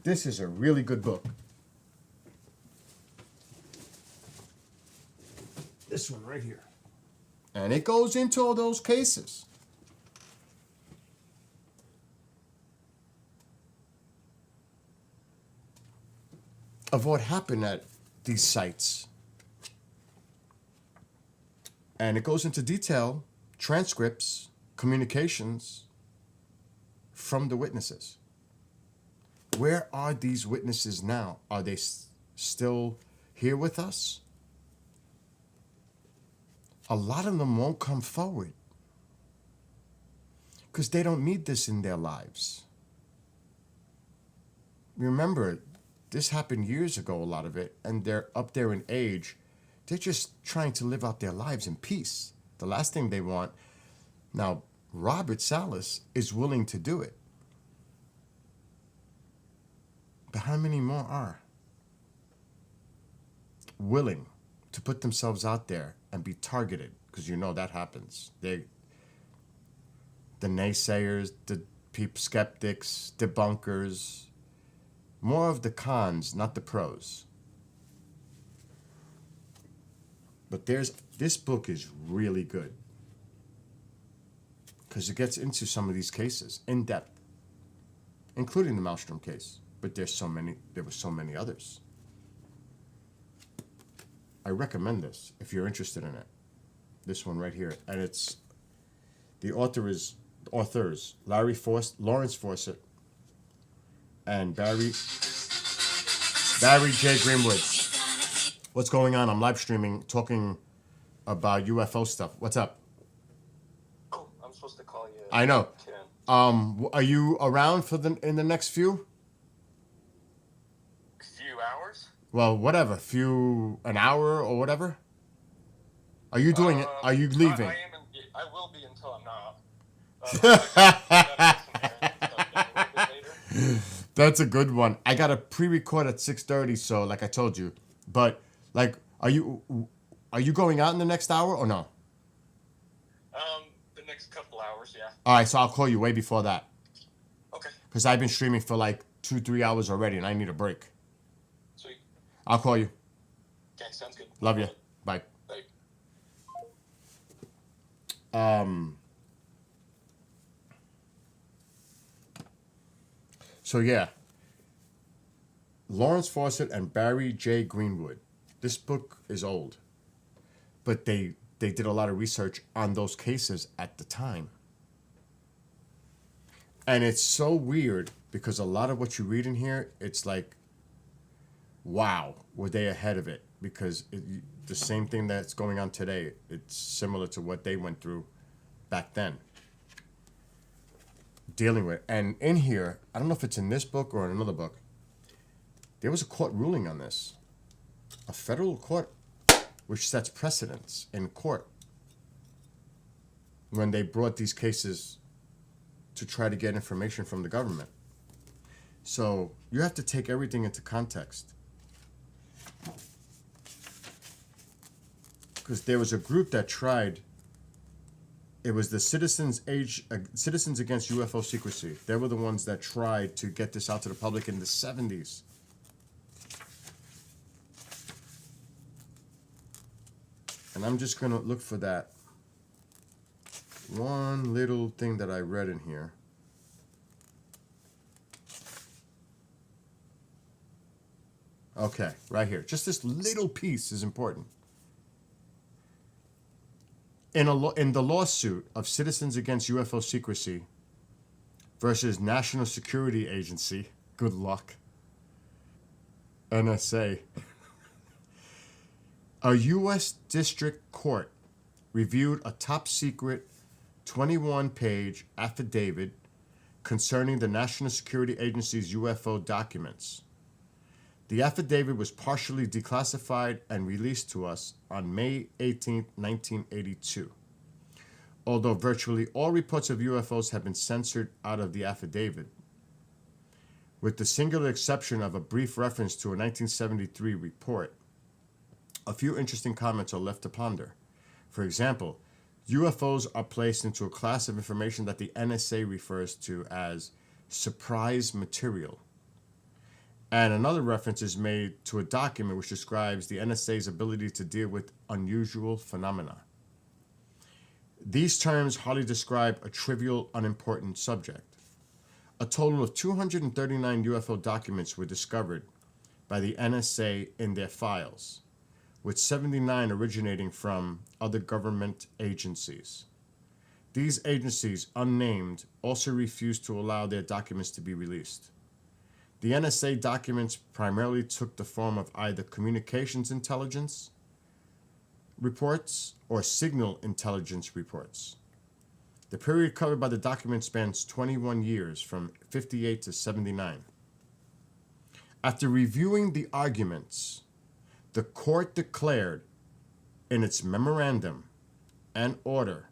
This is a really good book. This one right here. And it goes into all those cases. Of what happened at these sites. And it goes into detail, transcripts, communications from the witnesses. Where are these witnesses now? Are they still here with us? A lot of them won't come forward because they don't need this in their lives. Remember, this happened years ago, a lot of it, and they're up there in age. They're just trying to live out their lives in peace. The last thing they want. Now, Robert Salas is willing to do it. But how many more are willing to put themselves out there and be targeted? Because you know that happens. The naysayers, the skeptics, debunkers. More of the cons, not the pros. But this book is really good because it gets into some of these cases in depth, including the Maelstrom case. But there were so many others. I recommend this if you're interested in it. This one right here, and the authors Lawrence Fawcett, and Barry J. Greenwood. What's going on? I'm live streaming, talking about UFO stuff. What's up? Oh, I'm supposed to call you. I know. Ken. Are you around in the next few? Few hours? Well, whatever. An hour or whatever. Are you doing it? Are you leaving? I will be until I'm not. That's a good one. I got a pre-record at 6:30, so like I told you. But like, are you going out in the next hour or no? The next couple hours, yeah. All right, so I'll call you way before that. Okay. Because I've been streaming for like 2-3 hours already, and I need a break. Sweet. I'll call you. Okay, sounds good. Love you. Bye. Bye. So yeah, Lawrence Fawcett and Barry J. Greenwood. This book is old, but they did a lot of research on those cases at the time. And it's so weird because a lot of what you read in here, it's like wow, were they ahead of it? Because the same thing that's going on today, it's similar to what they went through back then. Dealing with. And in here, I don't know if it's in this book or in another book, there was a court ruling on this. A federal court which sets precedents in court when they brought these cases to try to get information from the government. So you have to take everything into context. Because there was a group that tried, it was the Citizens Against UFO Secrecy. They were the ones that tried to get this out to the public in the 70s. And I'm just going to look for that one little thing that I read in here. Okay, right here. Just this little piece is important. In the lawsuit of Citizens Against UFO Secrecy versus National Security Agency, good luck, NSA, a U.S. District Court reviewed a top-secret 21-page affidavit concerning the National Security Agency's UFO documents. The affidavit was partially declassified and released to us on May 18, 1982. Although virtually all reports of UFOs have been censored out of the affidavit, with the singular exception of a brief reference to a 1973 report, a few interesting comments are left to ponder. For example, UFOs are placed into a class of information that the NSA refers to as surprise material. And another reference is made to a document which describes the NSA's ability to deal with unusual phenomena. These terms hardly describe a trivial, unimportant subject. A total of 239 UFO documents were discovered by the NSA in their files, with 79 originating from other government agencies. These agencies, unnamed, also refused to allow their documents to be released. The NSA documents primarily took the form of either communications intelligence reports or signal intelligence reports. The period covered by the document spans 21 years, from 58 to 79. After reviewing the arguments, the court declared in its memorandum and order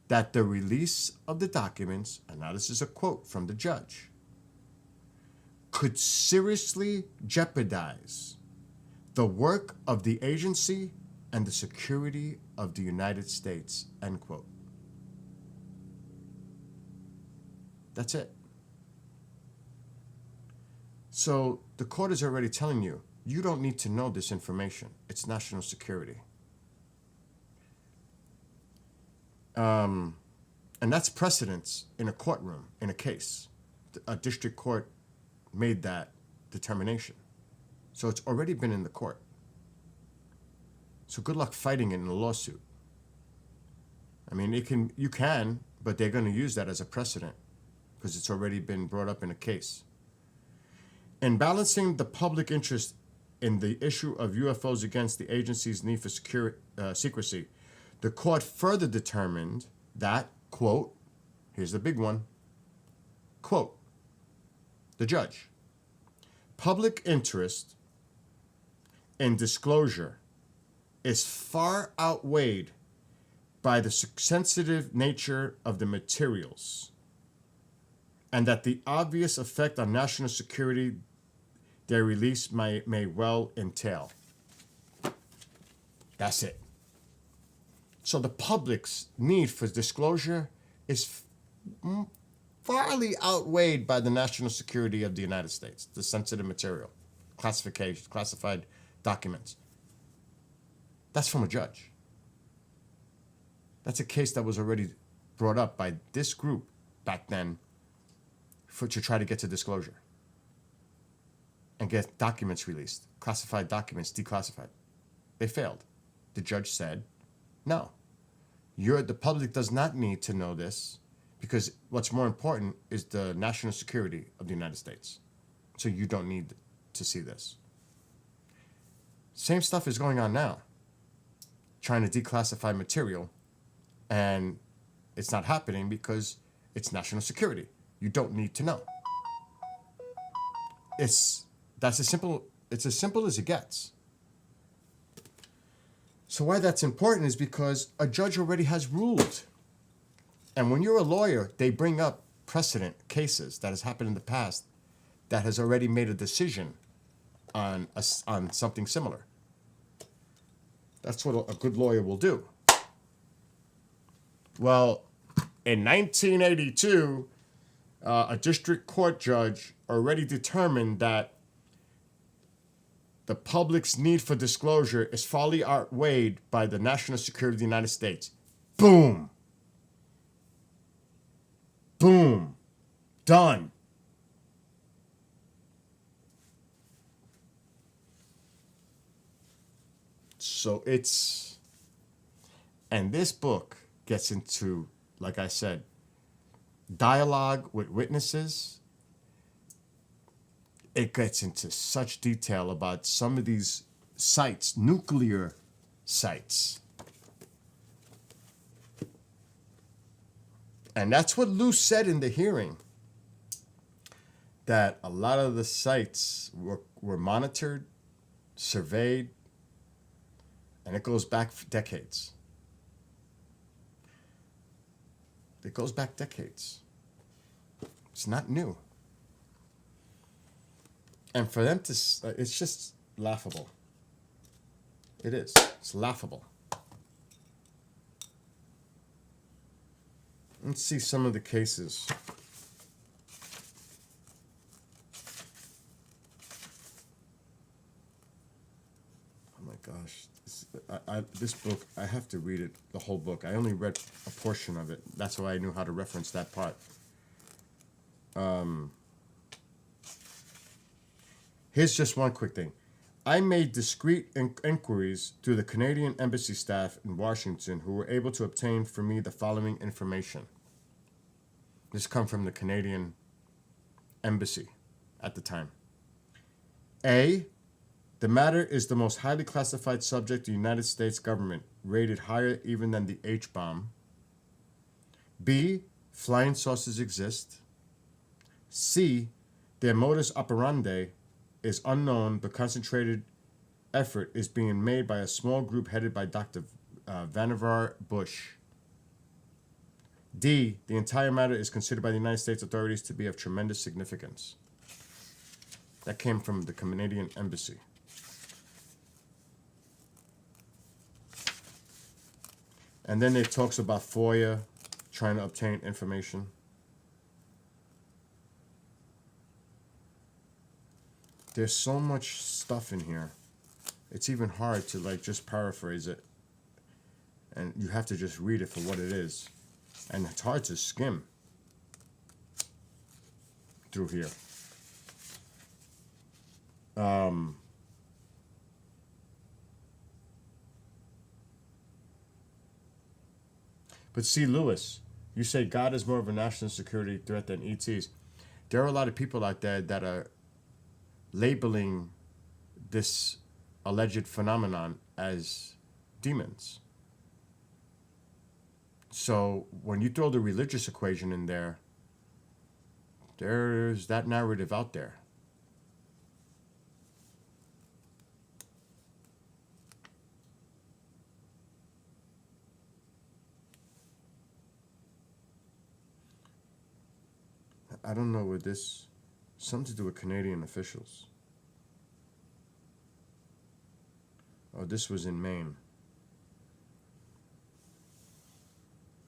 that the release of the documents, and now this is a quote from the judge, could seriously jeopardize the work of the agency and the security of the United States, end quote. That's it. So the court is already telling you, you don't need to know this information. It's national security. And that's precedence in a courtroom, in a case. A district court made that determination. So it's already been in the court. So good luck fighting it in a lawsuit. I mean, you can, but they're going to use that as a precedent because it's already been brought up in a case. In balancing the public interest in the issue of UFOs against the agency's need for secrecy, the court further determined that, quote, here's the big one, quote, the judge, public interest in disclosure is far outweighed by the sensitive nature of the materials, and that the obvious effect on national security their release may well entail. That's it. So the public's need for disclosure is farly outweighed by the national security of the United States, the sensitive material, classified documents. That's from a judge. That's a case that was already brought up by this group back then to try to get to disclosure and get documents released, classified documents declassified. They failed. The judge said, no, the public does not need to know this because what's more important is the national security of the United States. So you don't need to see this. Same stuff is going on now. Trying to declassify material, and it's not happening because it's national security. You don't need to know. It's as simple as it gets. So why that's important is because a judge already has ruled. And when you're a lawyer, they bring up precedent cases that has happened in the past that has already made a decision on something similar. That's what a good lawyer will do. Well, in 1982, a district court judge already determined that the public's need for disclosure is farly outweighed by the national security of the United States. Boom. Boom. Done. So and this book gets into, like I said, dialogue with witnesses. It gets into such detail about some of these sites, nuclear sites. And that's what Lou said in the hearing, that a lot of the sites were monitored, surveyed, and it goes back decades. It goes back decades. It's not new. And for them to, it's just laughable. It is. It's laughable. Let's see some of the cases. Oh my gosh. This book, I have to read it, the whole book. I only read a portion of it. That's why I knew how to reference that part. Here's just one quick thing. I made discreet inquiries through the Canadian Embassy staff in Washington who were able to obtain for me the following information. This comes from the Canadian Embassy at the time. A, the matter is the most highly classified subject the United States government, rated higher even than the H-bomb. B, flying saucers exist. C, their modus operandi is unknown, but concentrated effort is being made by a small group headed by Dr. Vannevar Bush. D, the entire matter is considered by the United States authorities to be of tremendous significance. That came from the Canadian Embassy. And then it talks about FOIA, trying to obtain information. There's so much stuff in here. It's even hard to just paraphrase it. And you have to just read it for what it is. And it's hard to skim through here. But see, Lewis, you say God is more of a national security threat than ETs. There are a lot of people out there that are labeling this alleged phenomenon as demons. So when you throw the religious equation in there, there's that narrative out there. I don't know what this, something to do with Canadian officials. Oh, this was in Maine.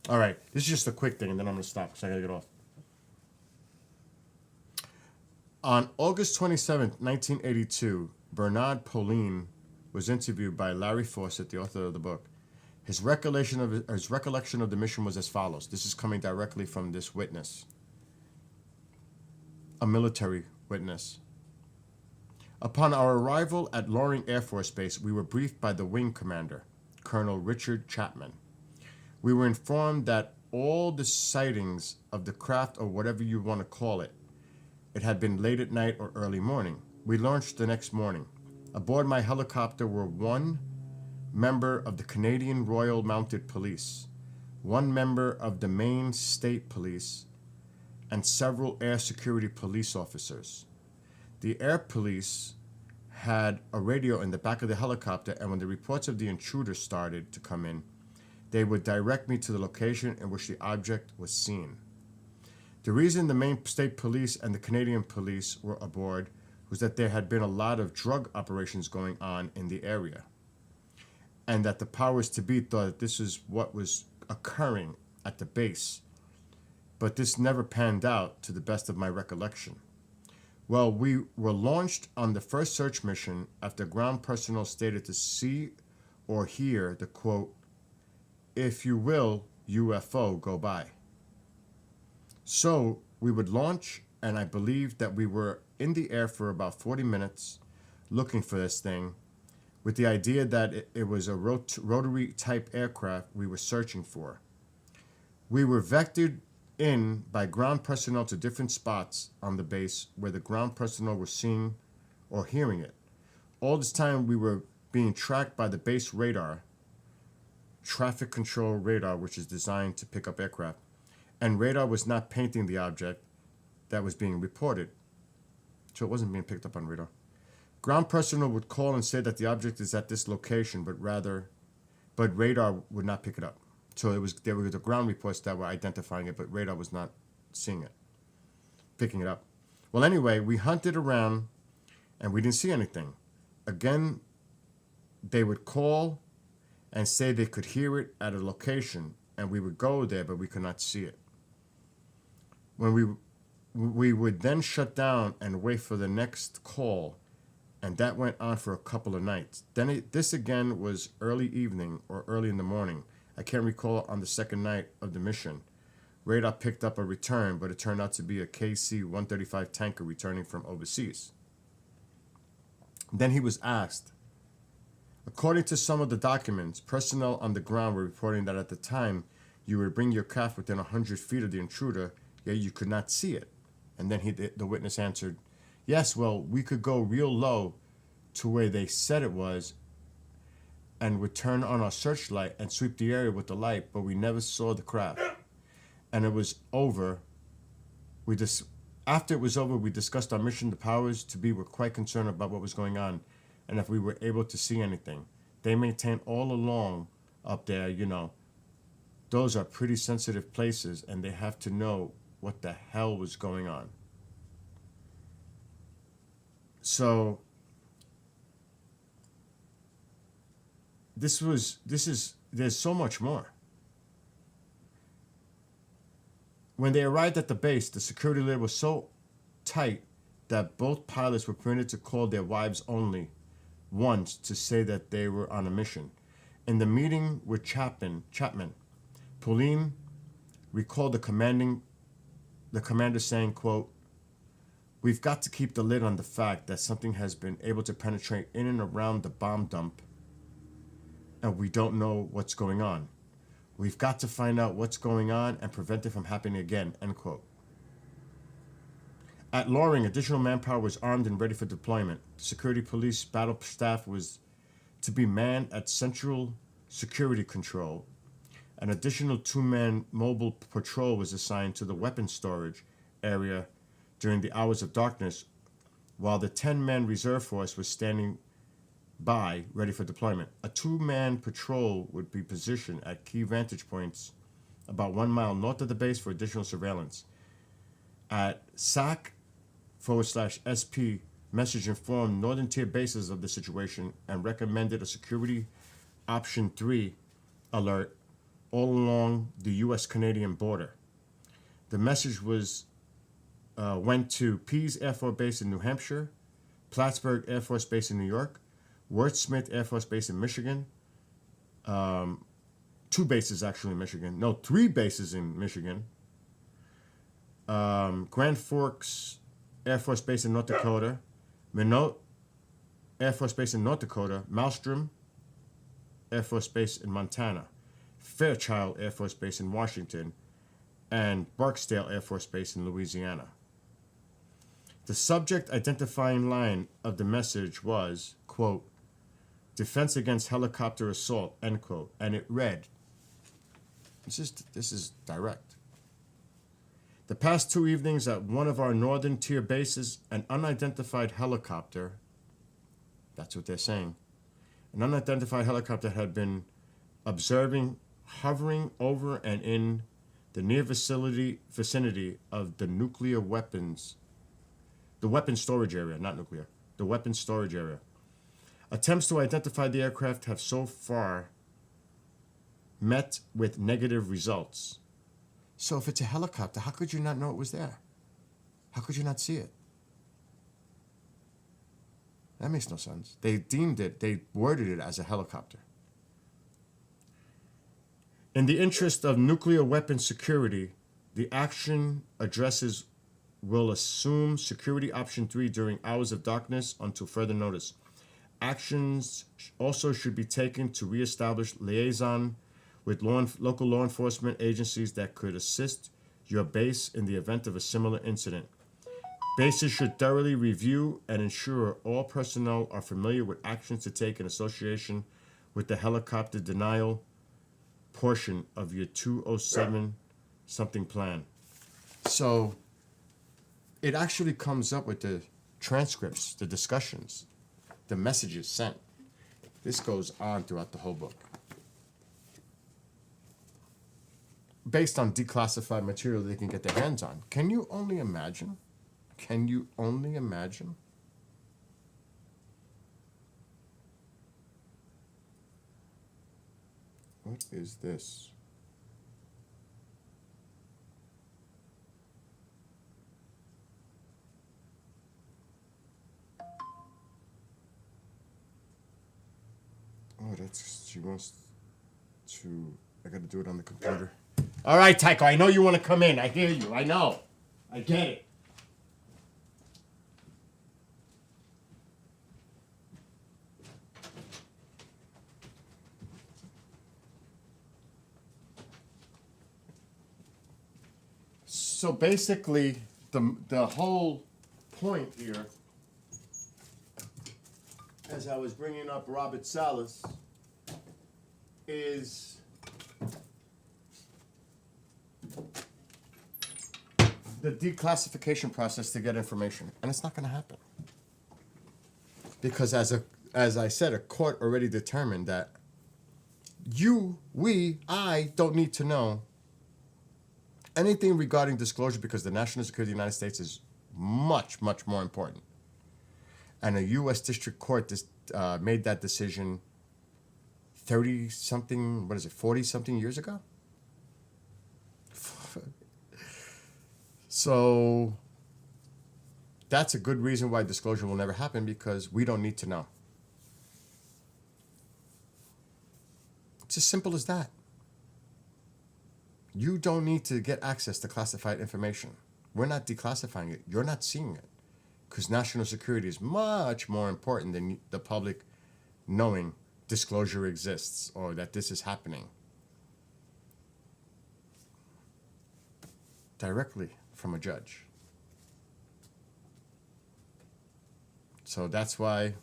All right, this is just a quick thing, and then I'm going to stop because I got to get off. On August 27th, 1982, Bernard Pauline was interviewed by Larry Fawcett, the author of the book. His recollection of the mission was as follows. This is coming directly from this witness, a military witness. Upon our arrival at Loring Air Force Base, we were briefed by the wing commander, Colonel Richard Chapman. We were informed that all the sightings of the craft, or whatever you want to call it, it had been late at night or early morning. We launched the next morning. Aboard my helicopter were one member of the Canadian Royal Mounted Police, one member of the Maine State Police, and several air security police officers. The air police had a radio in the back of the helicopter, and when the reports of the intruder started to come in, they would direct me to the location in which the object was seen. The reason the Maine State Police and the Canadian Police were aboard was that there had been a lot of drug operations going on in the area, and that the powers to be thought that this is what was occurring at the base, but this never panned out to the best of my recollection. Well, we were launched on the first search mission after ground personnel stated to see or hear the quote, "if you will, UFO go by." So we would launch, and I believe that we were in the air for about 40 minutes looking for this thing, with the idea that it was a rotary type aircraft we were searching for. We were vectored in by ground personnel to different spots on the base where the ground personnel were seeing or hearing it. All this time we were being tracked by the base radar, traffic control radar, which is designed to pick up aircraft, and radar was not painting the object that was being reported, so it wasn't being picked up on radar. Ground personnel would call and say that the object is at this location, but radar would not pick it up. So there were the ground reports that were identifying it, but radar was not seeing it, picking it up. Well, anyway, we hunted around and we didn't see anything. Again, they would call and say they could hear it at a location, and we would go there, but we could not see it. When we would then shut down and wait for the next call, and that went on for a couple of nights. Then this again was early evening or early in the morning. I can't recall on the second night of the mission. Radar picked up a return, but it turned out to be a KC-135 tanker returning from overseas. Then he was asked. According to some of the documents, personnel on the ground were reporting that at the time you would bring your craft within 100 feet of the intruder, yet you could not see it. And then the witness answered, "Yes, well, we could go real low to where they said it was and would turn on our searchlight and sweep the area with the light, but we never saw the craft. And it was over. After it was over, we discussed our mission. The powers to be were quite concerned about what was going on and if we were able to see anything. They maintain all along up there, those are pretty sensitive places, and they have to know what the hell was going on." So there's so much more. When they arrived at the base, the security lid was so tight that both pilots were permitted to call their wives only once to say that they were on a mission. In the meeting with Chapman, Pauline recalled the commander saying, quote, "We've got to keep the lid on the fact that something has been able to penetrate in and around the bomb dump, and we don't know what's going on. We've got to find out what's going on and prevent it from happening again," end quote. At Loring, additional manpower was armed and ready for deployment. Security police battle staff was to be manned at Central Security Control. An additional 2-man mobile patrol was assigned to the weapons storage area during the hours of darkness, while the 10-man reserve force was standing by, ready for deployment. A 2-man patrol would be positioned at key vantage points about 1 mile north of the base for additional surveillance. At SAC/SP, message informed Northern Tier bases of the situation and recommended a security option 3 alert all along the U.S.-Canadian border. The message went to Pease Air Force Base in New Hampshire, Plattsburgh Air Force Base in New York, Worth-Smith Air Force Base in Michigan, 2 bases actually in Michigan, 3 bases in Michigan, Grand Forks Air Force Base in North Dakota, Minot Air Force Base in North Dakota, Maelstrom Air Force Base in Montana, Fairchild Air Force Base in Washington, and Barksdale Air Force Base in Louisiana. The subject identifying line of the message was, quote, "Defense against helicopter assault," end quote. And it read, this is direct. "The past 2 evenings at one of our northern tier bases, an unidentified helicopter," that's what they're saying, "an unidentified helicopter had been observing, hovering over and in the near vicinity of the nuclear weapons, the weapons storage area, not nuclear, the weapons storage area. Attempts to identify the aircraft have so far met with negative results." So if it's a helicopter, how could you not know it was there? How could you not see it? That makes no sense. They worded it as a helicopter. "In the interest of nuclear weapon security, the action addresses will assume security option 3 during hours of darkness until further notice. Actions also should be taken to reestablish liaison with local law enforcement agencies that could assist your base in the event of a similar incident. Bases should thoroughly review and ensure all personnel are familiar with actions to take in association with the helicopter denial portion of your 207 something plan." So it actually comes up with the transcripts, the discussions, the messages sent. This goes on throughout the whole book. Based on declassified material they can get their hands on. Can you only imagine? Can you only imagine? What is this? Oh, she wants to, I gotta do it on the computer. All right, Tycho, I know you want to come in. I hear you. I know. I get it. So basically, the whole point here, as I was bringing up Robert Salas, is the declassification process to get information, and it's not going to happen because, as I said, a court already determined that I don't need to know anything regarding disclosure because the national security of the United States is much, much more important. And a U.S. District Court made that decision 40-something years ago? So that's a good reason why disclosure will never happen, because we don't need to know. It's as simple as that. You don't need to get access to classified information. We're not declassifying it. You're not seeing it. Because national security is much more important than the public knowing disclosure exists or that this is happening. Directly from a judge. So that's why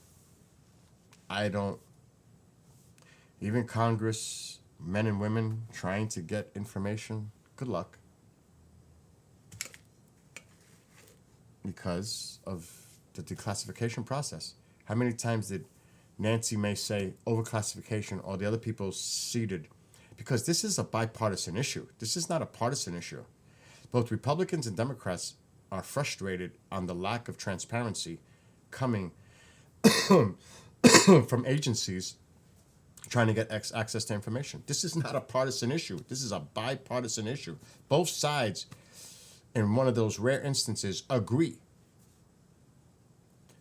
even Congress, men and women trying to get information, good luck. Because of the declassification process. How many times did Nancy May say overclassification or the other people ceded? Because this is a bipartisan issue. This is not a partisan issue. Both Republicans and Democrats are frustrated on the lack of transparency coming from agencies trying to get access to information. This is not a partisan issue. This is a bipartisan issue. Both sides, in one of those rare instances, agree.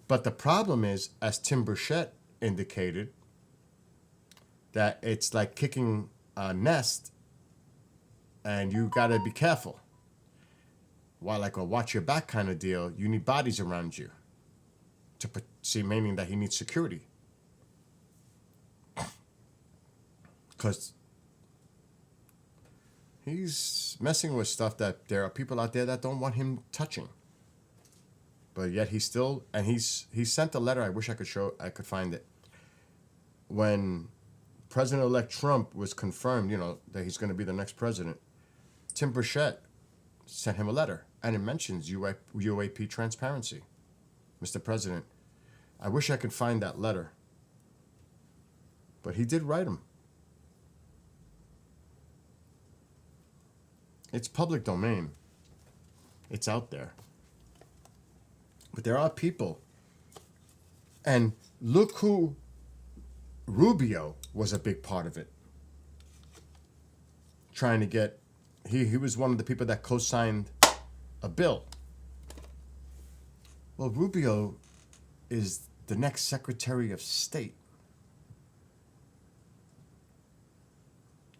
But the problem is, as Tim Burchett indicated, that it's like kicking a nest and you gotta be careful. While like a watch your back kind of deal, you need bodies around you to see, meaning that he needs security. Because he's messing with stuff that there are people out there that don't want him touching. But yet he's still, and he sent a letter. I wish I could find it. When President-elect Trump was confirmed, that he's going to be the next president, Tim Burchett sent him a letter, and it mentions UAP transparency. Mr. President, I wish I could find that letter. But he did write him. It's public domain. It's out there. But there are people. And look who Rubio was a big part of it. Trying to get, he was one of the people that co-signed a bill. Well, Rubio is the next Secretary of State.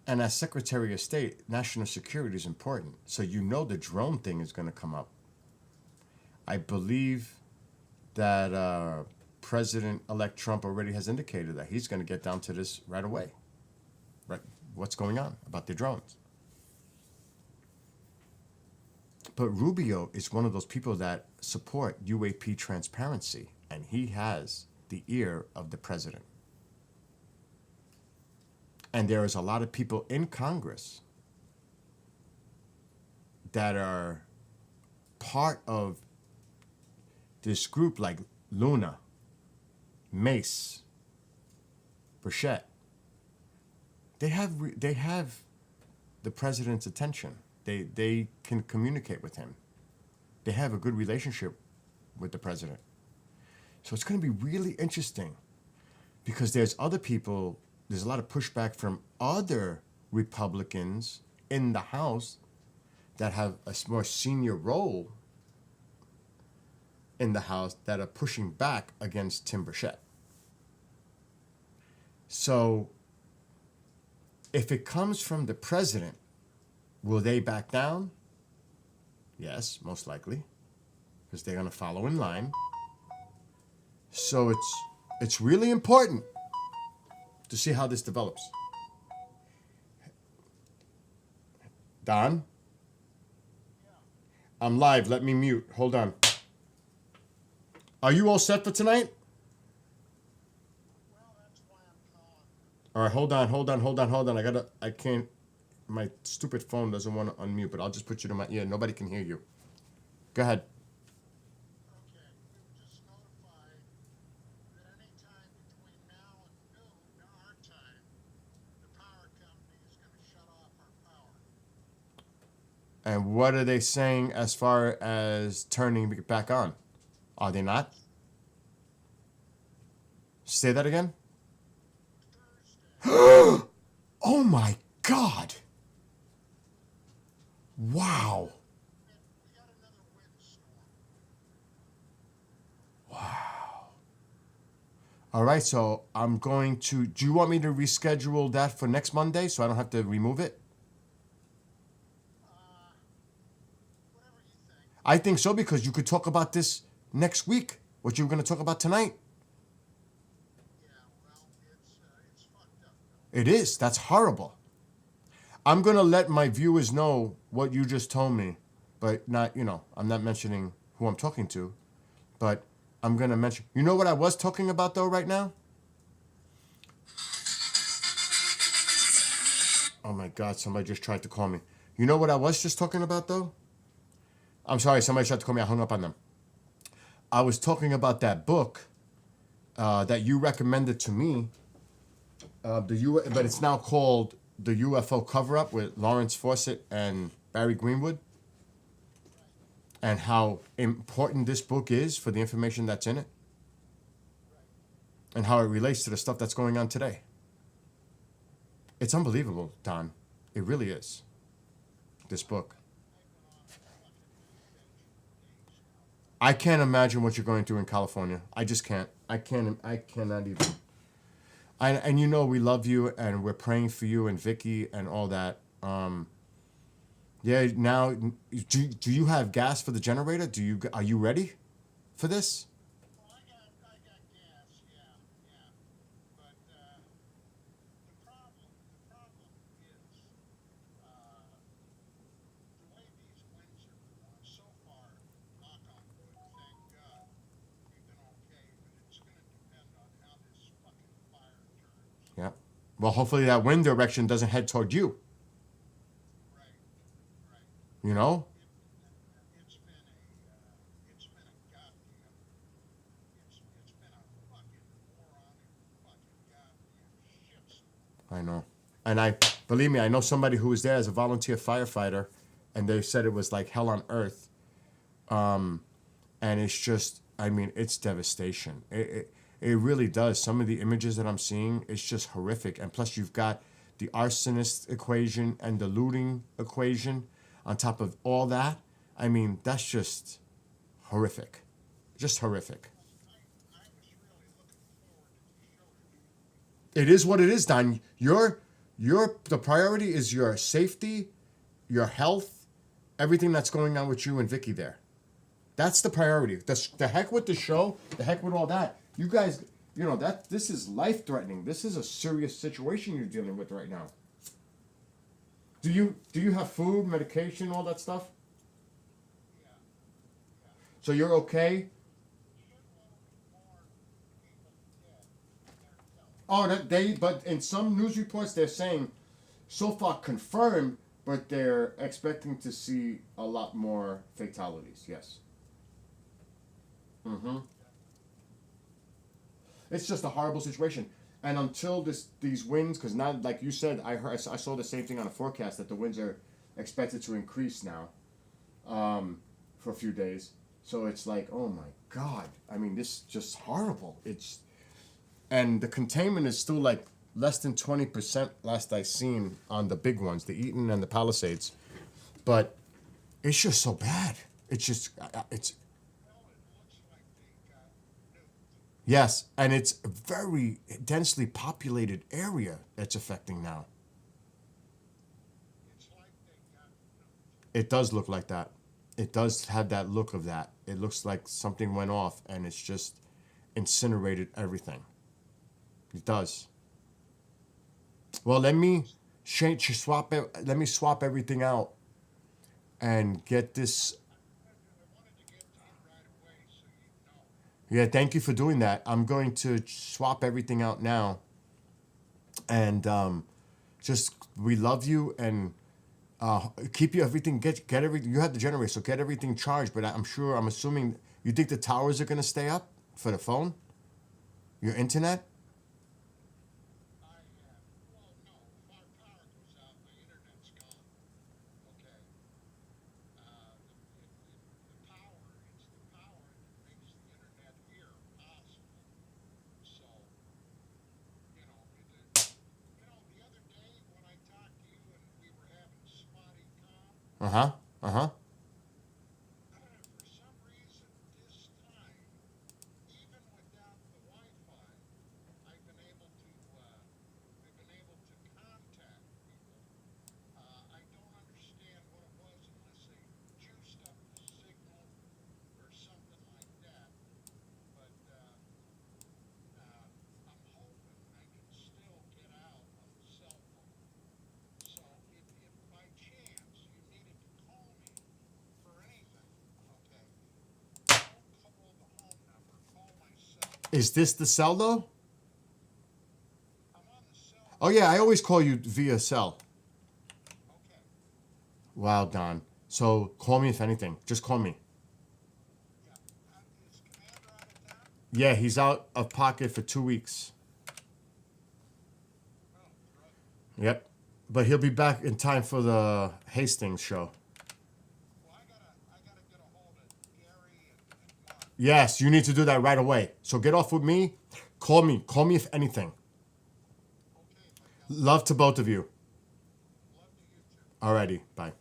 And as Secretary of State, national security is important. So the drone thing is going to come up. I believe that President-elect Trump already has indicated that he's going to get down to this right away. Right? What's going on about the drones? But Rubio is one of those people that support UAP transparency, and he has the ear of the president. And there is a lot of people in Congress that are part of this group, like Luna, Mace, Burchett. They have the president's attention. They can communicate with him. They have a good relationship with the president. So it's going to be really interesting because there's other people. There's a lot of pushback from other Republicans in the House that have a more senior role in the House that are pushing back against Tim Burchett. So if it comes from the president, will they back down? Yes, most likely, because they're going to follow in line. So it's really important to see how this develops. Don? I'm live. Let me mute. Hold on. Are you all set for tonight? All right, hold on. I can't, my stupid phone doesn't want to unmute, but I'll just put you to my ear. Nobody can hear you. Go ahead. And what are they saying as far as turning it back on? Are they not? Say that again? Oh my God. Wow. Wow. All right, so I'm going to, do you want me to reschedule that for next Monday so I don't have to remove it? I think so, because you could talk about this next week, what you were going to talk about tonight. It is. That's horrible. I'm going to let my viewers know what you just told me, but not, I'm not mentioning who I'm talking to, but I'm going to mention, you know what I was talking about though right now? Oh my God, somebody just tried to call me. You know what I was just talking about though? I'm sorry, somebody tried to call me. I hung up on them. I was talking about that book that you recommended to me, but it's now called The UFO Cover-Up with Lawrence Fawcett and Barry Greenwood, and how important this book is for the information that's in it, and how it relates to the stuff that's going on today. It's unbelievable, Don. It really is. This book. I can't imagine what you're going through in California. I just can't. I cannot even. And we love you and we're praying for you and Vicky and all that. Yeah. Now, do you have gas for the generator? Are you ready for this? Well, hopefully that wind direction doesn't head toward you. You know? I know. And I believe me, I know somebody who was there as a volunteer firefighter, and they said it was like hell on earth. And it's just, I mean, it's devastation. It really does. Some of the images that I'm seeing, it's just horrific. And plus, you've got the arsonist equation and the looting equation on top of all that. I mean, that's just horrific. Just horrific. It is what it is, Don. The priority is your safety, your health, everything that's going on with you and Vicky there. That's the priority. The heck with the show, the heck with all that. You guys, you know, this is life threatening. This is a serious situation you're dealing with right now. Do you have food, medication, all that stuff? So you're okay? Oh, but in some news reports they're saying so far confirmed, but they're expecting to see a lot more fatalities. Yes. It's just a horrible situation, and until these winds, because now, like you said, I saw the same thing on a forecast that the winds are expected to increase now, for a few days. So it's like, oh my God! I mean, this is just horrible. And the containment is still like less than 20% last I seen on the big ones, the Eaton and the Palisades, but it's just so bad. It's. Yes, and it's a very densely populated area that's affecting now. It does look like that. It does have that look of that. It looks like something went off and it's just incinerated everything. It does. Well, let me swap everything out and get this. Yeah, thank you for doing that. I'm going to swap everything out now. And just, we love you and keep you everything, get everything. You have the generator, so get everything charged. But I'm assuming, you think the towers are going to stay up for the phone? Your internet? Uh-huh. Uh-huh. Is this the cell though? Oh yeah, I always call you via cell. Wow, Don. So call me if anything. Just call me. Yeah, he's out of pocket for 2 weeks. Yep. But he'll be back in time for the Hastings show. Yes, you need to do that right away. So get off with me. Call me. Call me if anything. Love to both of you. Alrighty. Bye.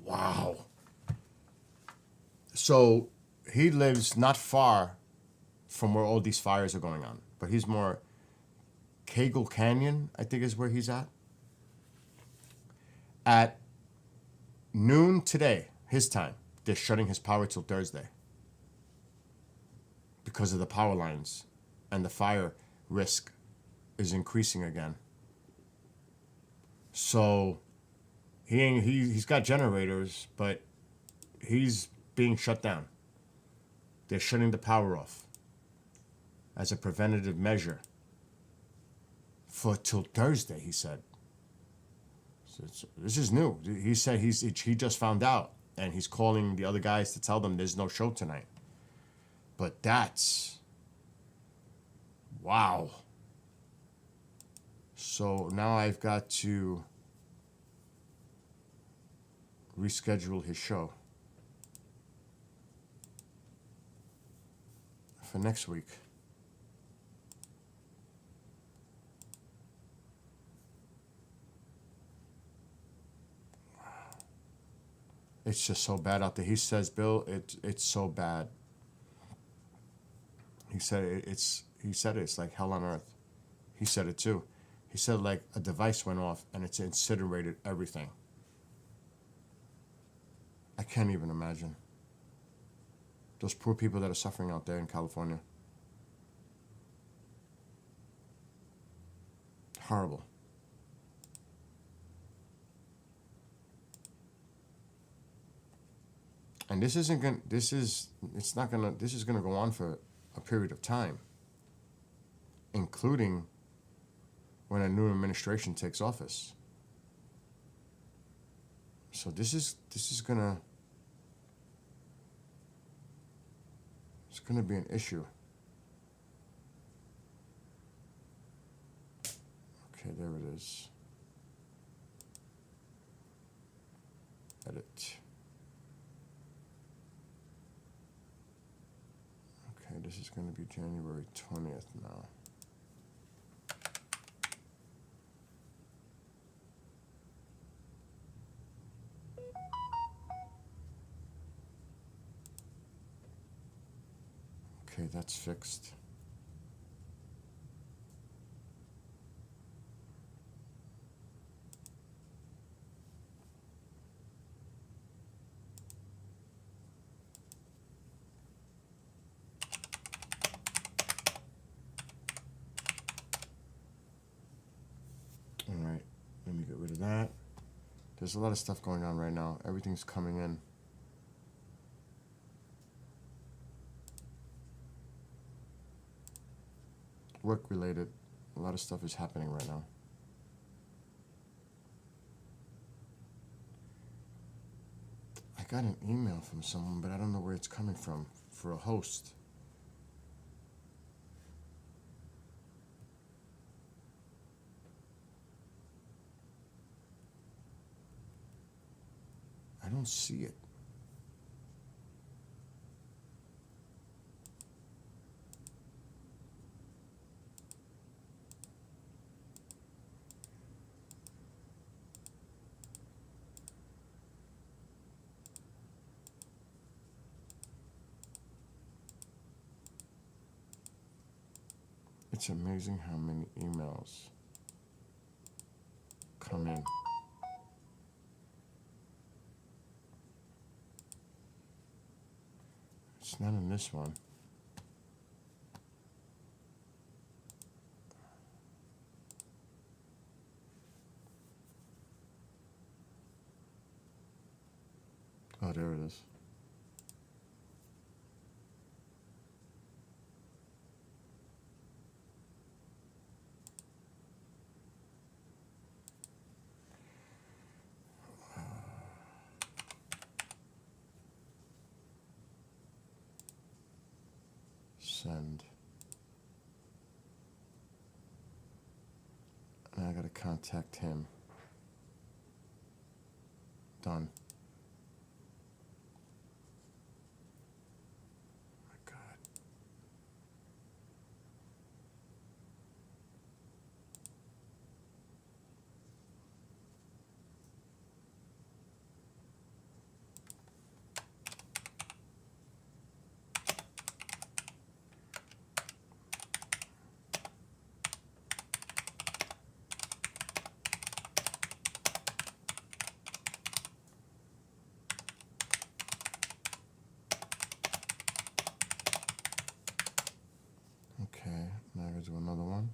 Wow. So he lives not far from where all these fires are going on. But he's more Cagle Canyon, I think is where he's at. At noon today, his time, they're shutting his power till Thursday because of the power lines, and the fire risk is increasing again. So he's got generators, but he's being shut down. They're shutting the power off as a preventative measure for till Thursday. He said. So this is new. He said he just found out, and he's calling the other guys to tell them there's no show tonight. But that's wow. So now I've got to reschedule his show for next week. It's just so bad out there. He says, Bill, it's so bad. He said it's like hell on earth. He said it too. He said like a device went off and it's incinerated everything. I can't even imagine. Those poor people that are suffering out there in California. Horrible. And this is gonna go on for a period of time, including when a new administration takes office. So it's gonna be an issue. Okay, there it is. Edit. Okay, this is going to be January 20th now. Okay, that's fixed. All right, let me get rid of that. There's a lot of stuff going on right now. Everything's coming in. Work related. A lot of stuff is happening right now. I got an email from someone, but I don't know where it's coming from for a host. I don't see it. It's amazing how many emails come in. It's not in this one. Oh, there it is. Send. Now I gotta contact him. Done. Oh my God. Okay, now I gotta do another one.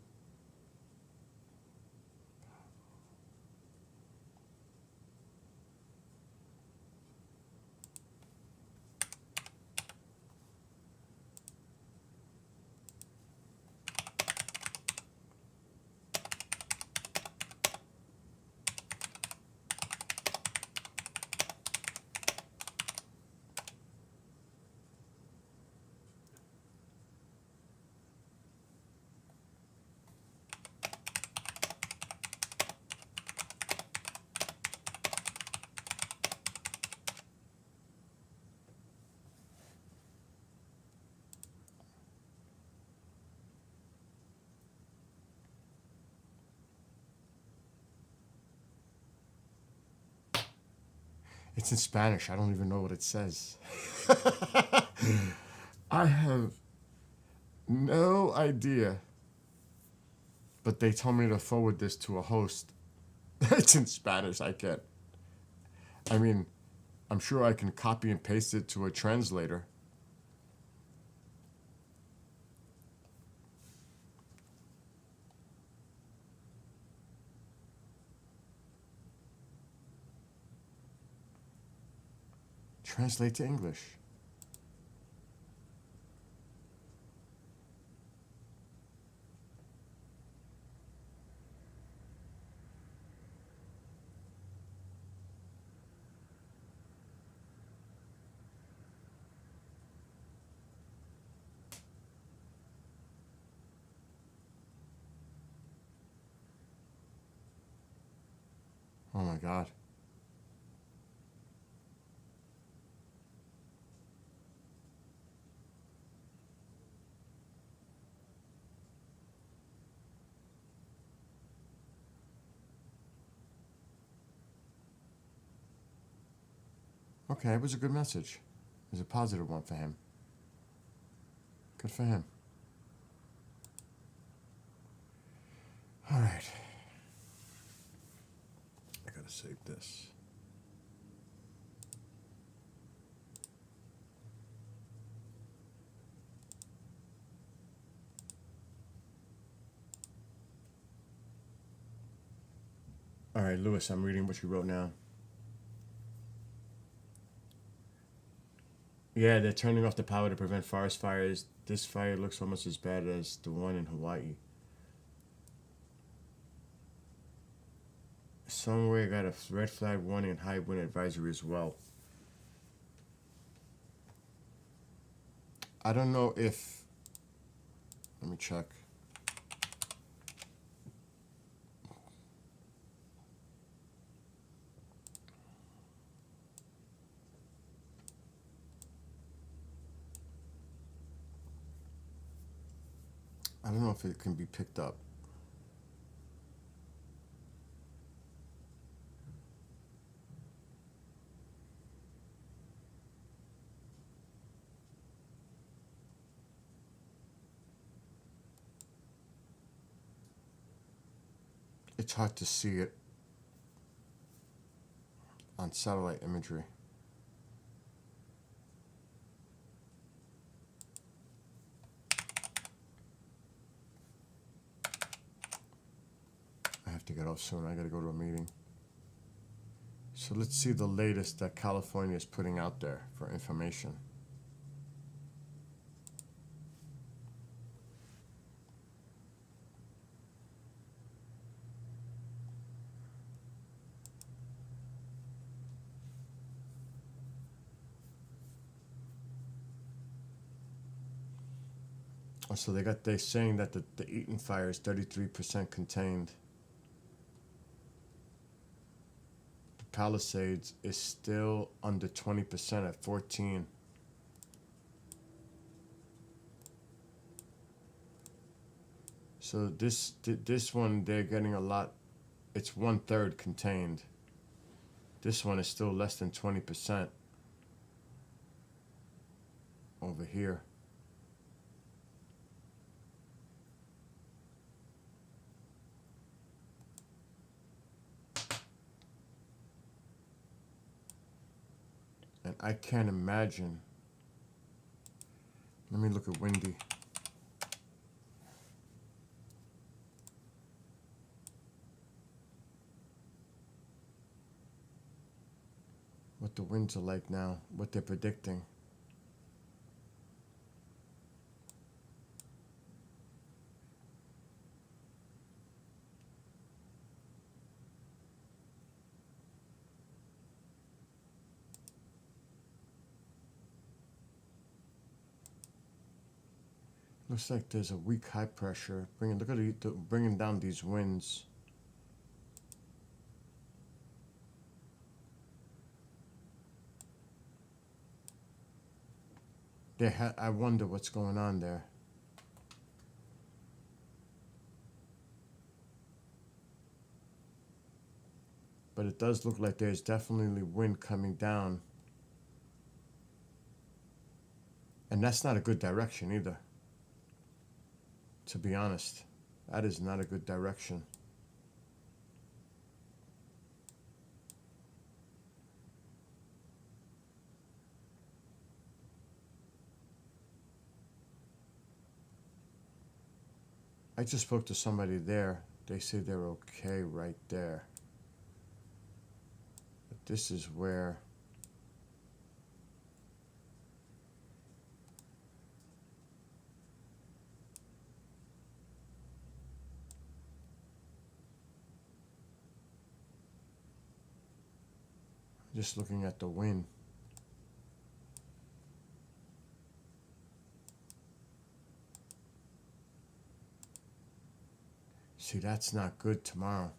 It's in Spanish. I don't even know what it says. I have no idea. But they told me to forward this to a host. It's in Spanish. I can't. I mean, I'm sure I can copy and paste it to a translator. Translate to English. Oh my God. Okay, it was a good message. It was a positive one for him. Good for him. All right. I gotta save this. All right, Lewis, I'm reading what you wrote now. Yeah, they're turning off the power to prevent forest fires. This fire looks almost as bad as the one in Hawaii. Somewhere got a red flag warning and high wind advisory as well. I don't know if. Let me check. I don't know if it can be picked up. It's hard to see it on satellite imagery. I have to get off soon. I gotta go to a meeting. So let's see the latest that California is putting out there for information. So they're saying that the Eaton fire is 33% contained. The Palisades is still under 20% at 14. So this one they're getting a lot. It's 1/3 contained. This one is still less than 20% over here. And I can't imagine. Let me look at Windy. What the winds are like now, what they're predicting. Looks like there's a weak high pressure. Look at bringing down these winds. I wonder what's going on there. But it does look like there's definitely wind coming down. And that's not a good direction either. To be honest, that is not a good direction. I just spoke to somebody there. They say they're okay right there. But this is where just looking at the wind. See, that's not good tomorrow.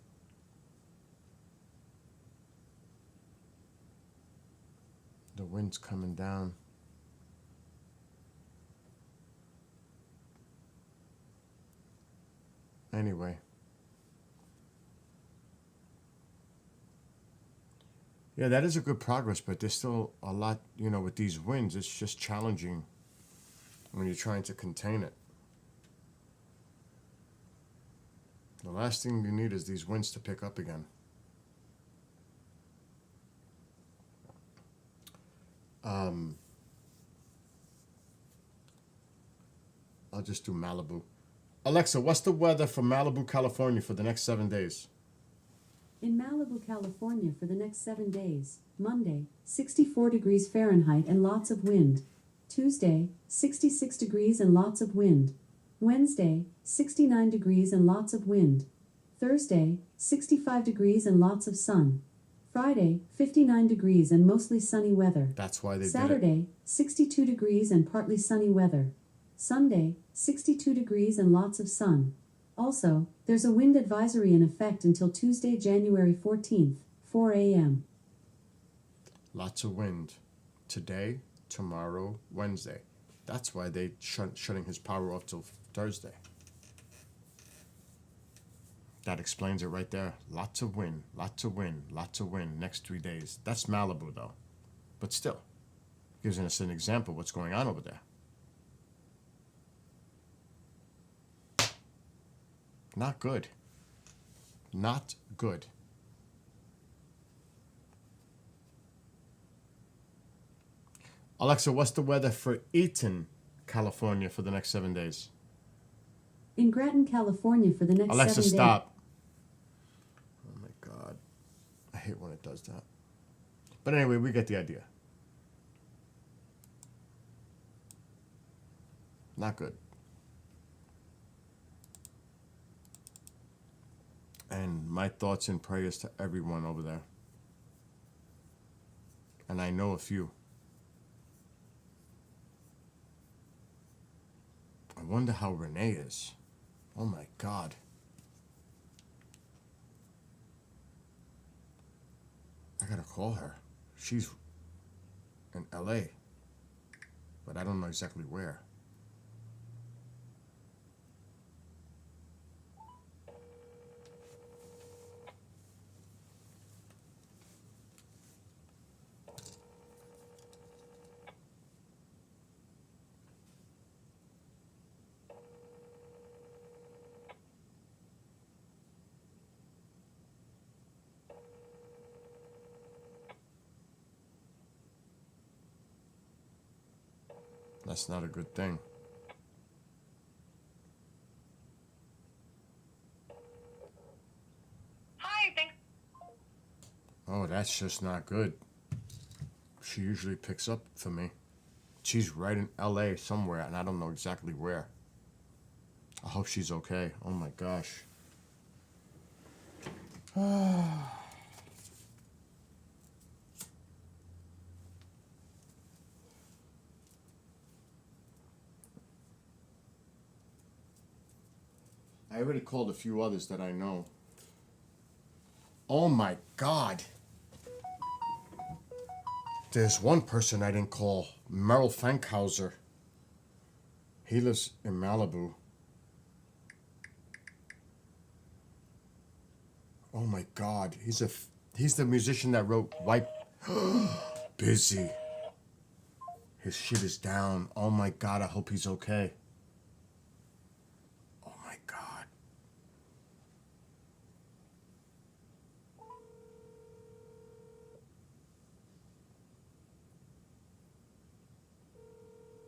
The wind's coming down. Anyway. Yeah, that is a good progress, but there's still a lot, with these winds, it's just challenging when you're trying to contain it. The last thing you need is these winds to pick up again. I'll just do Malibu. Alexa, what's the weather for Malibu, California for the next 7 days? In Malibu, California for the next 7 days. Monday, 64 degrees Fahrenheit and lots of wind. Tuesday, 66 degrees and lots of wind. Wednesday, 69 degrees and lots of wind. Thursday, 65 degrees and lots of sun. Friday, 59 degrees and mostly sunny weather. That's why they Saturday, 62 degrees and partly sunny weather. Sunday, 62 degrees and lots of sun. Also, there's a wind advisory in effect until Tuesday, January 14th, 4 a.m. Lots of wind. Today, tomorrow, Wednesday. That's why they shutting his power off till Thursday. That explains it right there. Lots of wind, lots of wind, lots of wind next 3 days. That's Malibu, though. But still, gives us an example of what's going on over there. Not good. Not good. Alexa, what's the weather for Eaton, California for the next 7 days? In Grattan, California for the next 7 days. Alexa, stop. Oh my God. I hate when it does that. But anyway, we get the idea. Not good. And my thoughts and prayers to everyone over there. And I know a few. I wonder how Renee is. Oh my God. I gotta call her. She's in LA, but I don't know exactly where. That's not a good thing. Hi, thanks. Oh, that's just not good. She usually picks up for me. She's right in LA somewhere, and I don't know exactly where. I hope she's okay. Oh my gosh. I already called a few others that I know. Oh my God. There's one person I didn't call, Merrill Fankhauser. He lives in Malibu. Oh my God, he's a He's the musician that wrote White. Busy. His shit is down. Oh my God, I hope he's okay. Oh my God.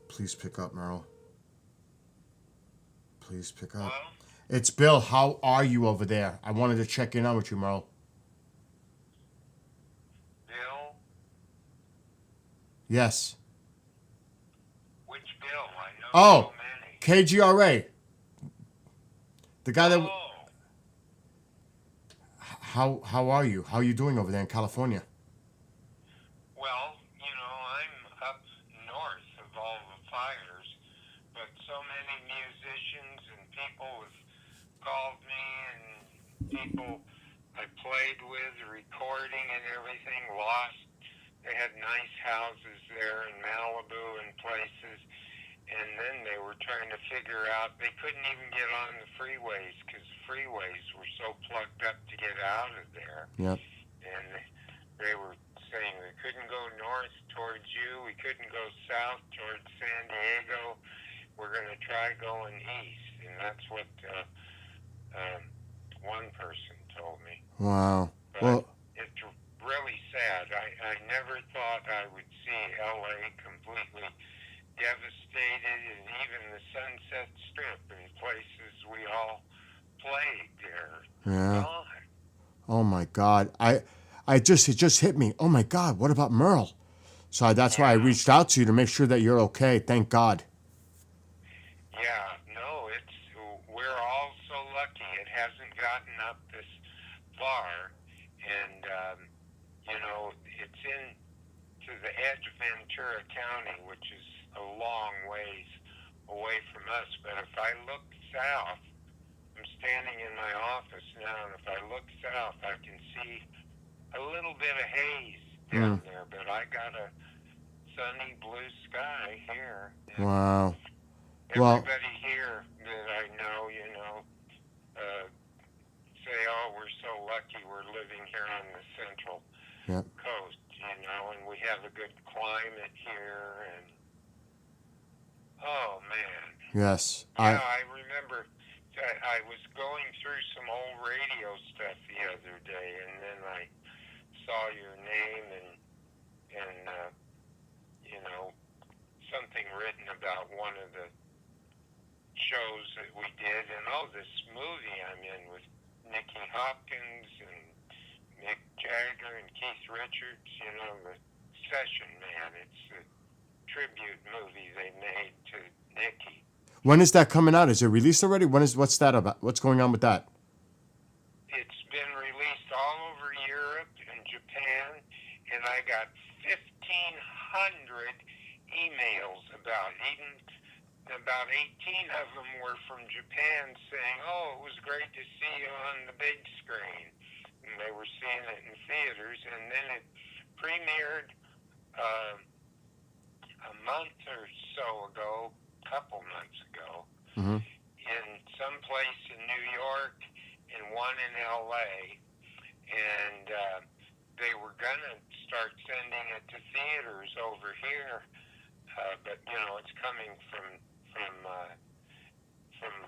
Please pick up, Merle. Please pick up. Hello? It's Bill. How are you over there? I wanted to check in on with you, Merle. Bill? Yes. Which Bill? I know Oh, so many. KGRA. The guy that. Oh, How are you? How are you doing over there in California? well, I'm up north of all the fires, but so many musicians and people have called me, and people I played with, recording and everything, lost. They had nice houses there in Malibu and places, and then they were trying to figure out, they couldn't even get on the freeways because freeways were so plugged up to get out of there. Yep. And they were saying we couldn't go north towards you, we couldn't go south towards San Diego, we're going to try going east. And that's what one person told me. Wow. But Well, it's really sad. I never thought I would see LA completely devastated, and even the Sunset Strip and places we all played there. yeah. Gone. Oh my God. It just hit me. Oh my God. What about Merle? So that's why I reached out to you to make sure that you're okay. Thank God. Yeah, no, we're all so lucky it hasn't gotten up this far, and it's to the edge of Ventura County, which is a long ways away from us. But if I look south, I'm standing in my office now, and if I look south, I can see a little bit of haze down there, but I got a sunny blue sky here. And Wow. Well, everybody here that I know, say, oh, we're so lucky we're living here on the Central Yep. Coast, and we have a good climate here, and oh, man. yes. Yeah, I remember I was going through some old radio stuff the other day, and then I saw your name and something written about one of the shows that we did, and this movie I'm in with Nicky Hopkins and Mick Jagger and Keith Richards, the Session Man. It's a tribute movie they made to Nicky. When is that coming out? Is it released already? What's that about? What's going on with that? It's been released all over Europe and Japan, and I got 1,500 emails about 18 of them were from Japan saying, oh, it was great to see you on the big screen. And they were seeing it in theaters, and then it premiered a month or so ago, couple months ago, in some place in New York and one in LA, and they were gonna start sending it to theaters over here, but it's coming from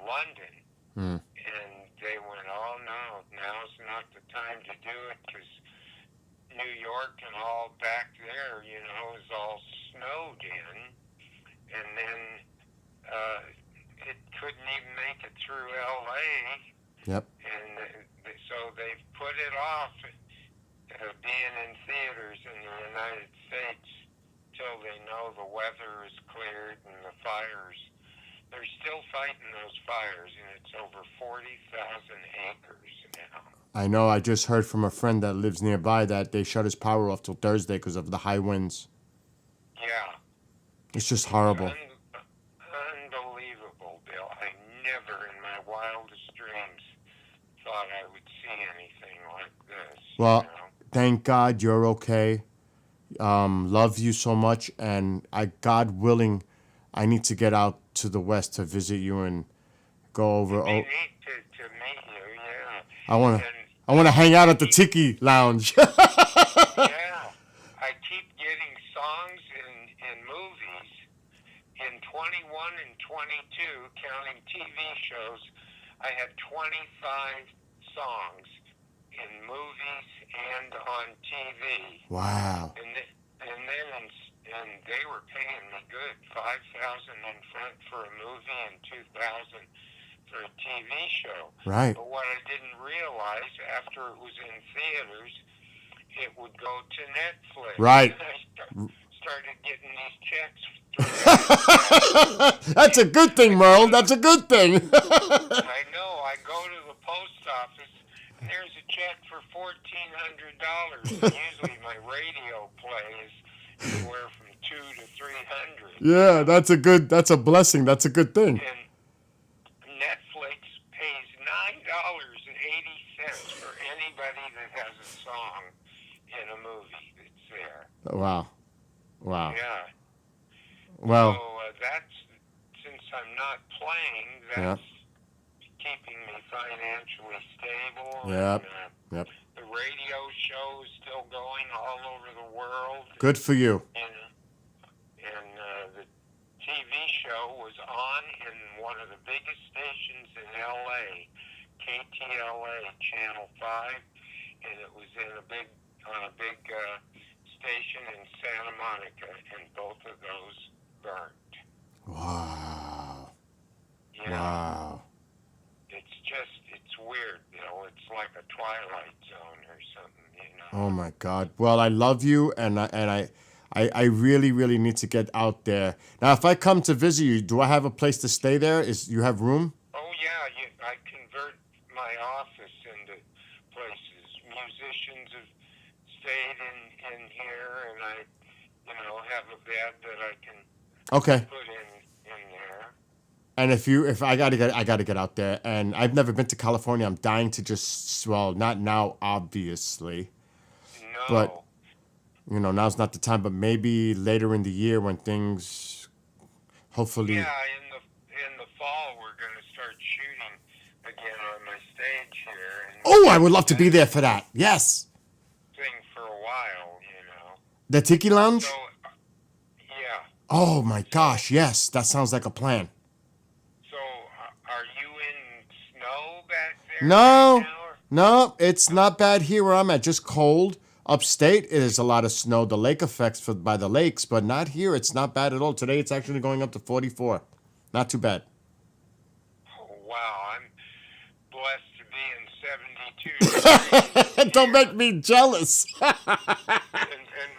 London, and they went, oh no, now's not the time to do it because New York and all back there, is all snowed in, and then it couldn't even make it through LA. Yep. And so they've put it off being in theaters in the United States till they know the weather is cleared and the fires. They're still fighting those fires, and it's over 40,000 acres now. I know. I just heard from a friend that lives nearby that they shut his power off till Thursday because of the high winds. Yeah. It's just horrible. Unbelievable, Bill. I never in my wildest dreams thought I would see anything like this. Well, thank God you're okay. Love you so much, and God willing, I need to get out to the West to visit you and go over. We need to meet you, yeah. I want to. I want to hang out at the Tiki Lounge. Yeah, I keep getting songs in movies. In 21 and 22, counting TV shows, I had 25 songs in movies and on TV. Wow. And they were paying me good, $5,000 in front for a movie and $2,000 for a TV show. Right. But what I didn't realize after it was in theaters, it would go to Netflix. Right. I started getting these checks. That's a good thing, Merle. That's a good thing. I know. I go to the post office, and there's a check for $1,400. Usually my radio play is anywhere from $200 to $300. Yeah, that's a blessing. That's a good thing. And Netflix pays $9.80 for anybody that has a song in a movie that's there. Wow. Wow. Yeah. Well, So that's, since I'm not playing, that's keeping me financially stable. Yep. And, Yep. the radio show is still going all over the world. Good for you. And the TV show was on in one of the biggest stations in L.A., KTLA, Channel 5, and it was in a big station in Santa Monica, and both of those burned. Wow. Yeah. Wow. It's weird, it's like a Twilight Zone or something, Oh my God. Well, I love you, and I really, really need to get out there. Now, if I come to visit you, do I have a place to stay there? You have room? Oh yeah, I convert my office into places. Musicians have stayed in here, and I, have a bed that I can put in there. And if I gotta get out there, and I've never been to California. I'm dying to not now, obviously. No. But now's not the time. But maybe later in the year when things, hopefully. Yeah, in the fall we're going to start shooting again on my stage here. And Oh, I would love to be there for that. Yes. thing for a while, The Tiki Lounge. So, yeah. Oh my gosh, yes, that sounds like a plan. So, are you in snow back there? No, right now, or- no, it's not bad here where I'm at. Just cold. Upstate, it is a lot of snow. The lake effects by the lakes, but not here. It's not bad at all. Today, it's actually going up to 44. Not too bad. Oh, wow, I'm blessed to be in 72 degrees. Don't make me jealous. And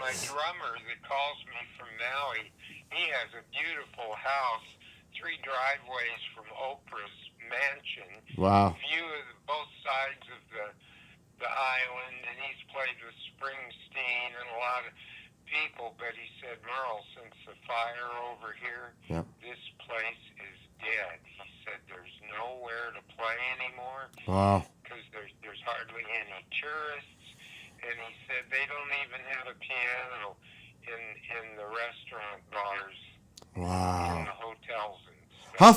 my drummer that calls me from Maui, he has a beautiful house, 3 driveways from Oprah's mansion. Wow. View of both sides of the island, and he's played with Springsteen and a lot of people, but he said, Merle, since the fire over here, this place is dead. He said there's nowhere to play anymore. Wow. Because there's hardly any tourists, and he said they don't even have a piano in the restaurant bars, in Wow. the hotels and stuff. How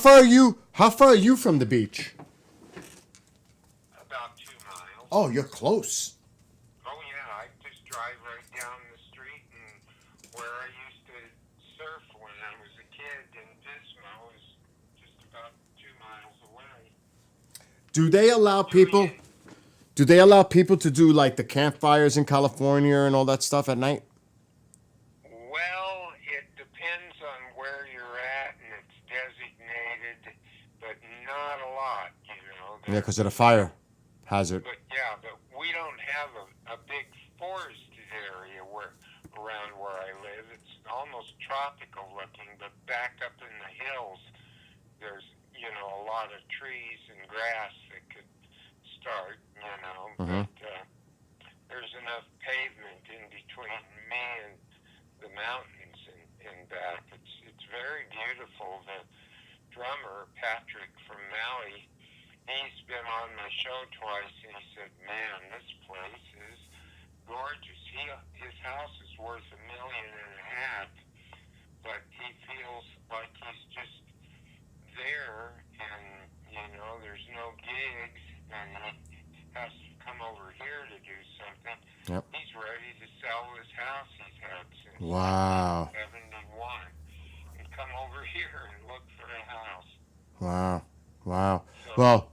far are you from the beach? About 2 miles. Oh, you're close. Oh yeah, I just drive right down the street, and where I used to surf when I was a kid in Pismo is just about 2 miles away. Do they allow people? Do they allow people to do like the campfires in California and all that stuff at night? Well, it depends on where you're at, and it's designated, but not a lot, Yeah, because of the fire hazard. But we don't have a big forested area around where I live. It's almost tropical looking, but back up in the hills, there's a lot of trees and grass that could start. Mhm. But there's enough pavement in between me and the mountains and back. It's very beautiful. The drummer Patrick from Maui, he's been on my show twice, and he said, "Man, this place is gorgeous." His house is worth $1.5 million, but he feels like he's just there, and there's no gigs, and he has to come over ready to sell this house he's had since Wow. 1971 and come over here and look for a house. Wow. Wow. So, Well,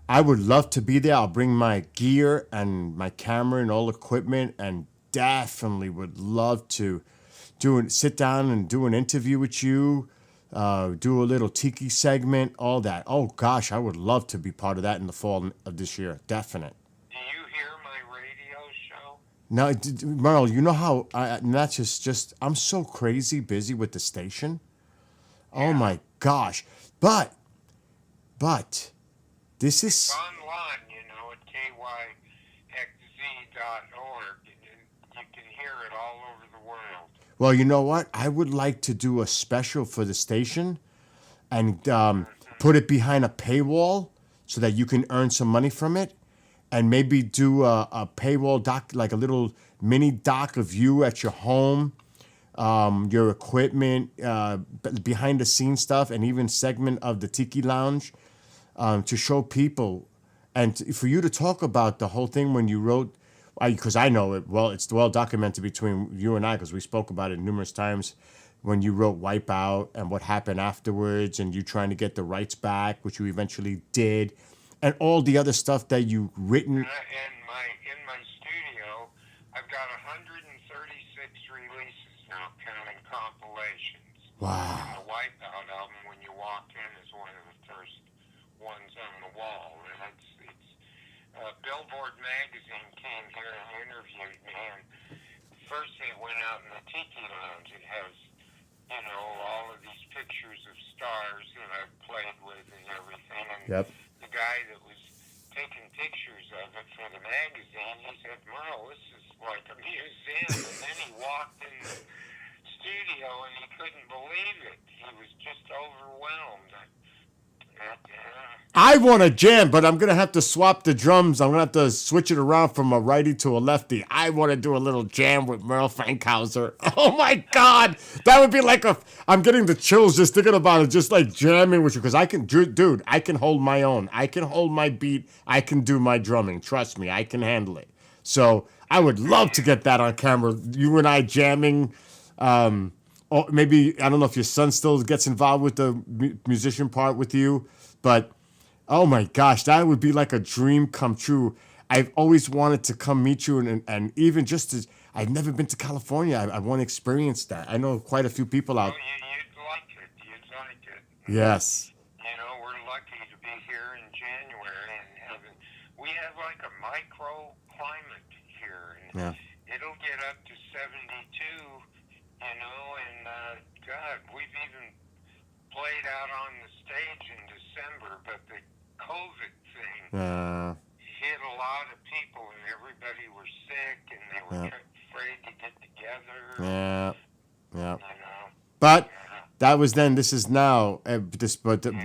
I would love to be there. I'll bring my gear and my camera and all equipment, and definitely would love to sit down and do an interview with you, do a little tiki segment, all that. Oh gosh, I would love to be part of that in the fall of this year. Definite. do you hear my radio show? Now, Merle, you know how and that's just I'm so crazy busy with the station. Oh my gosh. But this It's is online, at kyxz.org. You can hear it all over the world. well, you know what? I would like to do a special for the station and put it behind a paywall so that you can earn some money from it, and maybe do a paywall doc, like a little mini doc of you at your home, your equipment, behind the scenes stuff, and even segment of the Tiki Lounge, to show people and for you to talk about the whole thing when you wrote, because I know it well. It's well documented between you and I, because we spoke about it numerous times. When you wrote Wipeout and what happened afterwards, and you trying to get the rights back, which you eventually did, and all the other stuff that you written. And in my studio, I've got 136 releases now, counting compilations. Wow. And the Wipeout album, When You Walk In, is one of the first ones on the wall. And it's Billboard magazine came here and interviewed me, and first they went out in the Tiki Lounge. It has, all of these pictures of stars that I've played with and everything. And Yep. the guy that was taking pictures of it for the magazine, he said, Merle, this is like a museum. And then he walked in the studio and he couldn't believe it. He was just overwhelmed. I want to jam, but I'm going to have to swap the drums. I'm going to have to switch it around from a righty to a lefty. I want to do a little jam with Merle Frankhauser. Oh my God. That would be like I'm getting the chills just thinking about it, just like jamming with you. Because I can, dude, I can hold my own. I can hold my beat. I can do my drumming. Trust me, I can handle it. So I would love to get that on camera. You and I jamming. Or maybe, I don't know if your son still gets involved with the musician part with you, but oh my gosh, that would be like a dream come true. I've always wanted to come meet you, and even just as I've never been to California, I want to experience that. I know quite a few people out. You'd like it. You'd like it. Yes. We're lucky to be here in January and we have like a microclimate here, and it'll get up to 72. And God, we've even played out on the stage in December, but the COVID thing hit a lot of people, and everybody were sick, and they were afraid to get together. Yeah. But that was then. This is now.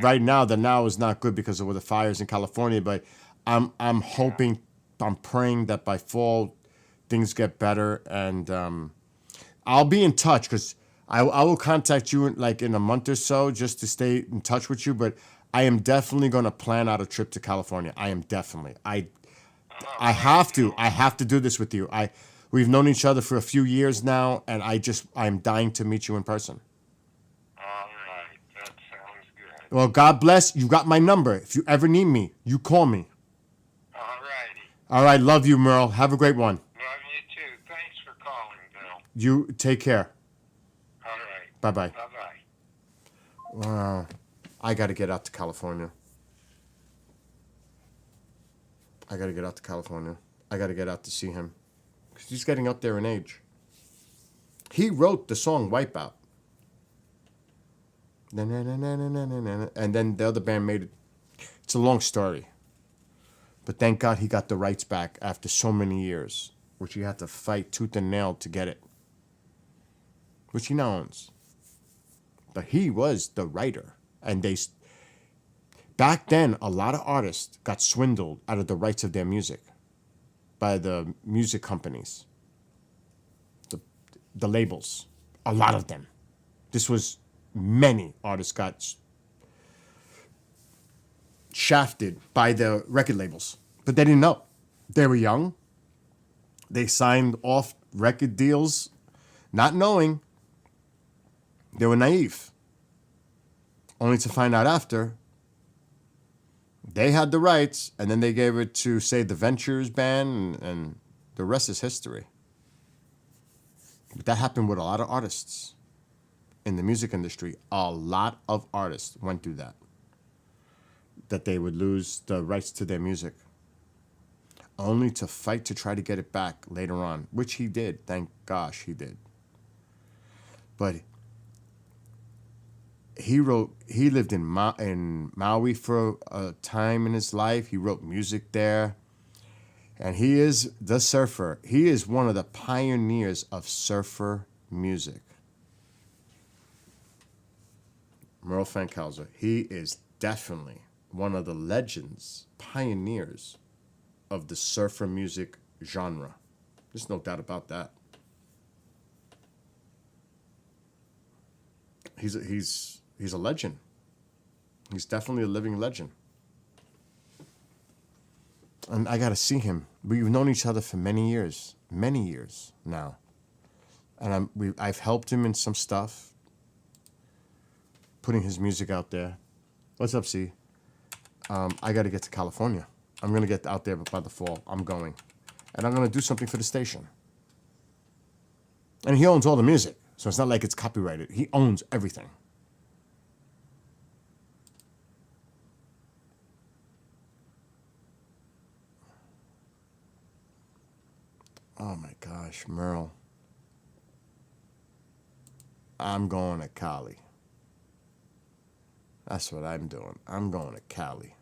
Right now, the now is not good because of the fires in California. But I'm hoping, I'm praying that by fall things get better, and I'll be in touch, because I will contact you in a month or so just to stay in touch with you. But I am definitely going to plan out a trip to California. I am definitely. I have to. I have to do this with you. We've known each other for a few years now, and I'm dying to meet you in person. All right, that sounds good. Well, God bless. You got my number. If you ever need me, you call me. All righty. All right. Love you, Merle. Have a great one. Love you too. Thanks for calling, Bill. You take care. All right. Bye-bye. Bye-bye. Wow. I got to get out to California. I got to get out to see him, because he's getting up there in age. He wrote the song Wipeout. And then the other band made it. It's a long story. But thank God he got the rights back after so many years, which he had to fight tooth and nail to get it, which he now owns. But he was the writer. And back then, a lot of artists got swindled out of the rights of their music by the music companies, the labels, a lot of them. Many artists got shafted by the record labels, but they didn't know. They were young. They signed off record deals, not knowing. They were naive. Only to find out after they had the rights, and then they gave it to, say, the Ventures band, and the rest is history. But that happened with a lot of artists in the music industry. A lot of artists went through that. That they would lose the rights to their music, only to fight to try to get it back later on, which he did. Thank gosh he did. But he lived in Maui for a time in his life. He wrote music there. And he is the surfer. He is one of the pioneers of surfer music. Merle Fankhauser. He is definitely one of the legends, pioneers of the surfer music genre. There's no doubt about that. He's a legend. He's definitely a living legend. And I got to see him. We've known each other for many years now. And I've helped him in some stuff, putting his music out there. What's up, C? I got to get to California. I'm going to get out there by the fall. I'm going. And I'm going to do something for the station. And he owns all the music, so it's not like it's copyrighted. He owns everything. Oh my gosh, Merle. I'm going to Cali. That's what I'm doing. I'm going to Cali.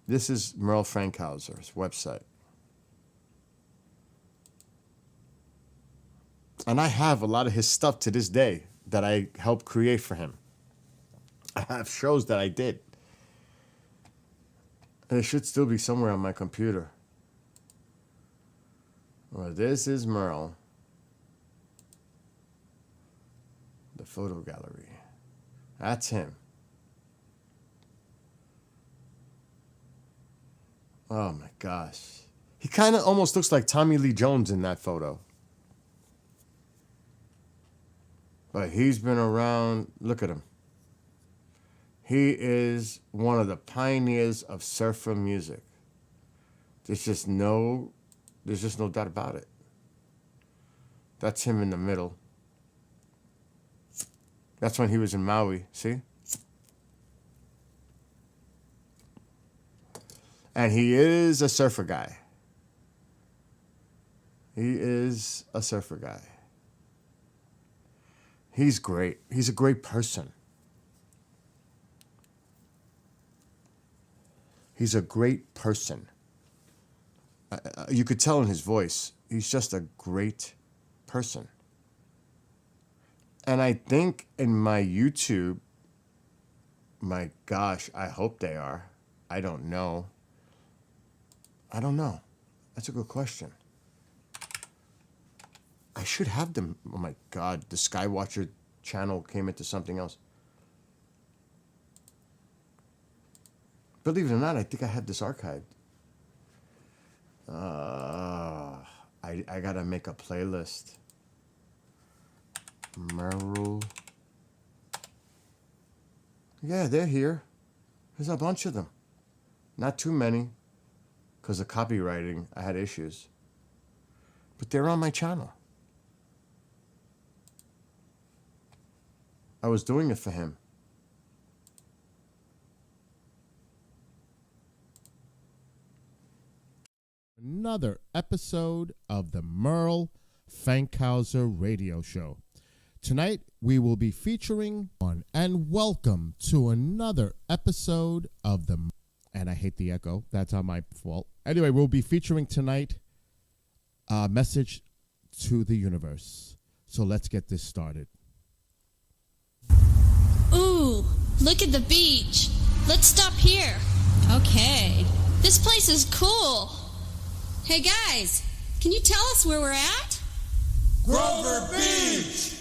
This is Merle Fankhauser's website. And I have a lot of his stuff to this day that I helped create for him. I have shows that I did. And it should still be somewhere on my computer. Well, this is Merle. The photo gallery. That's him. Oh my gosh. He kind of almost looks like Tommy Lee Jones in that photo. But he's been around. Look at him. He is one of the pioneers of surfer music. There's just no doubt about it. That's him in the middle. That's when he was in Maui, see? And he is a surfer guy. He is a surfer guy. He's great. He's a great person. He's a great person. You could tell in his voice, he's just a great person. And I think in my YouTube, my gosh, I hope they are. I don't know. That's a good question. I should have them. Oh my God, the Skywatcher channel came into something else. Believe it or not, I think I have this archived. I gotta make a playlist. Merle. Yeah, they're here. There's a bunch of them. Not too many, because of copywriting, I had issues. But they're on my channel. I was doing it for him. Another episode of the Merle Fankhauser Radio Show. Tonight we will be featuring on, and welcome to another episode of the, and I hate the echo, that's on my fault. Anyway, we'll be featuring tonight a message to the universe. So let's get this started. Ooh, look at the beach. Let's stop here. Okay. This place is cool. Hey guys, can you tell us where we're at? Grover Beach!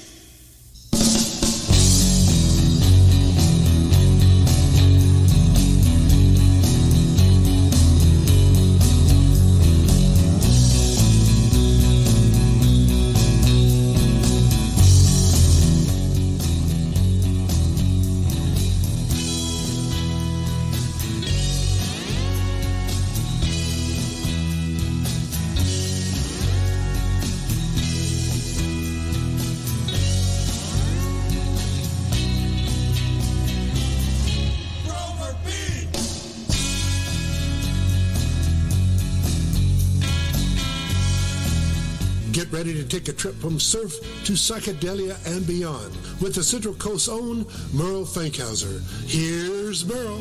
Get ready to take a trip from surf to psychedelia and beyond with the Central Coast's own Merle Fankhauser. Here's Merle.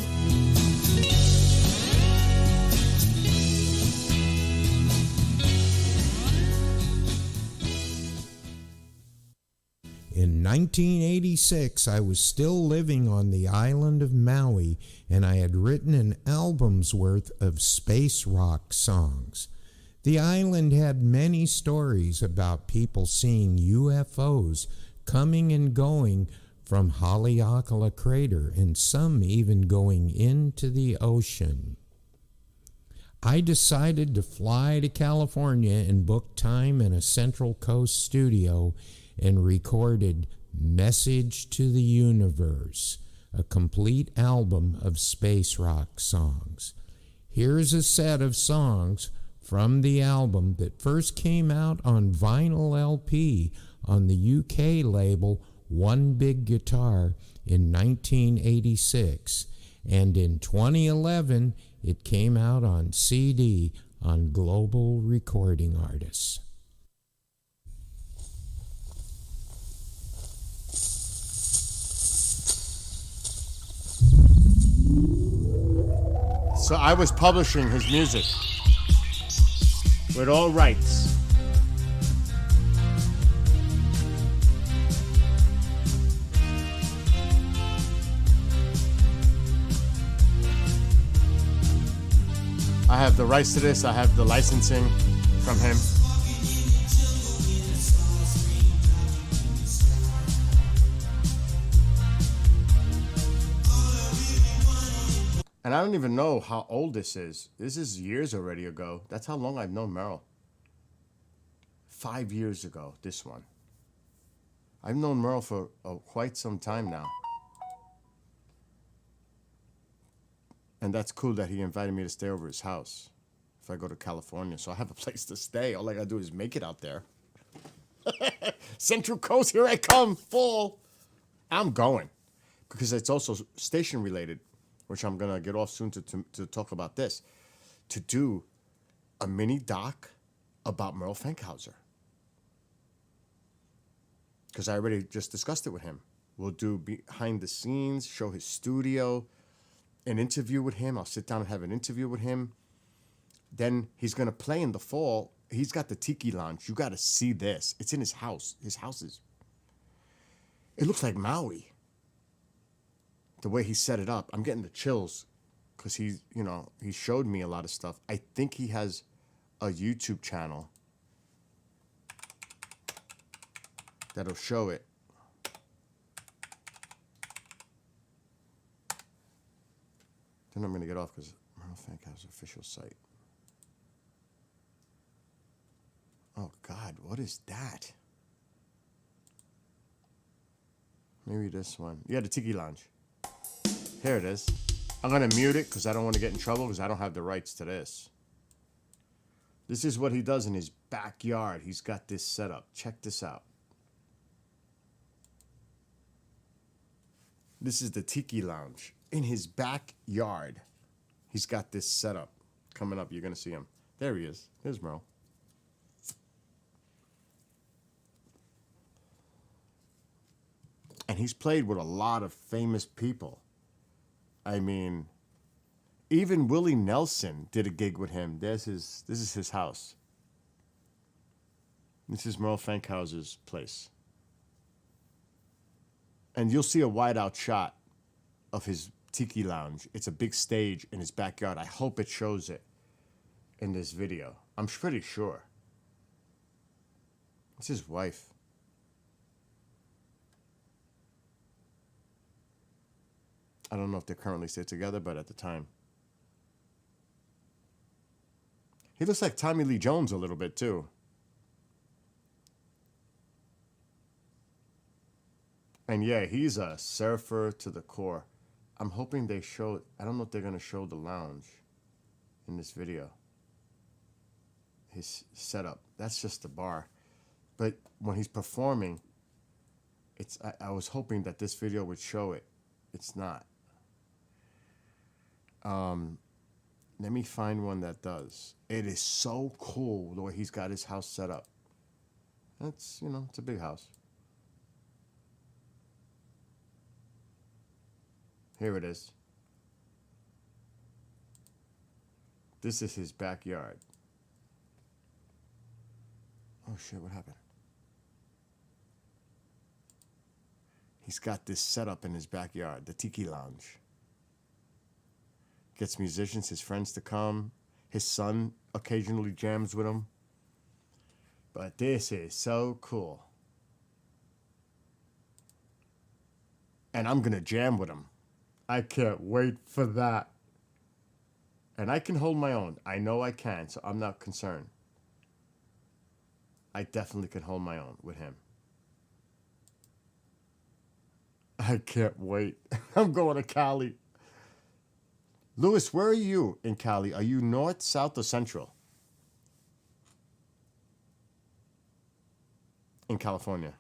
In 1986, I was still living on the island of Maui, and I had written an album's worth of space rock songs. The island had many stories about people seeing UFOs coming and going from Haleakala Crater, and some even going into the ocean. I decided to fly to California and book time in a Central Coast studio and recorded Message to the Universe, a complete album of space rock songs. Here's a set of songs from the album that first came out on vinyl LP on the UK label One Big Guitar in 1986, and in 2011 it came out on CD on Global Recording Artists. So I was publishing his music with all rights. I have the rights to this. I have the licensing from him. And I don't even know how old this is. This is years already ago. That's how long I've known Merle. 5 years ago, this one. I've known Merle for quite some time now. And that's cool that he invited me to stay over his house if I go to California. So I have a place to stay. All I gotta do is make it out there. Central Coast, here I come, full. I'm going. Because it's also station related, which I'm gonna get off soon to talk about this. To do a mini doc about Merle Fankhauser. Because I already just discussed it with him. We'll do behind the scenes, show his studio, an interview with him. I'll sit down and have an interview with him. Then he's going to play in the fall. He's got the Tiki Lounge. You got to see this. It's in his house. His house is... It looks like Maui. The way he set it up. I'm getting the chills because he showed me a lot of stuff. I think he has a YouTube channel that'll show it. Then I'm going to get off because Merle Fankhauser official site. Oh, God, what is that? Maybe this one. Yeah, the Tiki Lounge. Here it is. I'm going to mute it because I don't want to get in trouble because I don't have the rights to this. This is what he does in his backyard. He's got this set up. Check this out. This is the Tiki Lounge. In his backyard, he's got this setup. Coming up, you're going to see him. There he is. There's Merle. And he's played with a lot of famous people. I mean, even Willie Nelson did a gig with him. This is his house. This is Merle Fankhauser's place. And you'll see a wide-out shot of his Tiki Lounge. It's a big stage in his backyard. I hope it shows it in this video. I'm pretty sure. It's his wife. I don't know if they currently stay together, but at the time. He looks like Tommy Lee Jones a little bit, too. And yeah, he's a surfer to the core. I'm hoping they show... I don't know if they're going to show the lounge in this video. His setup. That's just the bar. But when he's performing, it's... I was hoping that this video would show it. It's not. Let me find one that does. It is so cool the way he's got his house set up. It's, you know, it's a big house. Here it is. This is his backyard. Oh shit, what happened? He's got this setup in his backyard, the Tiki Lounge. Gets musicians, his friends to come. His son occasionally jams with him. But this is so cool. And I'm gonna jam with him. I can't wait for that. And I can hold my own. I know I can, so I'm not concerned. I definitely can hold my own with him. I can't wait. I'm going to Cali. Lewis, where are you in Cali? Are you north, south, or central? In California.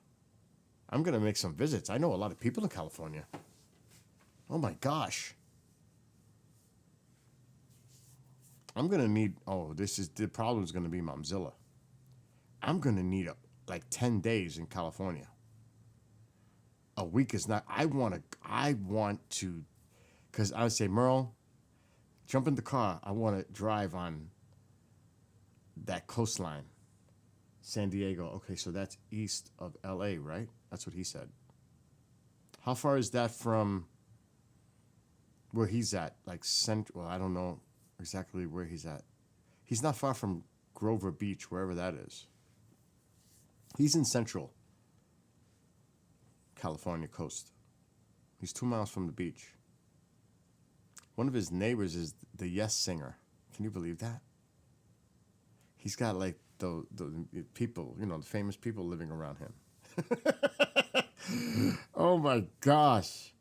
I'm going to make some visits. I know a lot of people in California. Oh my gosh. I'm going to need, the problem is going to be Momzilla. I'm going to need like 10 days in California. A week is not, I want to, because I would say, Merle, jump in the car. I want to drive on that coastline. San Diego. Okay, so that's east of LA, right? That's what he said. How far is that from where he's at? Like central, well, I don't know exactly where he's at. He's not far from Grover Beach, wherever that is. He's in central California coast. He's 2 miles from the beach. One of his neighbors is the Yes singer. Can you believe that? He's got like the people, you know, the famous people living around him. Oh my gosh.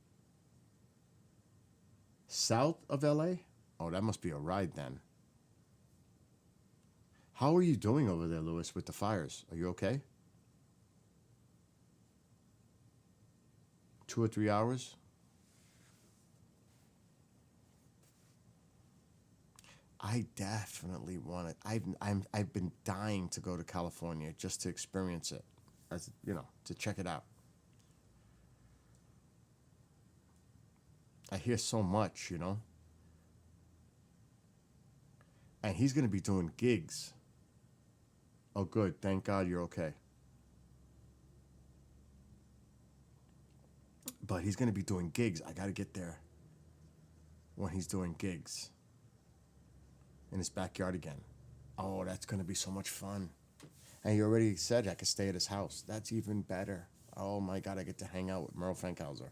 South of LA? Oh, that must be a ride then. How are you doing over there, Lewis, with the fires? Are you okay? 2 or 3 hours? I definitely want it. I've been dying to go to California just to experience it, as you know, to check it out. I hear so much, you know. And he's gonna be doing gigs. Oh, good. Thank God you're okay. But he's gonna be doing gigs. I gotta get there when he's doing gigs. In his backyard again. Oh, that's going to be so much fun. And you already said I could stay at his house. That's even better. Oh my God, I get to hang out with Merle Fankhauser.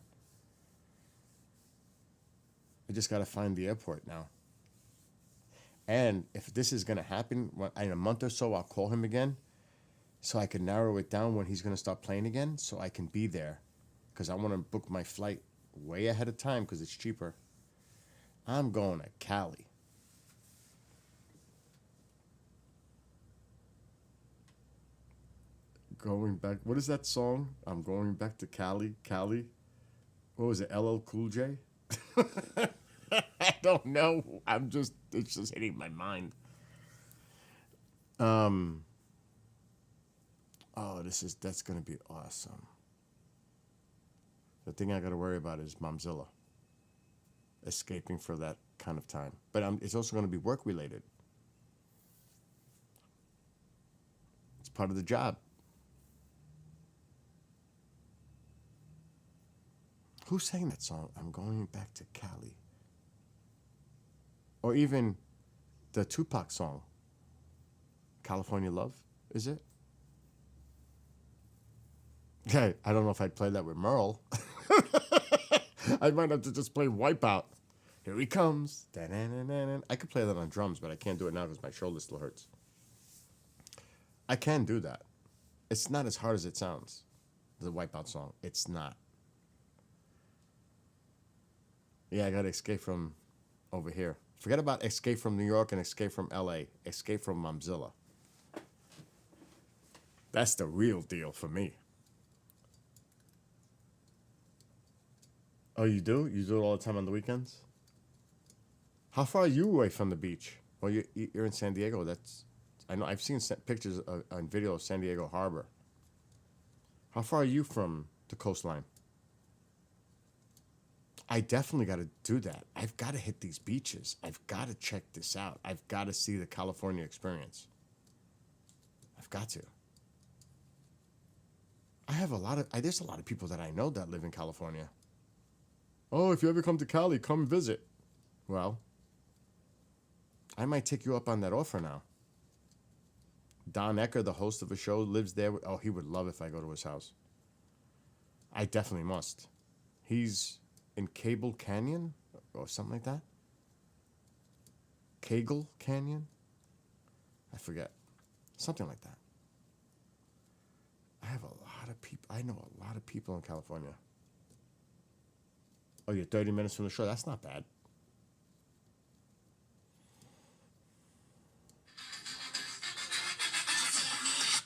I just got to find the airport now. And if this is going to happen, in a month or so, I'll call him again so I can narrow it down when he's going to start playing again so I can be there. Because I want to book my flight way ahead of time because it's cheaper. I'm going to Cali. Going back, what is that song? I'm going back to Cali. What was it, LL Cool J? I don't know. It's just hitting my mind. Oh, that's gonna be awesome. The thing I gotta worry about is Momzilla. Escaping for that kind of time. But it's also gonna be work related. It's part of the job. Who sang that song? I'm going back to Cali. Or even the Tupac song, California Love, is it? Okay, I don't know if I'd play that with Merle. I might have to just play Wipeout. Here he comes. Da-na-na-na-na. I could play that on drums, but I can't do it now because my shoulder still hurts. I can do that. It's not as hard as it sounds, the Wipeout song. It's not. Yeah, I got to escape from over here. Forget about Escape from New York and Escape from LA. Escape from Momzilla. That's the real deal for me. Oh, you do? You do it all the time on the weekends? How far are you away from the beach? Well, you're in San Diego. I know I've seen pictures and video of San Diego Harbor. How far are you from the coastline? I definitely got to do that. I've got to hit these beaches. I've got to check this out. I've got to see the California experience. I've got to. There's a lot of people that I know that live in California. Oh, if you ever come to Cali, come visit. Well, I might take you up on that offer now. Don Ecker, the host of a show, lives there. Oh, he would love if I go to his house. I definitely must. He's in Cable Canyon or something like that. Cagle Canyon? I forget. Something like that. I know a lot of people in California. Oh, you're 30 minutes from the show? That's not bad.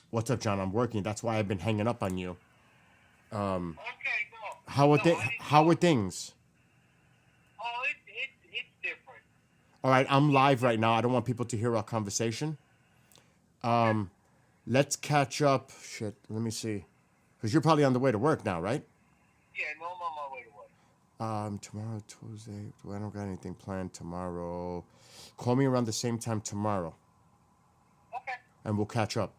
What's up, John? I'm working. That's why I've been hanging up on you. How are things? Oh, it's different. All right, I'm live right now. I don't want people to hear our conversation. Let's catch up. Shit, let me see. Because you're probably on the way to work now, right? Yeah, no, I'm on my way to work. Tomorrow, Tuesday. I don't got anything planned tomorrow. Call me around the same time tomorrow. Okay. And we'll catch up.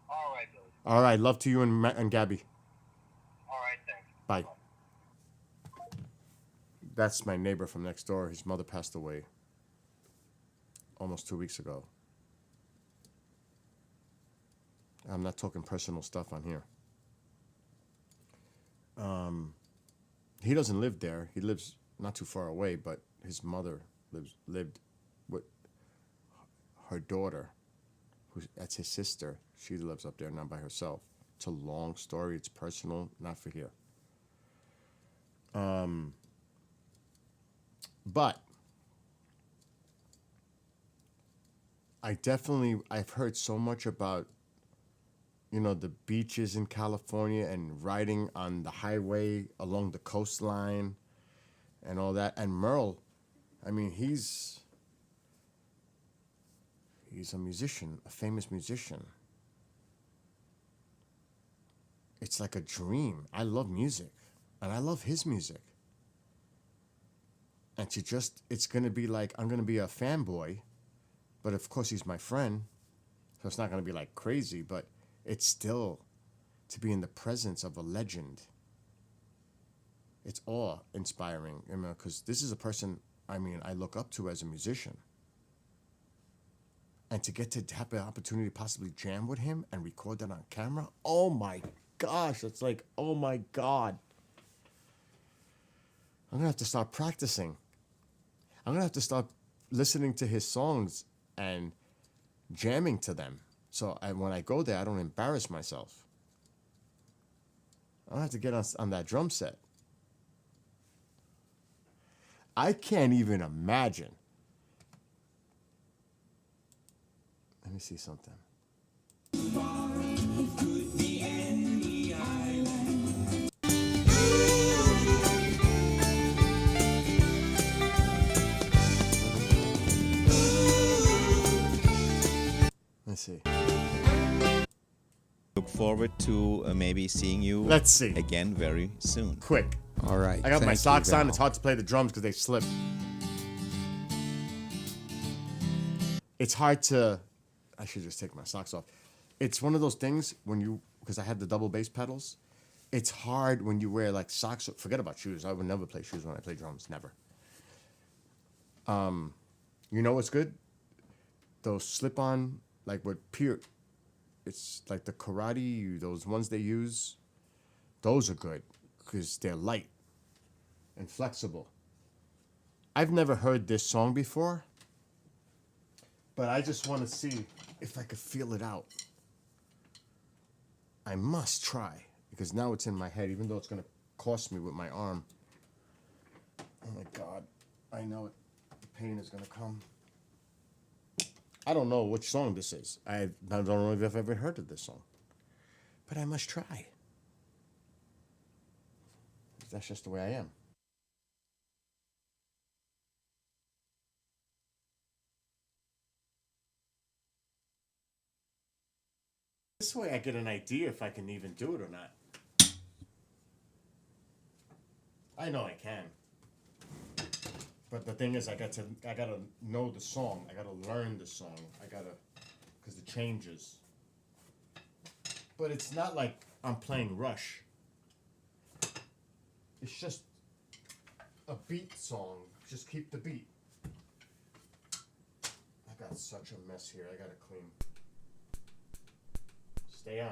All right, Billy. All right, love to you and Gabby. All right, thanks. Bye. That's my neighbor from next door. His mother passed away almost 2 weeks ago. I'm not talking personal stuff on here. He doesn't live there. He lives not too far away, but his mother lived with her daughter, that's his sister. She lives up there now by herself. It's a long story. It's personal, not for here. But I've heard so much about, the beaches in California and riding on the highway along the coastline and all that. And Merle, I mean, he's a musician, a famous musician. It's like a dream. I love music, and I love his music. And it's going to be like, I'm going to be a fanboy, but of course he's my friend, so it's not going to be like crazy, but it's still to be in the presence of a legend. It's awe-inspiring, because this is a person, I look up to as a musician. And to get to have the opportunity to possibly jam with him and record that on camera, oh my gosh, it's like, oh my God. I'm going to have to start practicing. I'm going to have to start listening to his songs and jamming to them. So when I go there, I don't embarrass myself. I don't have to get on that drum set. I can't even imagine. Let me see something. Let's see. Look forward to maybe seeing you. Let's see. Again very soon. Quick. All right. I got my Thank socks you, on. Val. It's hard to play the drums because they slip. It's hard to. I should just take my socks off. It's one of those things because I have the double bass pedals. It's hard when you wear like socks. Forget about shoes. I would never play shoes when I play drums. Never. You know what's good? Those slip-on, like what it's like the karate, those ones they use. Those are good because they're light and flexible. I've never heard this song before, but I just want to see if I could feel it out. I must try because now it's in my head, even though it's going to cost me with my arm. Oh my God, I know it. The pain is going to come. I don't know which song this is. I don't know if I've ever heard of this song, but I must try. That's just the way I am. This way I get an idea if I can even do it or not. I know I can. But the thing is, I gotta know the song. I gotta learn the song. Because it changes. But it's not like I'm playing Rush. It's just a beat song. Just keep the beat. I got such a mess here. I gotta clean. Stay on.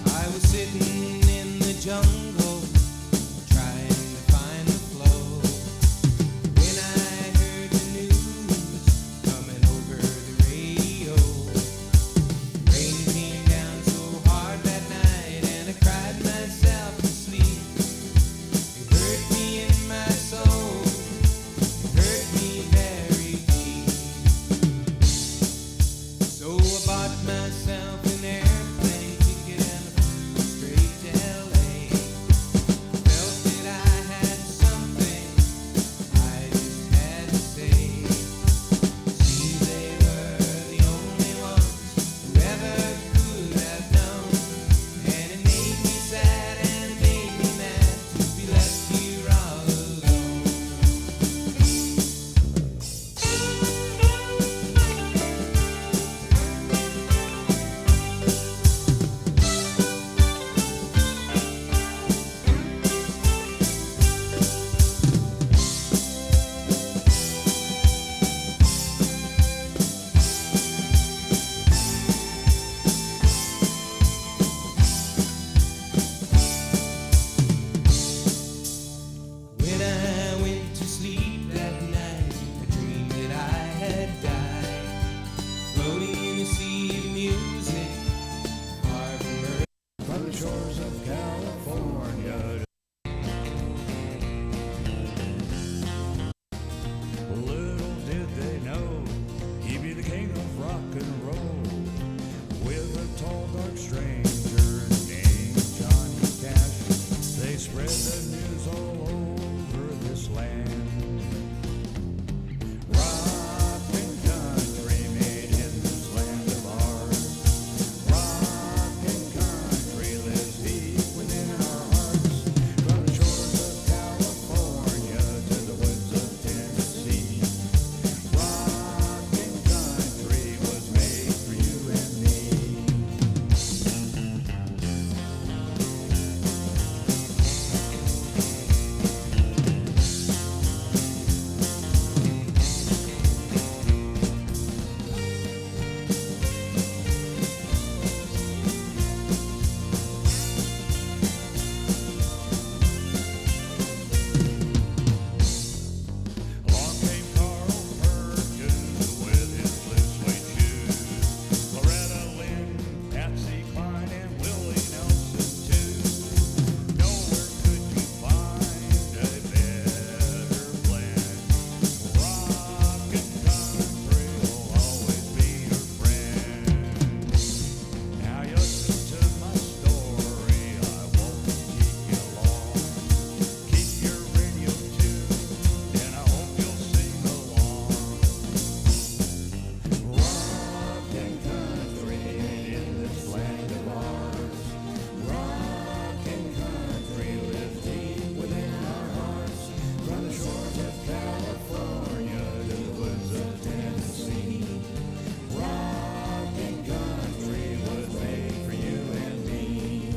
I was sitting in the jungle trying to find the flow when I heard the news coming over the radio. Rain came down so hard that night and I cried myself to sleep. It hurt me in my soul, it hurt me very deep. So I bought myself an airplane ticket and I flew straight to LA. Felt that I had something I just had to say. Seems they were the only ones who ever could have known. And it made me sad and it made me mad to be left here all alone. When I went to sleep that night, I dreamed that I had died, floating in a sea of music, far from Earth. From the shores of California. Little did they know he'd be the king of rock and roll, with a tall dark stranger named Johnny Cash. They spread the news all over this land. Rock and country made in this land of ours. Rock and country lives deep within our hearts. From the shores of California to the woods of Tennessee. Rock and country was made for you and me. Along came Carl Perkins with his blue suede shoes. Loretta Lynn, Patsy Cline, and Willie Nelson too. Nowhere could you find a better blend. Rock and country will always be your friend. Now you listen to my story, I won't keep you long. Keep your radio tuned, and I hope you'll sing along. Rock and country in this land of ours. Rock and country live deep within our hearts. From the shores of California to the woods of Tennessee. Rock and country was made for you and me.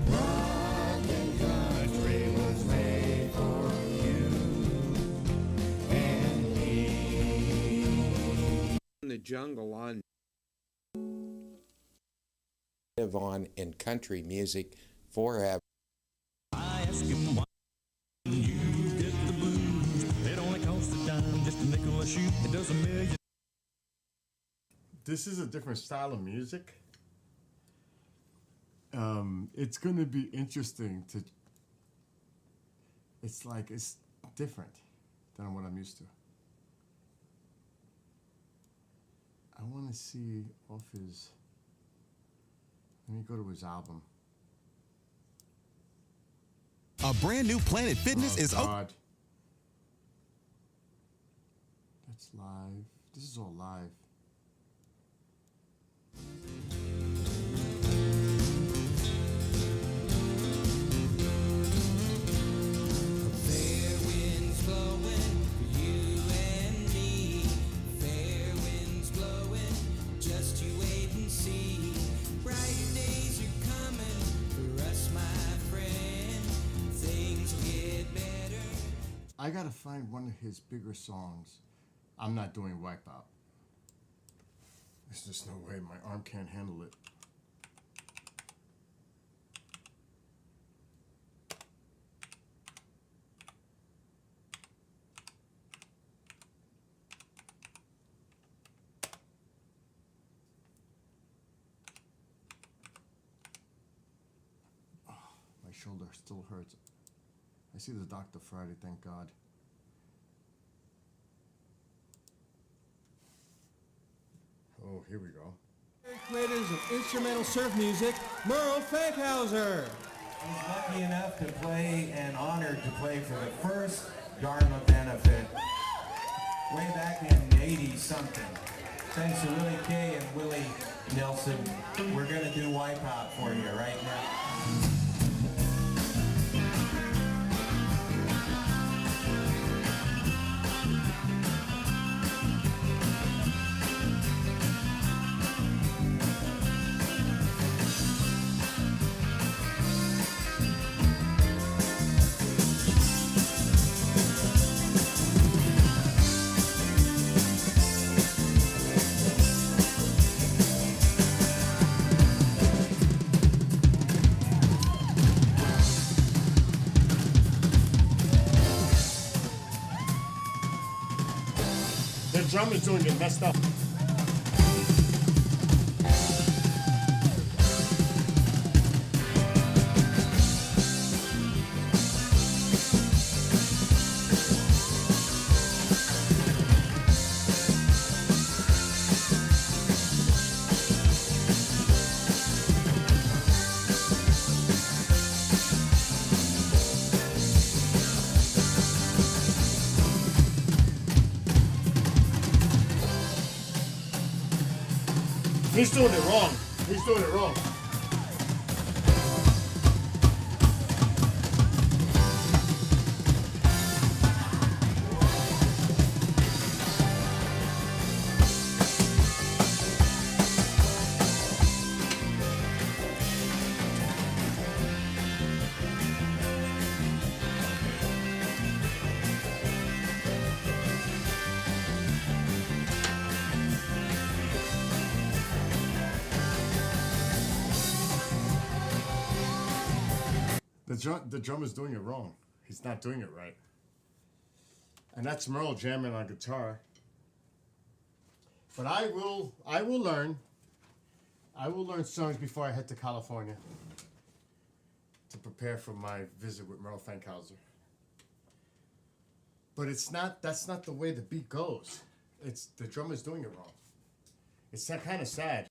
Rock and country was made for you and me. In the jungle on live on in country music forever. I ask him why you get the blues. It only costs a dime, just a nickel a shoot. It does a million. This is a different style of music. It's gonna be interesting to. It's like different than what I'm used to. I want to see off his. Let me go to his album. A brand new Planet Fitness is open. God. That's live. This is all live. Fair winds blowing for you and me. Fair winds blowing, just you wait and see. Brighter days are coming for us, my friend. Things will get better. I gotta find one of his bigger songs. I'm not doing Wipeout. There's just no way. My arm can't handle it. Oh, my shoulder still hurts. I see the doctor Friday, thank God. Oh, here we go. Creators of instrumental surf music, Merle Fankhauser. Was lucky enough to play and honored to play for the first Dharma benefit way back in 80-something. Thanks to Willie Kay and Willie Nelson, we're going to do Wipeout for you right now. The drum is doing it messed up. He's doing it wrong. He's doing it wrong. The drummer's doing it wrong. He's not doing it right. And that's Merle jamming on guitar. But I will learn. I will learn songs before I head to California to prepare for my visit with Merle Fankhauser. But that's not the way the beat goes. It's the drummer's doing it wrong. It's kind of sad.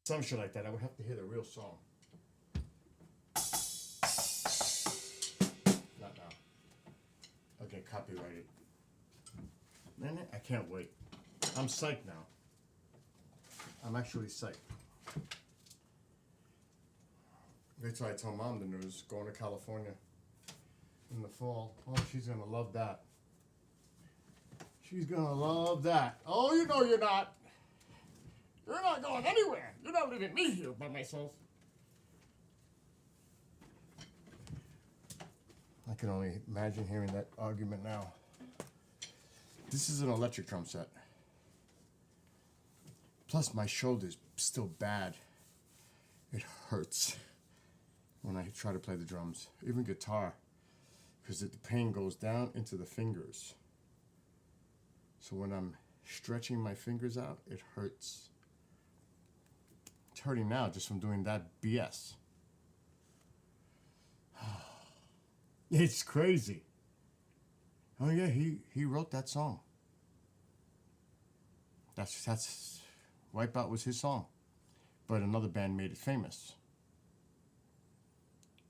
Some shit like that, I would have to hear the real song. Not now. I'll get copyrighted. Man, I can't wait. I'm psyched now. I'm actually psyched. That's why I told Mom the news, going to California in the fall. Oh, she's gonna love that. She's gonna love that. Oh, you know you're not. You're not going anywhere. You're not leaving me here by myself. I can only imagine hearing that argument now. This is an electric drum set. Plus, my shoulder's still bad. It hurts when I try to play the drums, even guitar, because the pain goes down into the fingers. So when I'm stretching my fingers out, it hurts. It's hurting now just from doing that BS. It's crazy. Oh yeah, he wrote that song. That's Wipeout was his song, but another band made it famous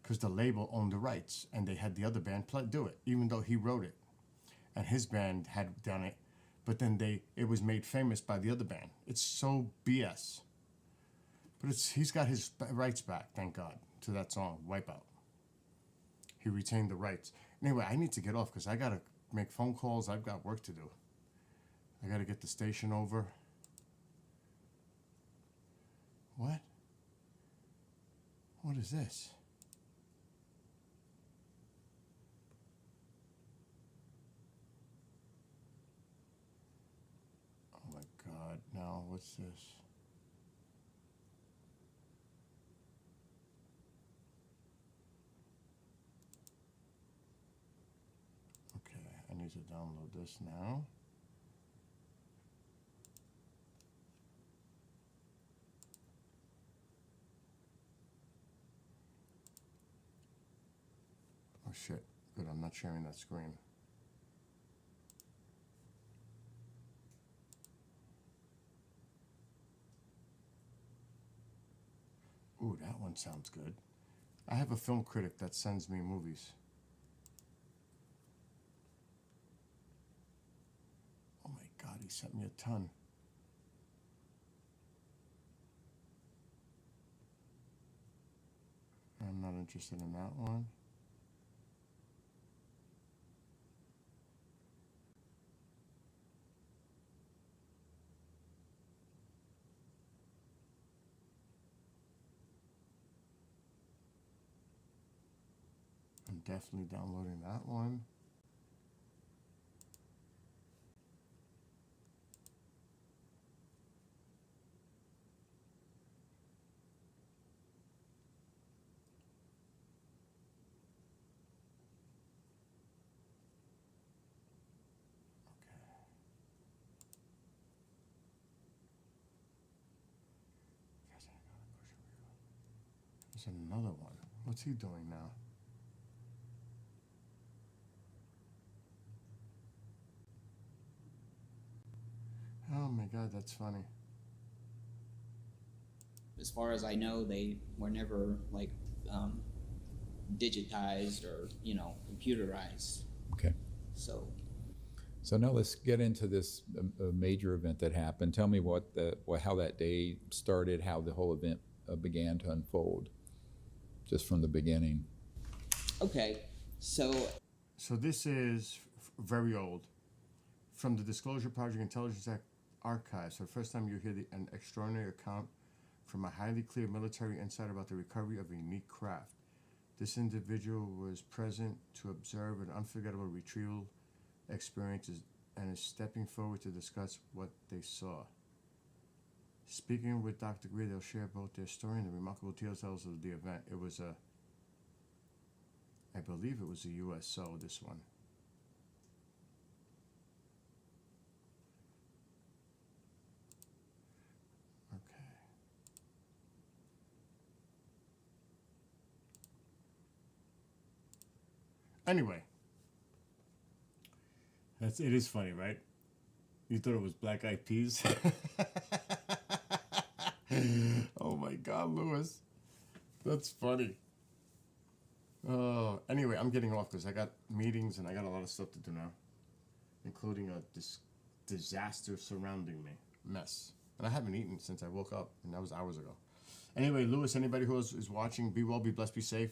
because the label owned the rights and they had the other band do it, even though he wrote it, and his band had done it, but then it was made famous by the other band. It's so BS, but he's got his rights back, thank God, to that song Wipeout. He retained the rights. Anyway, I need to get off because I gotta make phone calls. I've got work to do. I gotta get the station over. What? What is this? Oh my God, no, what's this? Okay, I need to download this now. Oh shit, good, I'm not sharing that screen. Ooh, that one sounds good. I have a film critic that sends me movies. Oh my God, he sent me a ton. I'm not interested in that one. I'm definitely downloading that one. There's another one. What's he doing now? Oh my God, that's funny. As far as I know, they were never like digitized or computerized. Okay. So now let's get into this major event that happened. Tell me how that day started, how the whole event began to unfold, just from the beginning. Okay, so this is very old. From the Disclosure Project Intelligence Archives, for the first time you hear an extraordinary account from a highly clear military insider about the recovery of a unique craft. This individual was present to observe an unforgettable retrieval experience and is stepping forward to discuss what they saw. Speaking with Dr. Greer, they'll share both their story and the remarkable details of the event. It was I believe it was a USO, this one. Okay. Anyway, it is funny, right? You thought it was Black Eyed Peas? Oh my God, Lewis. That's funny. Anyway, I'm getting off because I got meetings and I got a lot of stuff to do now, including a disaster surrounding me. Mess. And I haven't eaten since I woke up, and that was hours ago. Anyway, Lewis, anybody who is watching, be well, be blessed, be safe.